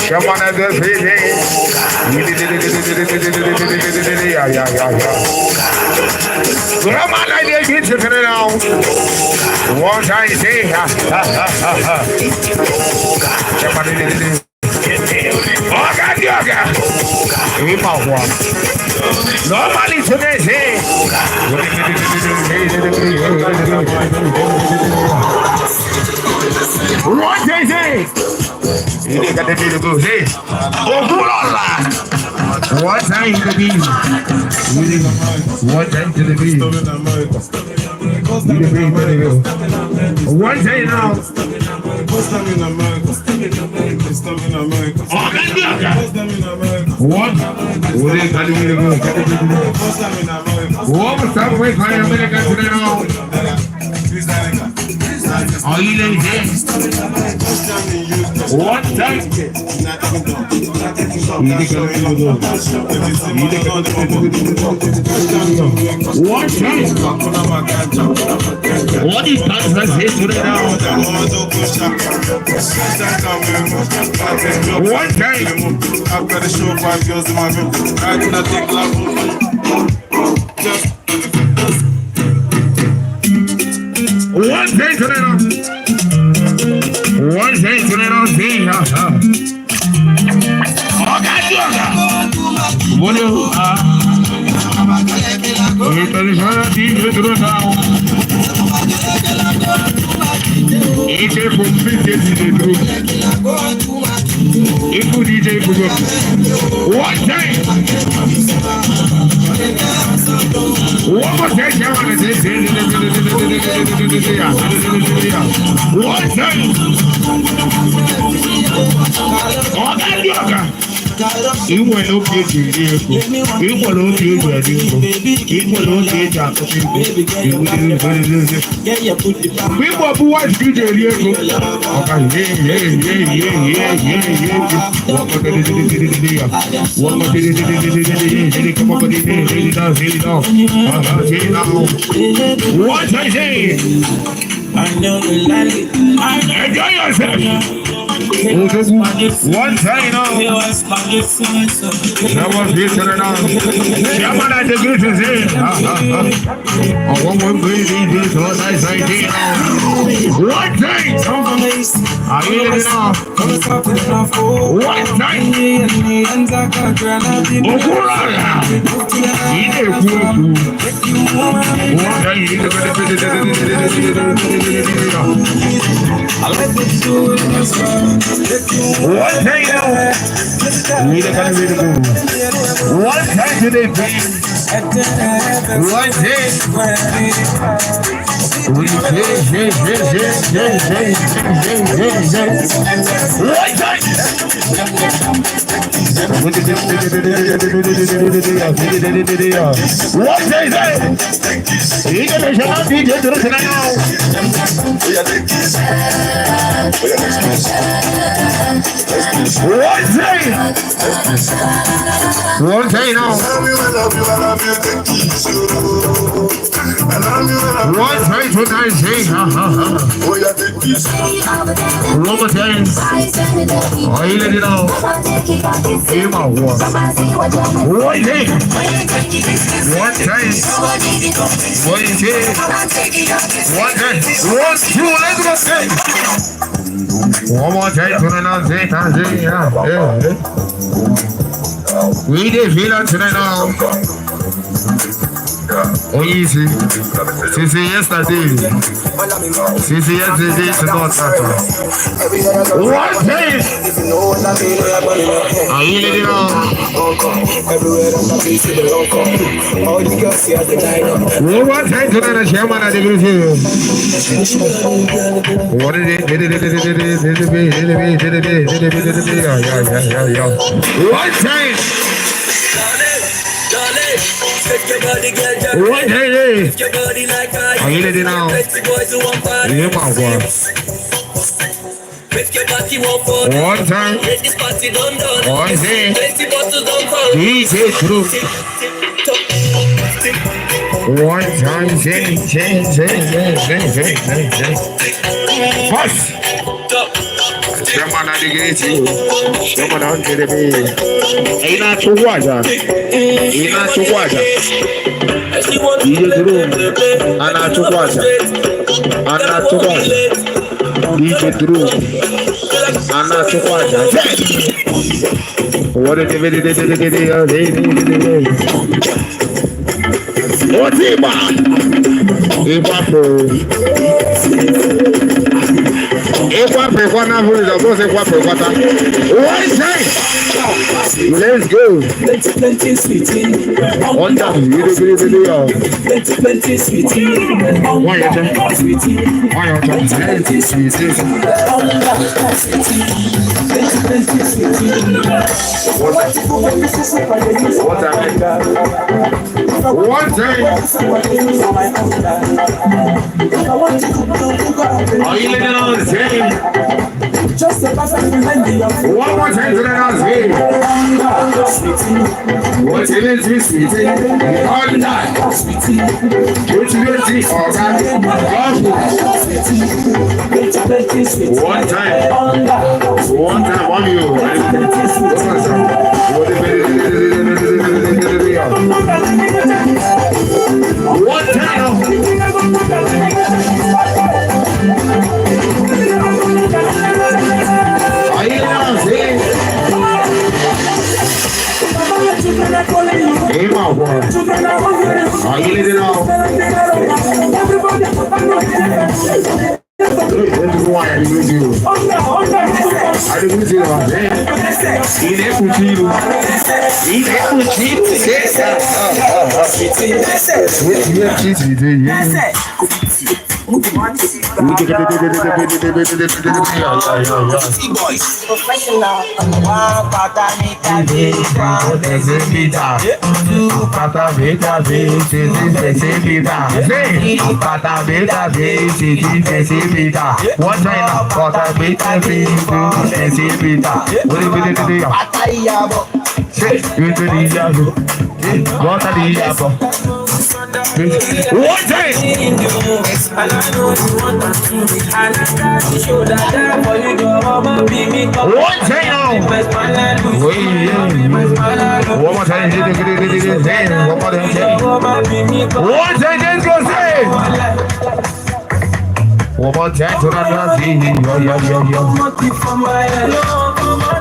Shaman, I think it's good. Come on, I did get it now. One time, say, normally today, say, What is it? You got to be the good. Hey, what time to be? What time to be? What time now? What? What is that? What was that way for America today now? Are you lazy? What time? What time? What is that here today now? What time? I've got to show 5 girls in my room. I cannot take love. One day today now. One day today now. What do you What time? What was that? What time? You were no page in vehicle. You were no page in vehicle. You were no page in we were boys to the vehicle. What I say? I know you like it. Enjoy yourself. One time now. That was this and now. Chairman at the group is here. One more crazy this was I say now. One time. Are you ready now? One time. Okurara. Ide kuku. One time. I like what you do in this world. What day now? We are gonna be the moon. What time today, please? What day? We what time? What day? You gonna show up DJ to the now? What day? What day now? What day tonight? One more time. Are you ready now? Game of war. What day? What time? What day? What day? 1, 2, let's go. One more time to announce it. We did feel it tonight now. Oh, easy. Since yesterday. Since yesterday to not happen. What day? Are you ready now? What time tonight, the chairman at the group? What is it? What time? What hey? Are you ready now? Yeah, my boy. One time. One day. DJ True. One time. Push. Someone at the gate. Someone on the bed. Ain't not to water. Ain't not to water. DJ True. I'm not to water. I'm not to water. DJ True. I'm not to water. What is it? Let's go. Plenty sweetie. One time. Plenty sweetie. One your turn. Sweetie. One your turn. Plenty sweetie. Plenty sweetie. What time? One time. Are you living on the same? Just a perfect remedy. One more time to the house here. What's in it, sweetie? All the time. What's in it, one time. One time, one you. One time. Are you now seeing? Hey, my boy. Are you living now? This is why I agree with you. I agree with you. Ele é contigo. Ele é contigo.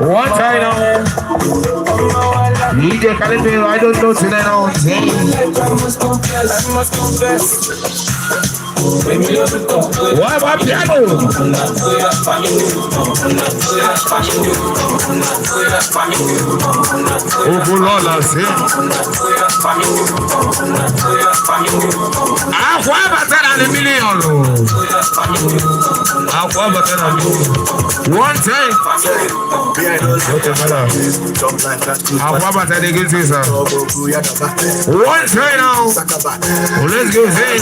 One time now. DJ Calimero, I don't know today now. I must confess. What about piano? One time. One time now. Let's go say.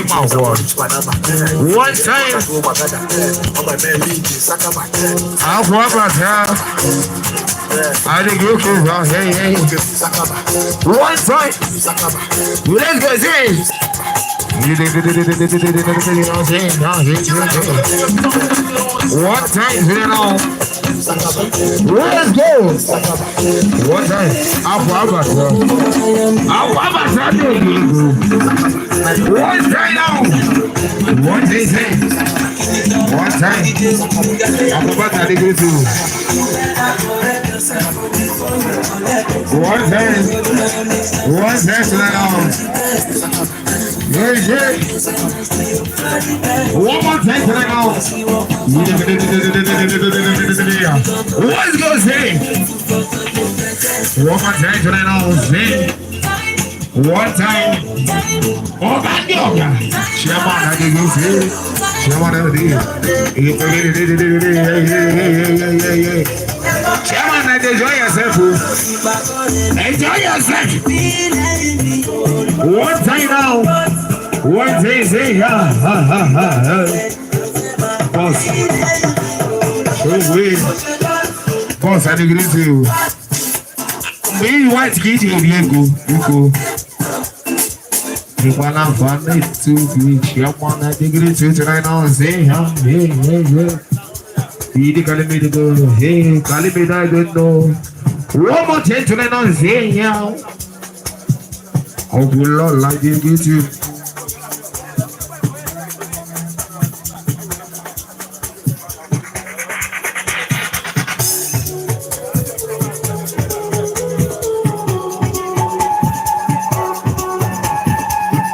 My word. One time. I think you can go. Hey. One time. Let's go say. One time, you know. Let's go. One time. One time now. One day. One time. I'm about to go to. One time. One time now. Very good. One more time to the house. Let's go say. One more time to the house. One time. Oh, my God. Chairman, I can go see. Chairman, Chairman, enjoy yourself. Enjoy yourself. One time now. One day, say, boss. So weird. Boss, I agree to you. Me, white kid, you go. You wanna find it to reach. You wanna agree to tonight now. Say, hey. He calling me to go. Hey, calling me, I don't know. One more time tonight now. Say, yeah. Oh, good Lord, like you get you.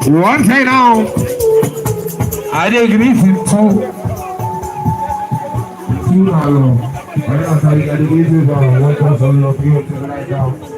One thing now, I agree with you. you alone. I don't know if you can do what was on your view to right now.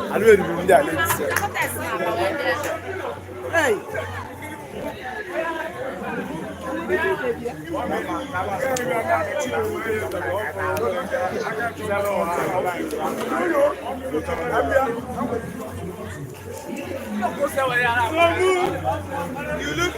I don't even know hey. You look.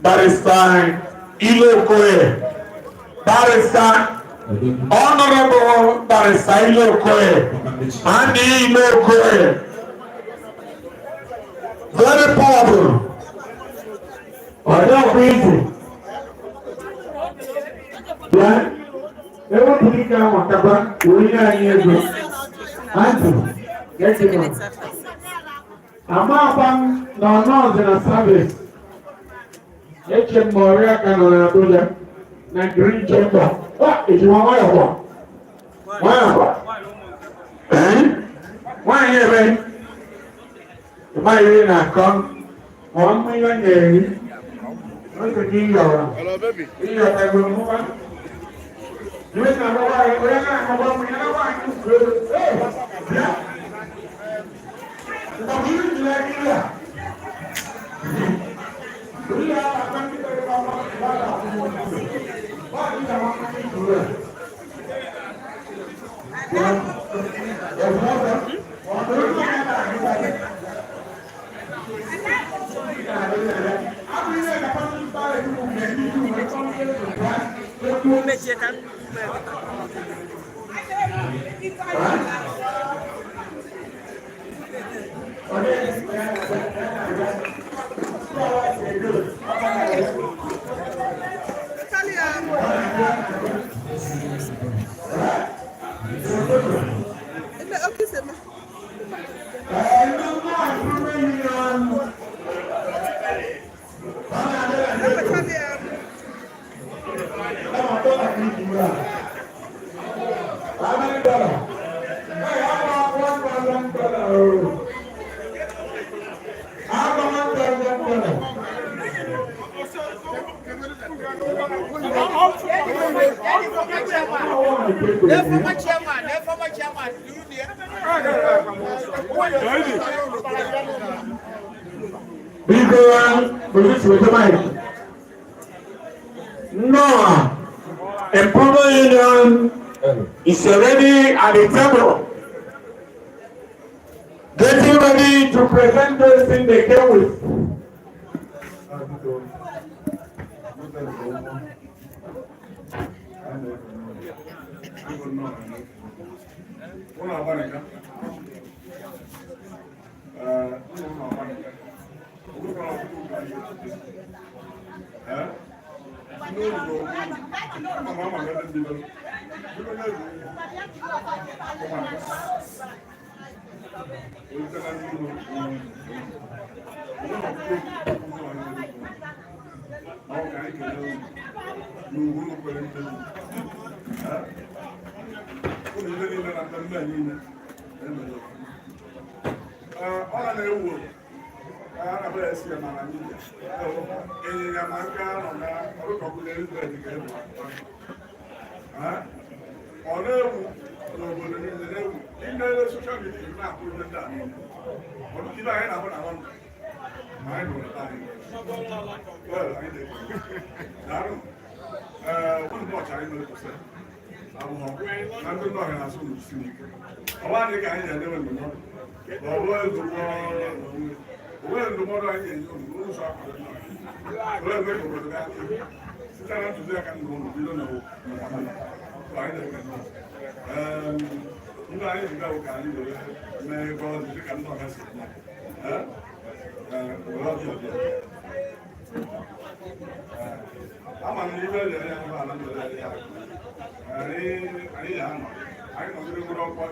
Barrister Ilo-okoye, Barrister Honorable Barrister Ilo-okoye, Andy Ilo-okoye, very powerful. Ọjọ́ kúrìtì. Bíá, ewu kìí ká wọn kaba, orí náà yẹ gbé. Àǹtí, gẹ́gẹ́ náà. Àmọ́ àpam na ọ̀nọ́ọ̀sì na sábẹ̀sì. Eche mmọrị aka nọ n'Abuja na Green Chamber. Ejima nwayọkwa. Nwayọkwa. Nwaanyị ebe. Ịmaghị na-akọ. Ma ọ mmụ ihe na-eri. N'oge gị yọrọ. Ịyọta ego mmụba. Ihe na-agbawa ya. Onye na-agbawa mmụ ya na nwaanyị usoro. Bịa. Ndọbụ ihe jiri aka ihe a. No, Employment Union is already at the table, getting ready to present those things they came with. na ndị nọ na asụ siri ike ọwa dị ka anyị na-edewe ndụmọdụ onwe ndụmọdụ anyị na-enye n'ụzọ akwado wee mee ka obodo gaa site na ntụziaka ndụ ụlọ bido na anyị na-eme ndụ anyị ji gawo ka anyị were mee ebe ọ dị dịka ndị ọha si eme were ọbịa ọbịa ama m na ibe lere ya ebe ala ndụre ya anyị ya anọ anyị nọgide nwere ọkwa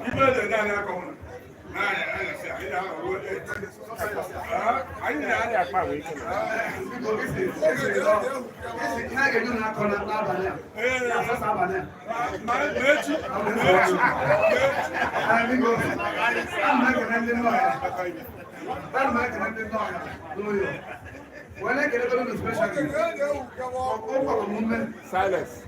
ibe lere anyị akọ silence.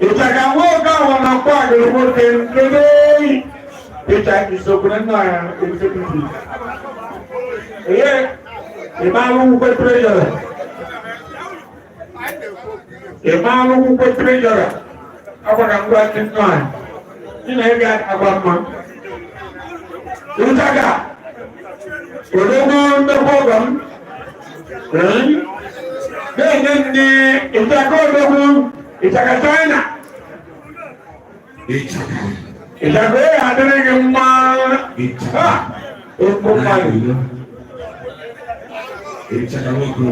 Itagawoka wanakwaga wote ndodoi itakisokuna executive imalu kwa treasurer akwa ngwa tinwa ina ega abama utaga ologo ndogom ni itakodogo itaka China itaka adere mma mali itaka woko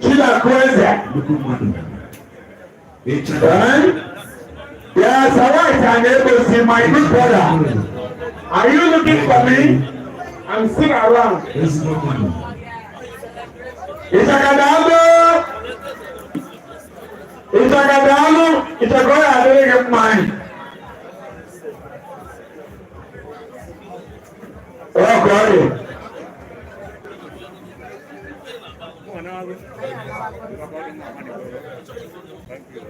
kila kweza yes, I want to able to see my big brother. Are you looking for me? I'm still around. It's a good idea of mine. Oh, God. Thank you.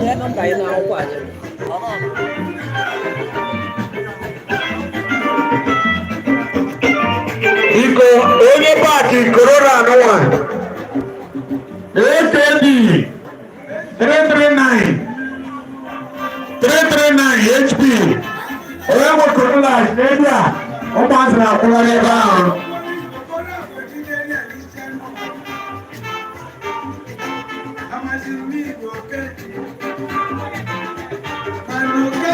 Yeah, number in our watch. Iko onye paaki Corona n'ụwa AKD 339 HP onye nwe Corona n'ebe a ụmụazị na-akwụgharị ebe ahụ.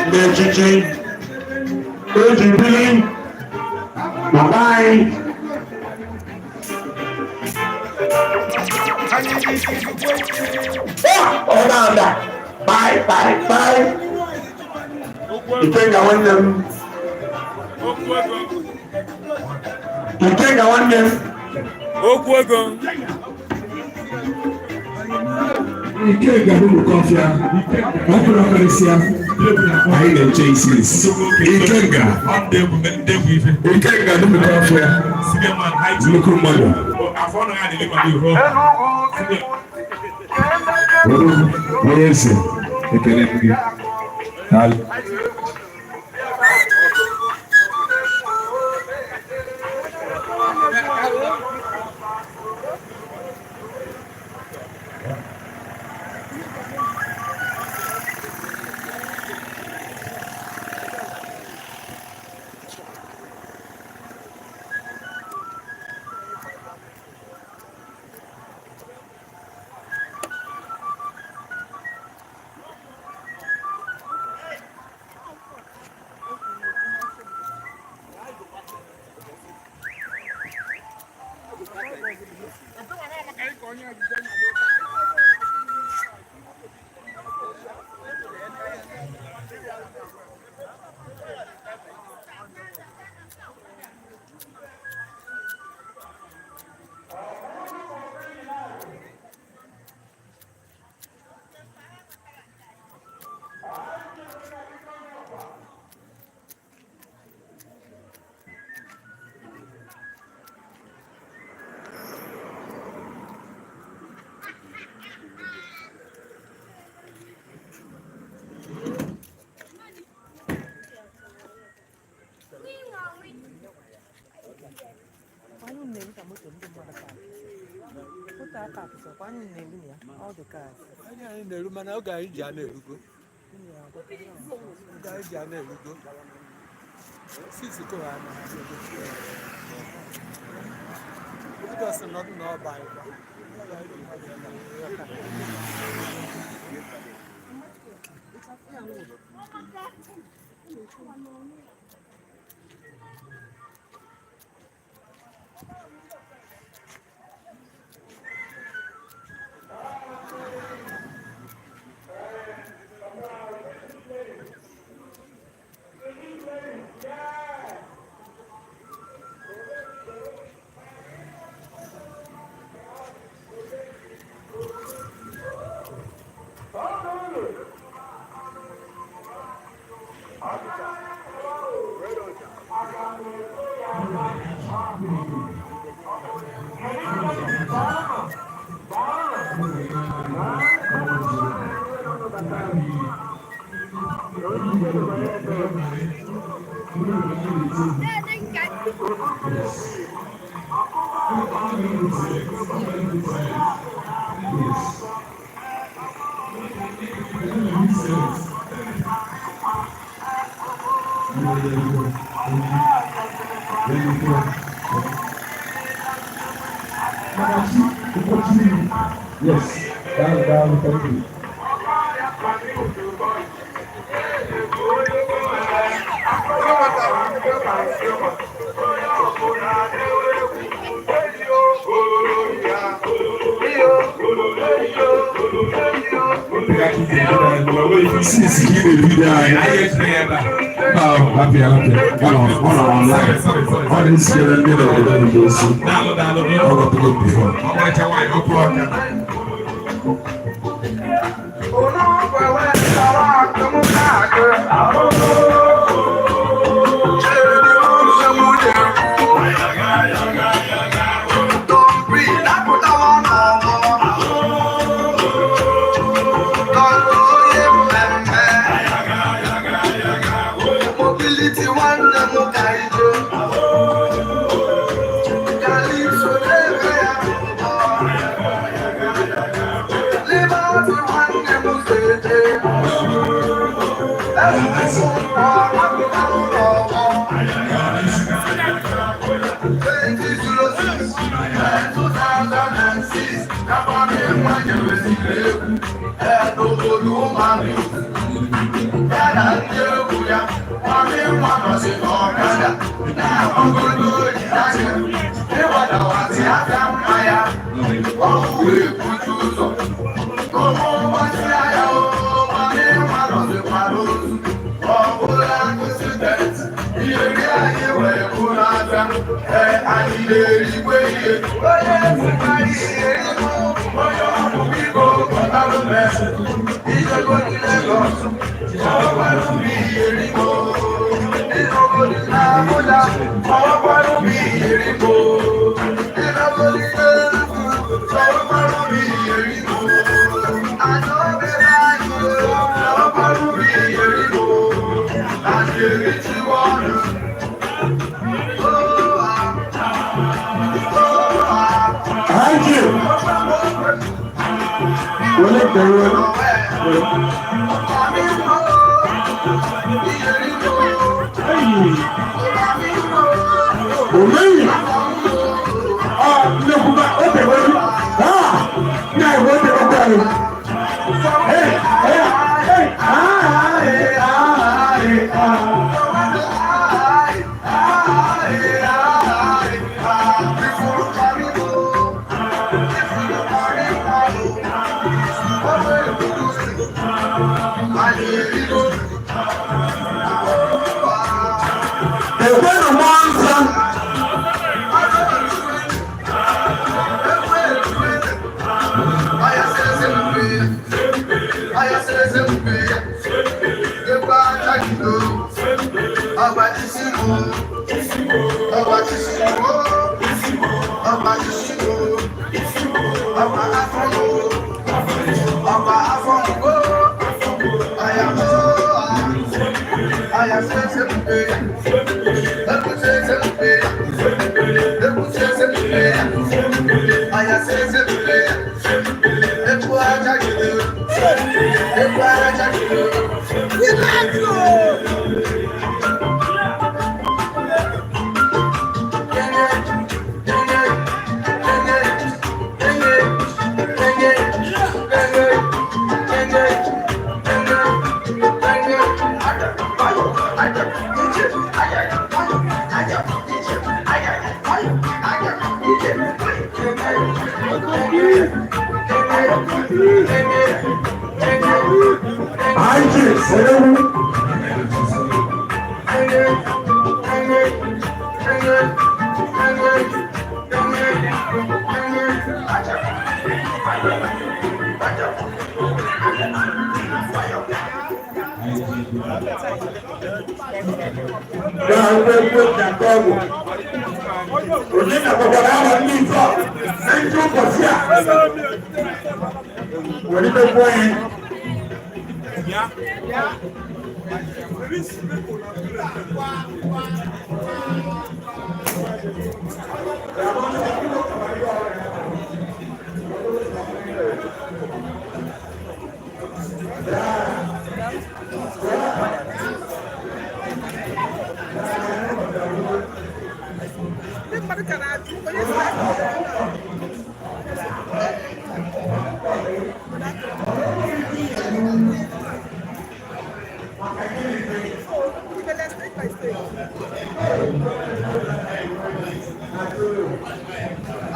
Ndị echichi eji bili mama anyị Orlando, bye. Ikenga nwanne m. Ikenga nwanne m. Okwu ego. Ikenga n'ụlọ kọfịa. Ọkụrụ ọkarịsịa. Anyị na-eche isi. Ikenga. Ikenga n'ụlọ kọfịa. Nnukwu mmadụ. Onye eze ekele m gị. All the cars. Anyị na-eru mana oge anyị ji ana erugo. Oge anyị ji ana erugo. 6 ko ha na. Oge ọsọ nọdụ n'ọba anyị. Yes, down, thank you. Yeah.